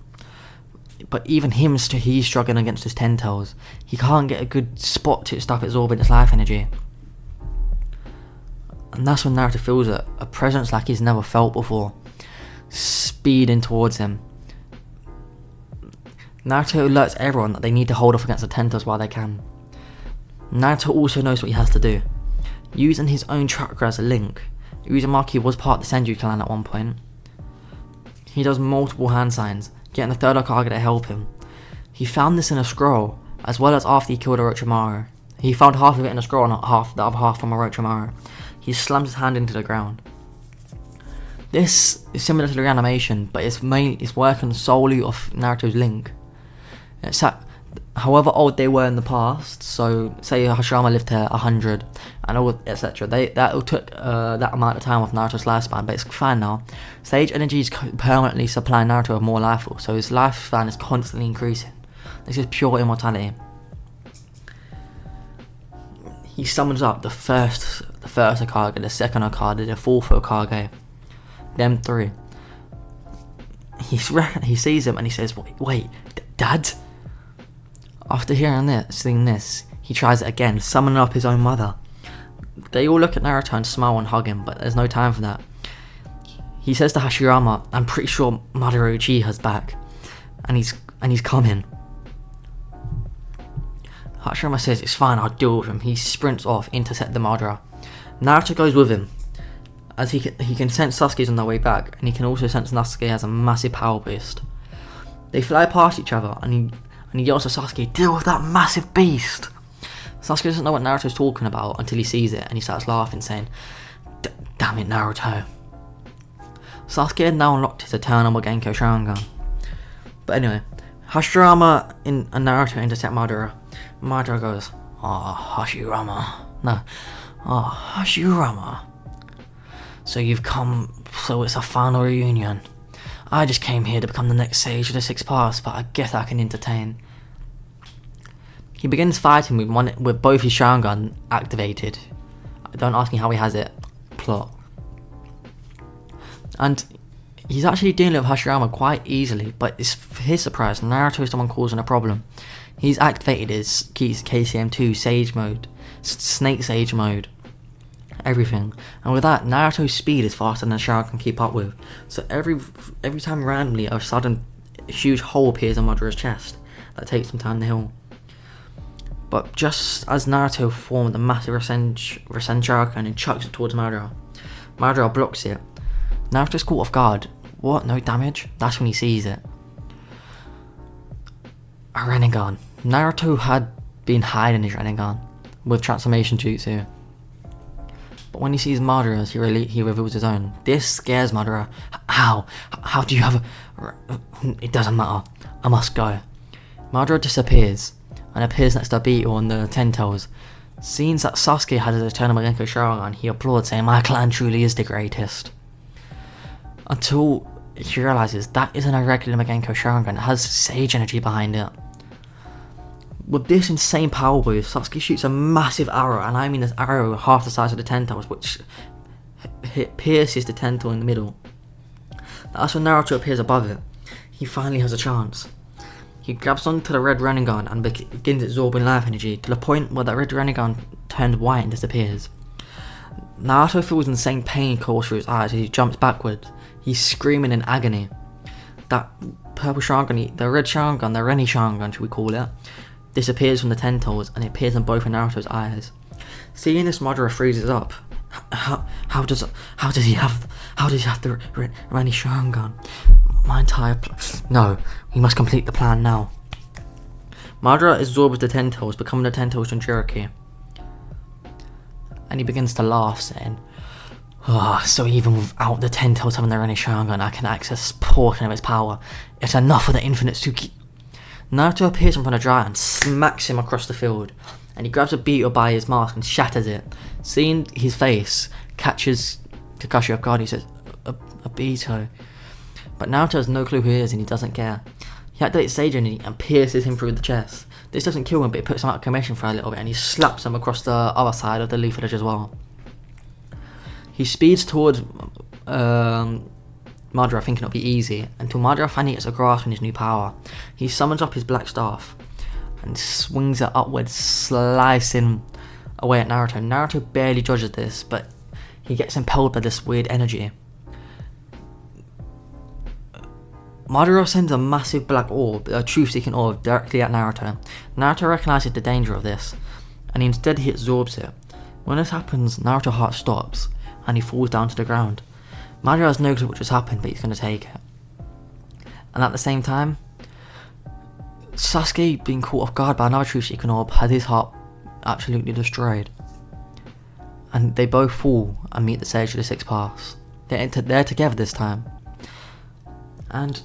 But even him, he's struggling against his 10 tails. He can't get a good spot to stop absorbing its life energy. And that's when Naruto feels it, a presence like he's never felt before, speeding towards him. Naruto alerts everyone that they need to hold off against the 10 tails while they can. Naruto also knows what he has to do. Using his own chakra as a link, Uzumaki was part of the Senju clan at one point. He does multiple hand signs, getting the third Hokage to help him. He found this in a scroll, as well as after he killed Orochimaru. He found half of it in a scroll and the other half from Orochimaru. He slams his hand into the ground. This is similar to the reanimation, but it's working solely off Naruto's link. however old they were in the past, so say Hashirama lived to 100 and all, etc. That took that amount of time off Naruto's lifespan, but it's fine now. Sage energy is permanently supplying Naruto with more life force, so his lifespan is constantly increasing. This is pure immortality. He summons up the first Hokage, the second Hokage, the fourth Hokage, them three. He sees him and he says, "Wait, Dad?" After seeing this, he tries it again, summoning up his own mother. They all look at Naruto and smile and hug him, but there's no time for that. He says to Hashirama, "I'm pretty sure Madara Uchiha's back, and he's coming." Hashirama says, "It's fine, I'll deal with him." He sprints off, intercept the Madara. Naruto goes with him, as he can sense Sasuke's on their way back, and he can also sense Sasuke has a massive power boost. They fly past each other, and he yells to Sasuke, "Deal with that massive beast!" Sasuke doesn't know what Naruto's talking about until he sees it, and he starts laughing, saying, "Damn it, Naruto." Sasuke had now unlocked his eternal Genko Sharingan. But anyway, Hashirama and Naruto intercept Madara. Madara goes, Hashirama. So you've come, so it's a final reunion. I just came here to become the next sage of the Sixth Path, but I guess I can entertain. He begins fighting with both his Sharingan activated. Don't ask me how he has it. Plot. And he's actually dealing with Hashirama quite easily, but it's for his surprise, Naruto is the one causing a problem. He's activated his KCM2 Sage mode, Snake Sage mode, everything. And with that, Naruto's speed is faster than Sharingan can keep up with. So every time randomly, a sudden huge hole appears on Madara's chest that takes some time to heal. But just as Naruto formed a massive Rasen Sharingan and chucks it towards Madara, Madara blocks it. Naruto's caught off guard. What? No damage? That's when he sees it. A Rinnegan. Naruto had been hiding his Rinnegan with transformation jutsu. But when he sees Madara's, he reveals his own. This scares Madara. How? How do you have a... It doesn't matter. I must go. Madara disappears and appears next to Beetle on the Ten Tails. Seeing that Sasuke had his eternal Genko Sharingan, he applauds, saying, "My clan truly is the greatest." Until he realizes that isn't a regular Genko Sharingan, it has Sage energy behind it. With this insane power boost, Sasuke shoots a massive arrow, and I mean this arrow half the size of the Ten Tails, which pierces the Ten Tail in the middle. That's when Naruto appears above it. He finally has a chance. He grabs onto the red Rinnegan and begins absorbing life energy to the point where that red Rinnegan turns white and disappears. Naruto feels insane pain course through his eyes as he jumps backwards. He's screaming in agony. That purple Sharingan, the red Sharingan, the Renny Sharingan should we call it, disappears from the Ten Tails and it appears in both of Naruto's eyes. Seeing this, Madara freezes up. How does he have the Renny Sharingan? My entire no, we must complete the plan now. Madara absorbs the Ten Tails, becoming the Ten Tails Jinchuriki. And he begins to laugh, saying, so even without the Ten Tails having their Renny Sharingan, I can access a portion of its power. It's enough for the infinite Tsuki. Naruto appears in front of Jiraiya and smacks him across the field, and he grabs a beetle by his mask and shatters it. Seeing his face, catches Kakashi off guard. He says, a beetle. But Naruto has no clue who he is and he doesn't care. He activates Sage energy and pierces him through the chest. This doesn't kill him, but it puts him out of commission for a little bit, and he slaps him across the other side of the leaf village as well. He speeds towards Madara, thinking it'll be easy, until Madara finally gets a grasp on his new power. He summons up his black staff and swings it upwards, slicing away at Naruto. Naruto barely dodges this, but he gets impelled by this weird energy. Madara sends a massive black orb, a truth-seeking orb, directly at Naruto. Naruto recognizes the danger of this, and instead he absorbs it. When this happens, Naruto's heart stops, and he falls down to the ground. Madara has no clue what just happened, but he's going to take it. And at the same time, Sasuke, being caught off guard by another truth-seeking orb, had his heart absolutely destroyed. And they both fall and meet the Sage of the Six Paths. They're together this time. And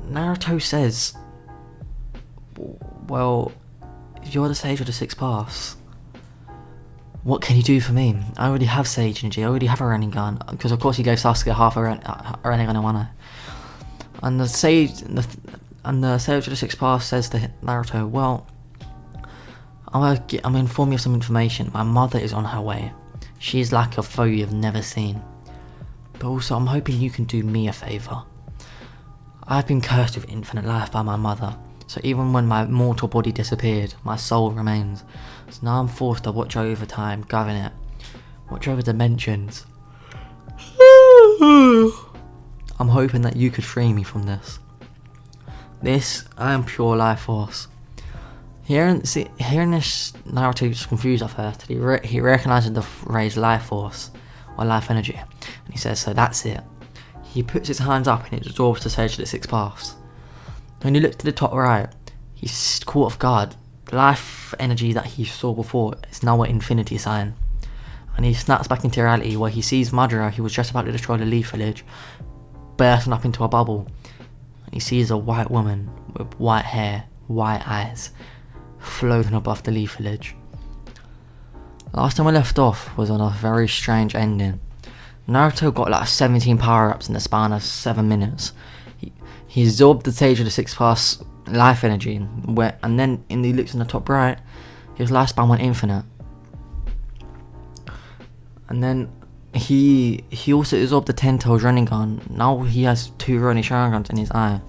Naruto says, well, if you're the sage of the 6 paths, what can you do for me? I already have sage energy, I already have a Rinnegan, because of course he gave Sasuke half a Rinnegan in one eye. And the sage of the 6 paths says to Naruto, well, I'm gonna inform you of some information. My mother is on her way. She's like a foe you've never seen. But also, I'm hoping you can do me a favour. I've been cursed with infinite life by my mother, so even when my mortal body disappeared, my soul remains. So now I'm forced to watch over time, govern it, watch over dimensions. I'm hoping that you could free me from this. I am pure life force. Hearing this, Naruto is confused at first. He recognises the phrase life force, or life energy, and he says, so that's it. He puts his hands up and it absorbs the sage of the 6 paths. When you look to the top right, he's caught off guard. The life energy that he saw before is now an infinity sign. And he snaps back into reality where he sees Madara, who was just about to destroy the Leaf Village, bursting up into a bubble. And he sees a white woman with white hair, white eyes, floating above the Leaf Village. Last time we left off was on a very strange ending. Naruto got like 17 power-ups in the span of 7 minutes. He absorbed the sage of the 6 paths life energy, and then he looks in the top right, his lifespan went infinite. And then he also absorbed the 10-tailed Rinnegan. Now he has 2 Ronin Sharingans in his eye.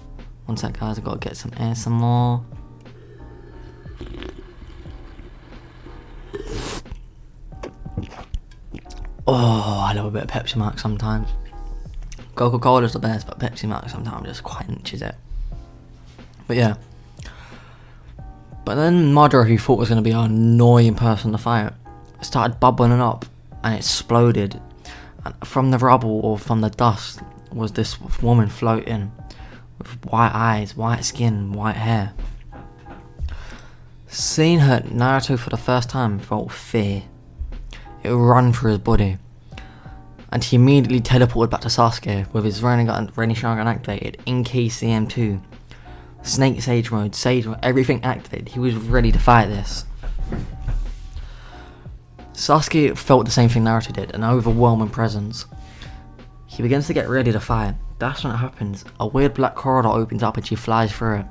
One sec guys, I've got to get some air some more. Oh, I love a bit of Pepsi Max sometimes. Coca-Cola's the best, but Pepsi Max sometimes just quenches it. But yeah. But then Madara, who thought was going to be an annoying person to fight, started bubbling up and exploded. And from the rubble or from the dust was this woman floating with white eyes, white skin, white hair. Seeing her, Naruto for the first time felt fear. It ran through his body, and he immediately teleported back to Sasuke with his Ronin Sharingan activated, Inki CM2, Snake Sage mode, everything activated. He was ready to fight this. Sasuke felt the same thing Naruto did, an overwhelming presence. He begins to get ready to fight. That's when it happens. A weird black corridor opens up and she flies through it.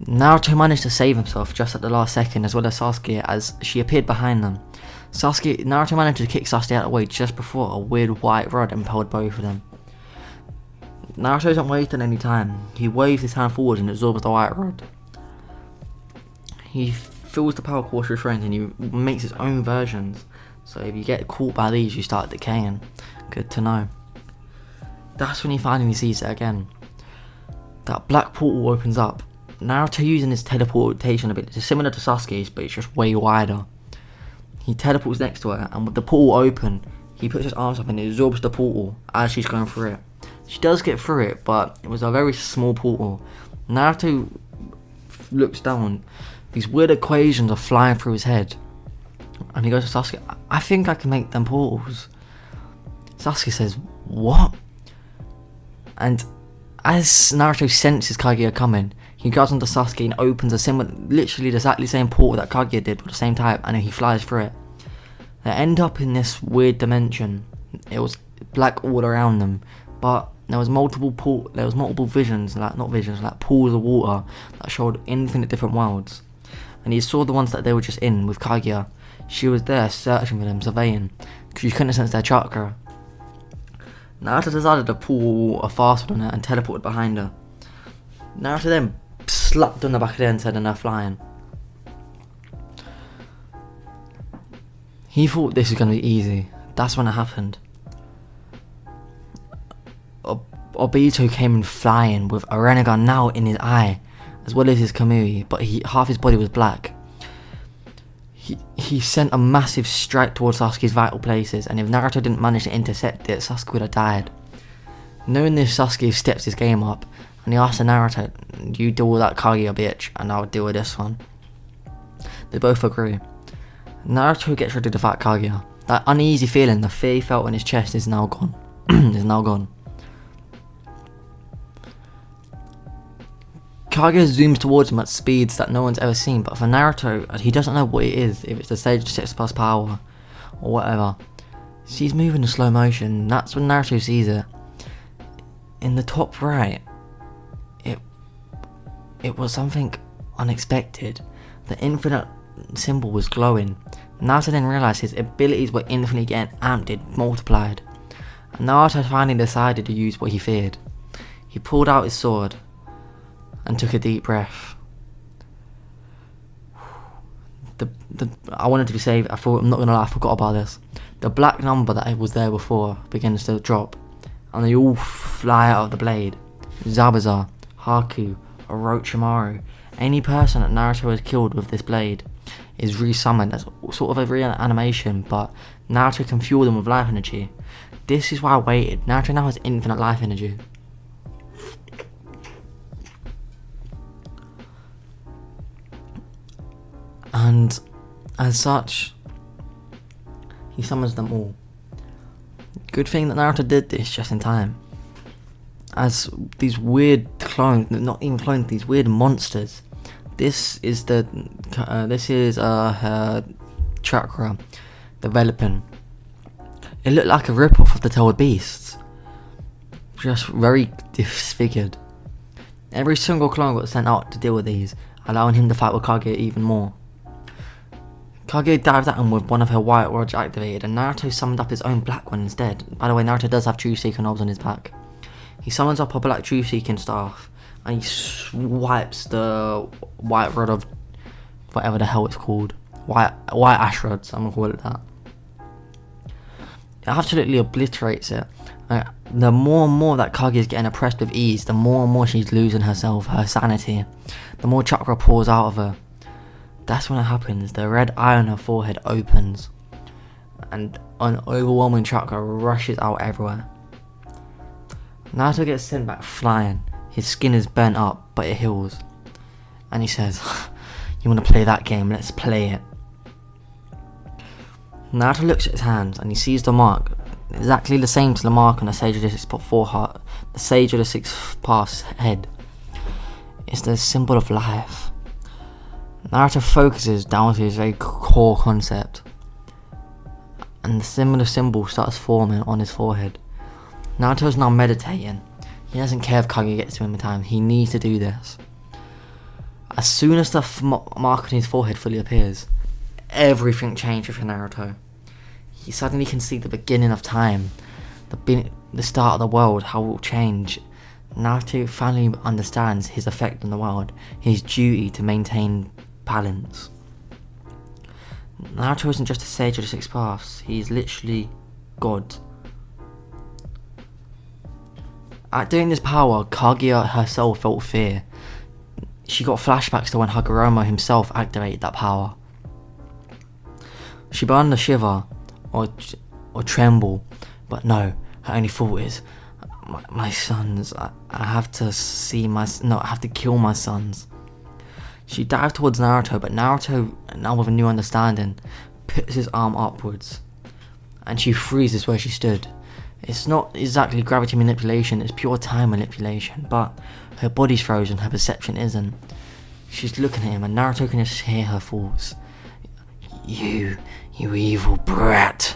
Naruto managed to save himself just at the last second, as well as Sasuke, as she appeared behind them. Naruto managed to kick Sasuke out of the way just before a weird white rod impaled both of them. Naruto isn't wasting any time. He waves his hand forward and absorbs the white rod. He fills the power core with friends and he makes his own versions. So if you get caught by these, you start decaying. Good to know. That's when he finally sees it again. That black portal opens up. Naruto using his teleportation ability, similar to Sasuke's, but it's just way wider. He teleports next to her, and with the portal open, he puts his arms up and it absorbs the portal as she's going through it. She does get through it, but it was a very small portal. Naruto looks down. These weird equations are flying through his head. And he goes to Sasuke, I think I can make them portals. Sasuke says, what? And as Naruto senses Kaguya coming, he goes onto Sasuke and opens a similar, literally the exactly same portal that Kaguya did with the same type, and he flies through it. They end up in this weird dimension. It was black all around them, but there was multiple visions, like pools of water that showed infinite different worlds. And he saw the ones that they were just in with Kaguya. She was there searching for them, surveying, because you couldn't sense their chakra. Naruto decided to pull a fast one on her and teleported behind her. Naruto then slapped on the back of their head and they're flying. He thought this was going to be easy. That's when it happened. Obito came in flying with a Rinnegan now in his eye, as well as his Kamui, but half his body was black. He sent a massive strike towards Sasuke's vital places, and if Naruto didn't manage to intercept it, Sasuke would have died. Knowing this, Sasuke steps his game up, and he asks Naruto, you deal with that Kaguya bitch, and I'll deal with this one. They both agree. Naruto gets ready to fight Kaguya. That uneasy feeling, the fear he felt in his chest is now gone. Kage zooms towards him at speeds that no one's ever seen, but for Naruto, he doesn't know what it is, if it's the Sage 6 plus power, or whatever. She's moving in slow motion. That's when Naruto sees it. In the top right, it was something unexpected. The infinite symbol was glowing. Naruto then realised his abilities were infinitely getting amped, multiplied. And Naruto finally decided to use what he feared. He pulled out his sword and took a deep breath. I wanted to be saved. I'm not gonna lie, I forgot about this. The black number that was there before begins to drop, and they all fly out of the blade. Zabuza, Haku, Orochimaru, any person that Naruto has killed with this blade is resummoned as sort of a reanimation, but Naruto can fuel them with life energy. This is why I waited. Naruto now has infinite life energy. And as such, he summons them all. Good thing that Naruto did this just in time, as these weird clones, not even clones, these weird monsters. This is her chakra developing. It looked like a rip-off of the Tailed Beasts, just very disfigured. Every single clone got sent out to deal with these, allowing him to fight with Kage even more. Kage dived at him with one of her white rods activated, and Naruto summoned up his own black one instead. By the way, Naruto does have True Seeking knobs on his back. He summons up a black True Seeking staff, and he swipes the white rod of whatever the hell it's called. White ash rods, I'm gonna call it that. It absolutely obliterates it. The more and more that Kage is getting oppressed with ease, the more and more she's losing herself, her sanity. The more chakra pours out of her. That's when it happens. The red eye on her forehead opens, and an overwhelming chakra rushes out everywhere. Naruto gets sent back flying. His skin is burnt up, but it heals. And he says, "You want to play that game? Let's play it." Naruto looks at his hands and he sees the mark, exactly the same to the mark on the Sage of the 6 heart, the Sage of the 6 Path's head. It's the symbol of life. Naruto focuses down to his very core concept, and the similar symbol starts forming on his forehead. Naruto is now meditating. He doesn't care if Kage gets to him in time. He needs to do this. As soon as the mark on his forehead fully appears, everything changes for Naruto. He suddenly can see the beginning of time, the start of the world, how it will change. Naruto finally understands his effect on the world, his duty to maintain balance. Naruto isn't just a sage of the 6 paths, he's literally God. At doing this power, Kaguya herself felt fear. She got flashbacks to when Hagoromo himself activated that power. She began to shiver or tremble, but no, her only thought is, my sons, I have to kill my sons. She dived towards Naruto, but Naruto, now with a new understanding, puts his arm upwards, and she freezes where she stood. It's not exactly gravity manipulation, it's pure time manipulation, but her body's frozen, her perception isn't. She's looking at him, and Naruto can just hear her thoughts. You evil brat.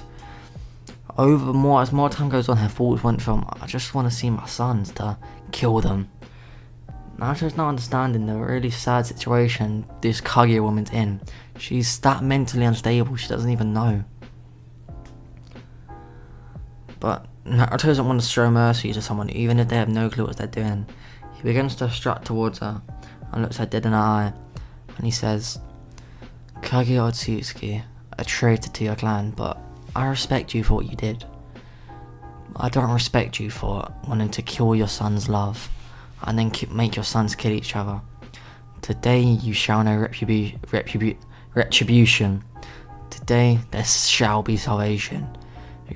As more time goes on, her thoughts went from, I just want to see my sons, to kill them. Naruto's not understanding the really sad situation this Kaguya woman's in. She's that mentally unstable, she doesn't even know. But Naruto doesn't want to show mercy to someone, even if they have no clue what they're doing. He begins to strut towards her, and looks her dead in her eye, and he says, Kaguya Otsutsuki, a traitor to your clan, but I respect you for what you did. I don't respect you for wanting to kill your son's love, and then make your sons kill each other. Today you shall know retribution. Today there shall be salvation.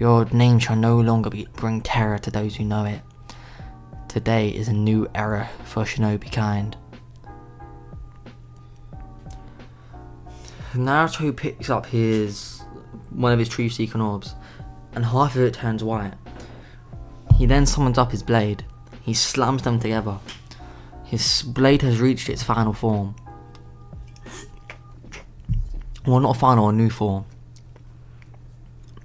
Your name shall no longer bring terror to those who know it. Today is a new era for shinobi kind. Naruto picks up one of his True Seeking orbs, and half of it turns white. He then summons up his blade. He slams them together. His blade has reached its final form. Well, not final, a new form.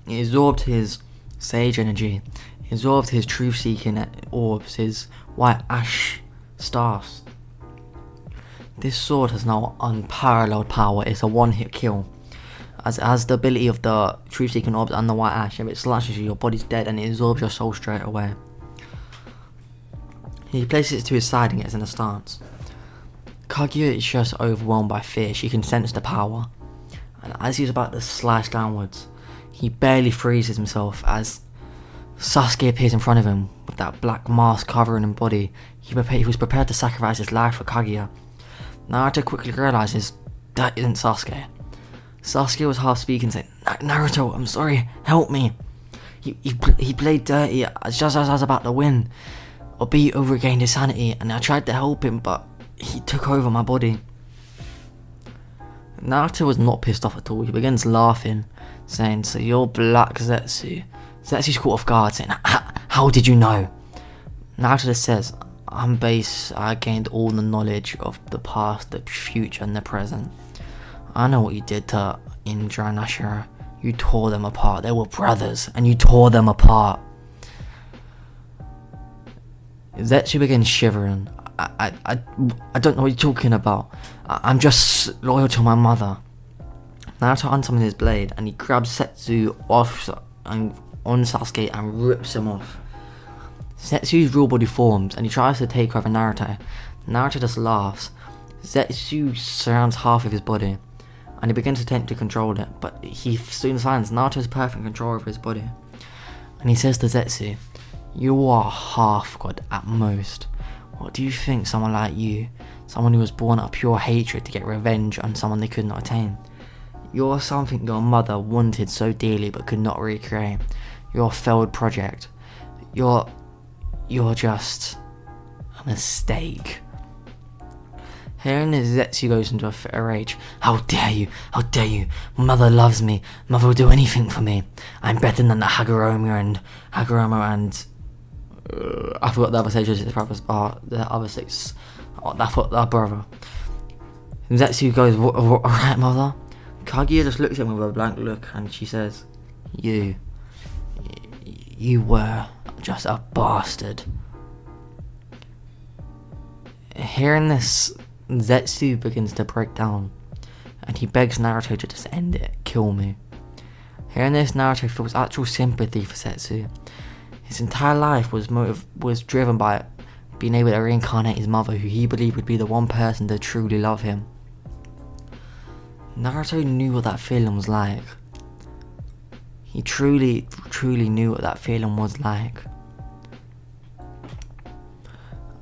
It absorbed his sage energy. It absorbed his truth-seeking orbs, his white ash staffs. This sword has now unparalleled power. It's a one-hit kill. As it has the ability of the truth-seeking orbs and the white ash. If it slashes you, your body's dead and it absorbs your soul straight away. He places it to his side and gets in a stance. Kaguya is just overwhelmed by fear. She can sense the power. And as he's about to slash downwards, he barely freezes himself as Sasuke appears in front of him with that black mask covering his body. He was prepared to sacrifice his life for Kaguya. Naruto quickly realizes that isn't Sasuke. Sasuke was half speaking, saying, "Naruto, I'm sorry, help me. He played dirty just as I was about to win. Obito regained his sanity, and I tried to help him, but he took over my body." Naruto was not pissed off at all. He begins laughing, saying, "So you're Black Zetsu." Zetsu's caught off guard, saying, "How did you know?" Naruto just says, I gained all the knowledge of the past, the future, and the present. I know what you did to Indra and Ashura. You tore them apart. They were brothers, and you tore them apart." Zetsu begins shivering. I don't know what you're talking about. I'm just loyal to my mother. Naruto unsummons his blade and he grabs Zetsu off on Sasuke and rips him off. Zetsu's real body forms and he tries to take over Naruto. Naruto just laughs. Zetsu surrounds half of his body and he begins to attempt to control it, but he soon finds Naruto's perfect control over his body. And he says to Zetsu, "You are half god at most. What do you think someone like you, someone who was born out of pure hatred to get revenge on someone they could not attain? You're something your mother wanted so dearly but could not recreate. You're a failed project. You're just a mistake." Hearing this, Zetsu goes into a fit of rage. How dare you! How dare you! Mother loves me. Mother will do anything for me. I'm better than the Hagoromo and I forgot the other sages. The other six. That brother. And Zetsu goes, "Alright, mother." Kaguya just looks at him with a blank look, and she says, You were just a bastard." Hearing this, Zetsu begins to break down, and he begs Naruto to just end it, kill me. Hearing this, Naruto feels actual sympathy for Zetsu. His entire life was driven by being able to reincarnate his mother, who he believed would be the one person to truly love him. Naruto knew what that feeling was like. He truly knew what that feeling was like.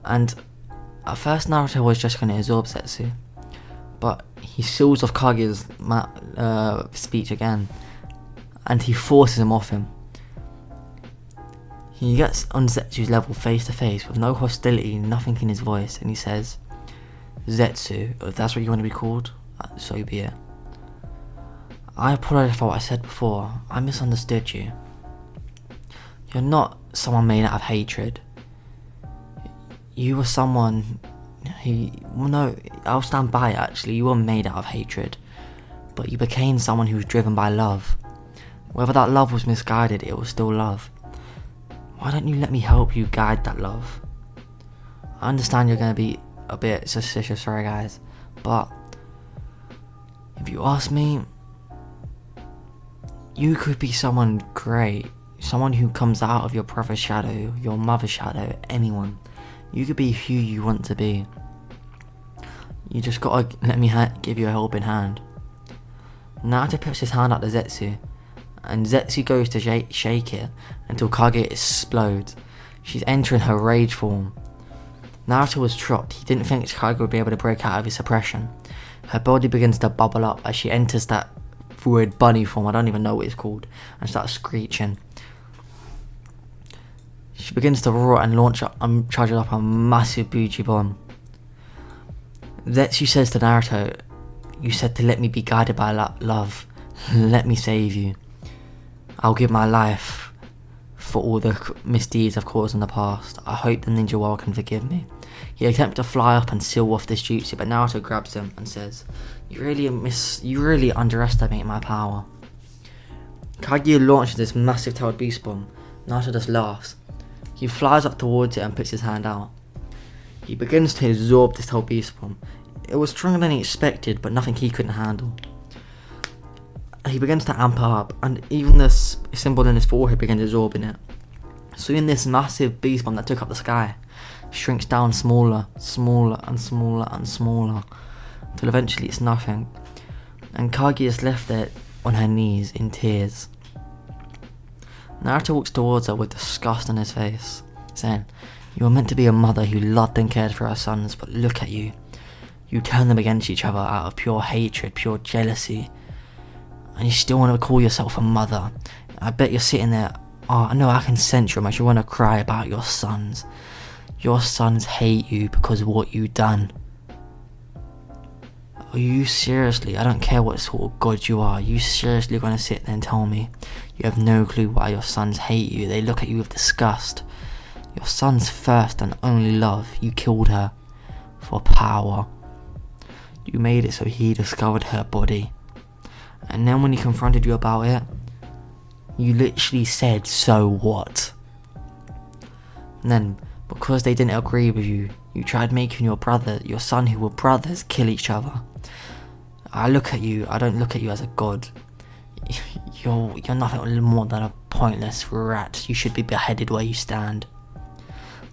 And at first Naruto was just going to absorb Zetsu, but he seals off Kaguya's speech again, and he forces him off him. He gets on Zetsu's level face to face with no hostility, nothing in his voice, and he says, "Zetsu, if that's what you want to be called, so be it. I apologize for what I said before. I misunderstood you. You're not someone made out of hatred. You were someone I'll stand by it actually. You were made out of hatred, but you became someone who was driven by love. Whether that love was misguided, it was still love. Why don't you let me help you guide that love? I understand you're going to be a bit suspicious, sorry guys, but if you ask me, you could be someone great, someone who comes out of your brother's shadow, your mother's shadow, anyone. You could be who you want to be. You just gotta let me give you a helping hand." Naruto puts his hand out to Zetsu, and Zetsu goes to shake it until Kaguya explodes. She's entering her rage form. Naruto was shocked. He didn't think Kaguya would be able to break out of his suppression. Her body begins to bubble up as she enters that weird bunny form, I don't even know what it's called, and starts screeching. She begins to roar and charges up a massive Buji bomb. Zetsu says to Naruto, "You said to let me be guided by love. Let me save you. I'll give my life for all the misdeeds I've caused in the past. I hope the ninja world can forgive me. He attempts to fly up and seal off this jutsu, but Naruto grabs him and says, You really underestimate my power. Kaguya launches this massive tailed beast bomb. Naruto just laughs. He flies up towards it and puts his hand out. He begins to absorb this tailed beast bomb. It was stronger than he expected, but nothing he couldn't handle. He begins to amp up, and even the symbol in his forehead begins absorbing it. Soon this massive beast bomb that took up the sky shrinks down smaller, smaller and smaller and smaller, until eventually it's nothing. And Kaguya is left there on her knees in tears. Naruto walks towards her with disgust on his face, saying, You were meant to be a mother who loved and cared for her sons, but look at you. You turn them against each other out of pure hatred, pure jealousy. And you still want to call yourself a mother. I bet you're sitting there, I know I can sense you as you want to cry about your sons. Your sons hate you because of what you've done. Are you seriously, I don't care what sort of god you are, you seriously going to sit there and tell me you have no clue why your sons hate you? They look at you with disgust. Your son's first and only love, you killed her for power. You made it so he discovered her body. And then when he confronted you about it, you literally said, so what? And then, because they didn't agree with you, you tried making your son who were brothers, kill each other. I look at you, I don't look at you as a god. You're nothing more than a pointless rat. You should be beheaded where you stand.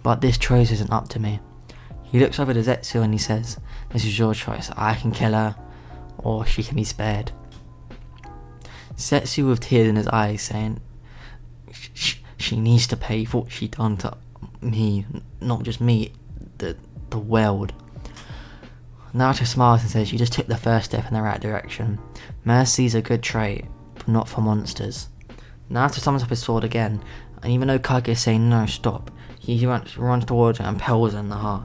But this choice isn't up to me. He looks over to Zetsu and he says, This is your choice. I can kill her, or she can be spared. Zetsu with tears in his eyes saying, She needs to pay for what she done to me, not just me, the world. Naruto smiles and says, You just took the first step in the right direction. Mercy's a good trait, but not for monsters. Naruto summons up his sword again, and even though Kage is saying no, stop, he runs towards her and impales her in the heart.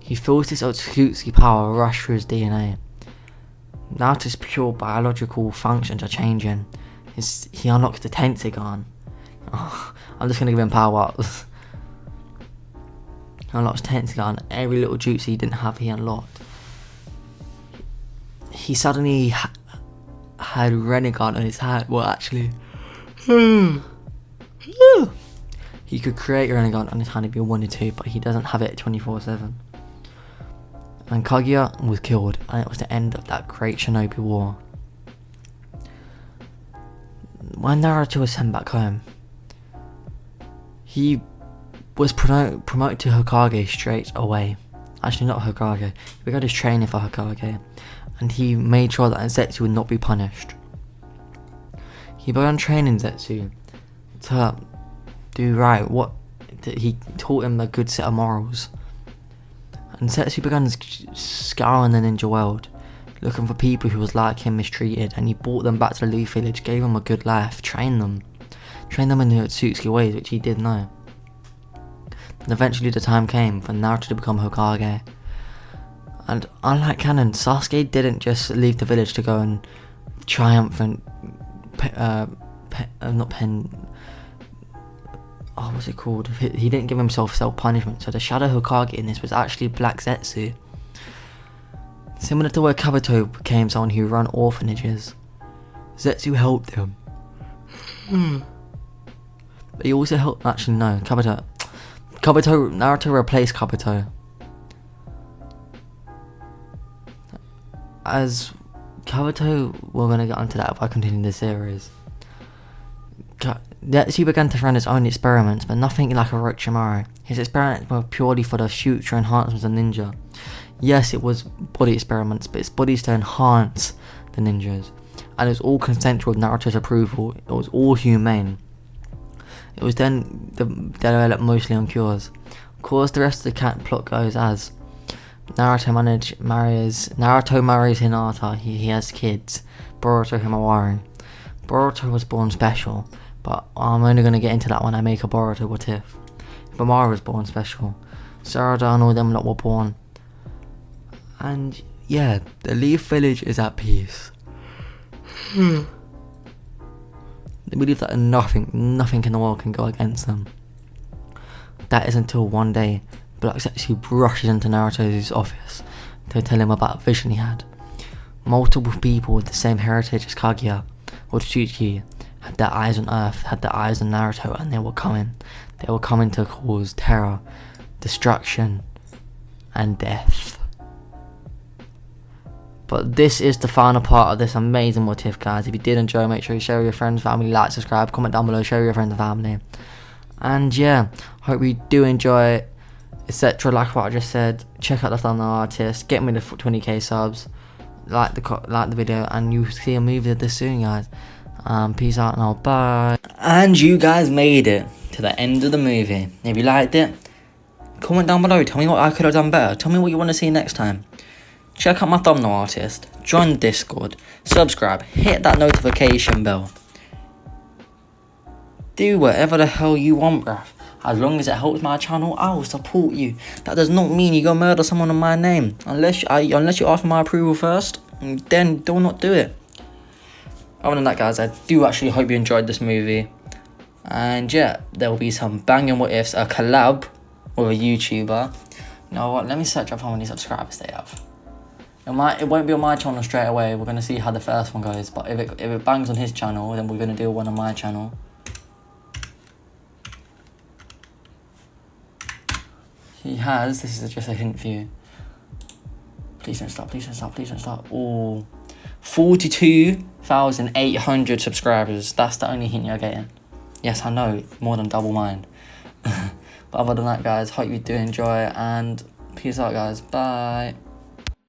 He feels this Otsutsuki power rush through his DNA. Naruto's pure biological functions are changing. He unlocks the Tenseigan. Oh, I'm just going to give him power ups. He unlocks Tenseigan. Every little jutsu he didn't have, he unlocked. He suddenly had Rinnegan on his hand. Well, actually, he could create Rinnegan on his hand if he wanted to, but he doesn't have it 24/7. And Kaguya was killed, and it was the end of that great Shinobi War. When Naruto was sent back home, he was promoted to Hokage straight away. Actually, not Hokage. He began his training for Hokage, and he made sure that Zetsu would not be punished. He began training Zetsu to do right. He taught him a good set of morals. And Zetsu began scouring the ninja world, looking for people who was like him mistreated, and he brought them back to the Leaf Village, gave them a good life, trained them in the Otsutsuki ways, which he did know. And eventually the time came for Naruto to become Hokage. And unlike canon, Sasuke didn't just leave the village to go and triumph and what's it called? He didn't give himself self-punishment, so the Shadow Hokage in this was actually Black Zetsu. Similar to where Kabuto became someone who ran orphanages, Zetsu helped him. But he also helped, actually no, Naruto replaced Kabuto. As Kabuto, we're going to get onto that if I continue the series. Zetsu began to run his own experiments, but nothing like Orochimaru. His experiments were purely for the future enhancements of ninja. Yes, it was body experiments, but it's bodies to enhance the ninjas. And it was all consensual with Naruto's approval. It was all humane. It was then developed mostly on cures. Of course, the rest of the plot goes as Naruto marries Hinata. He has kids. Boruto Himawari. Boruto was born special, but I'm only going to get into that when I make a Boruto Whatif. Himawari was born special. Sarada and all them lot were born. And yeah, the Leaf Village is at peace. They believe that nothing in the world can go against them. That is until one day Blocks actually rushes into Naruto's office to tell him about a vision he had. Multiple people with the same heritage as Kaguya or Tsuchi had their eyes on Earth, had their eyes on Naruto, and they were coming. They were coming to cause terror, destruction, and death. But this is the final part of this amazing What If, guys. If you did enjoy, make sure you share with your friends, family, like, subscribe, comment down below, share with your friends and family. And yeah, hope you do enjoy it, etc. Like what I just said, check out the thumbnail artist, get me the 20k subs, like the video, and you see a movie of this soon, guys. Peace out now, bye. And you guys made it to the end of the movie. If you liked it, comment down below, tell me what I could have done better, tell me what you want to see next time. Check out my thumbnail artist, join Discord, subscribe, hit that notification bell. Do whatever the hell you want, bruv. As long as it helps my channel, I will support you. That does not mean you go murder someone in my name. Unless you ask for my approval first, then do not do it. Other than that, guys, I do actually hope you enjoyed this movie. And yeah, there will be some banging what ifs, a collab with a YouTuber. You know what, let me search up how many subscribers they have. It won't be on my channel straight away. We're going to see how the first one goes. But if it bangs on his channel, then we're going to do one on my channel. He has, this is just a hint for you. Please don't stop, please don't stop, please don't stop. Oh, 42,800 subscribers. That's the only hint you're getting. Yes, I know, more than double mine. But other than that, guys, hope you do enjoy, and peace out, guys. Bye.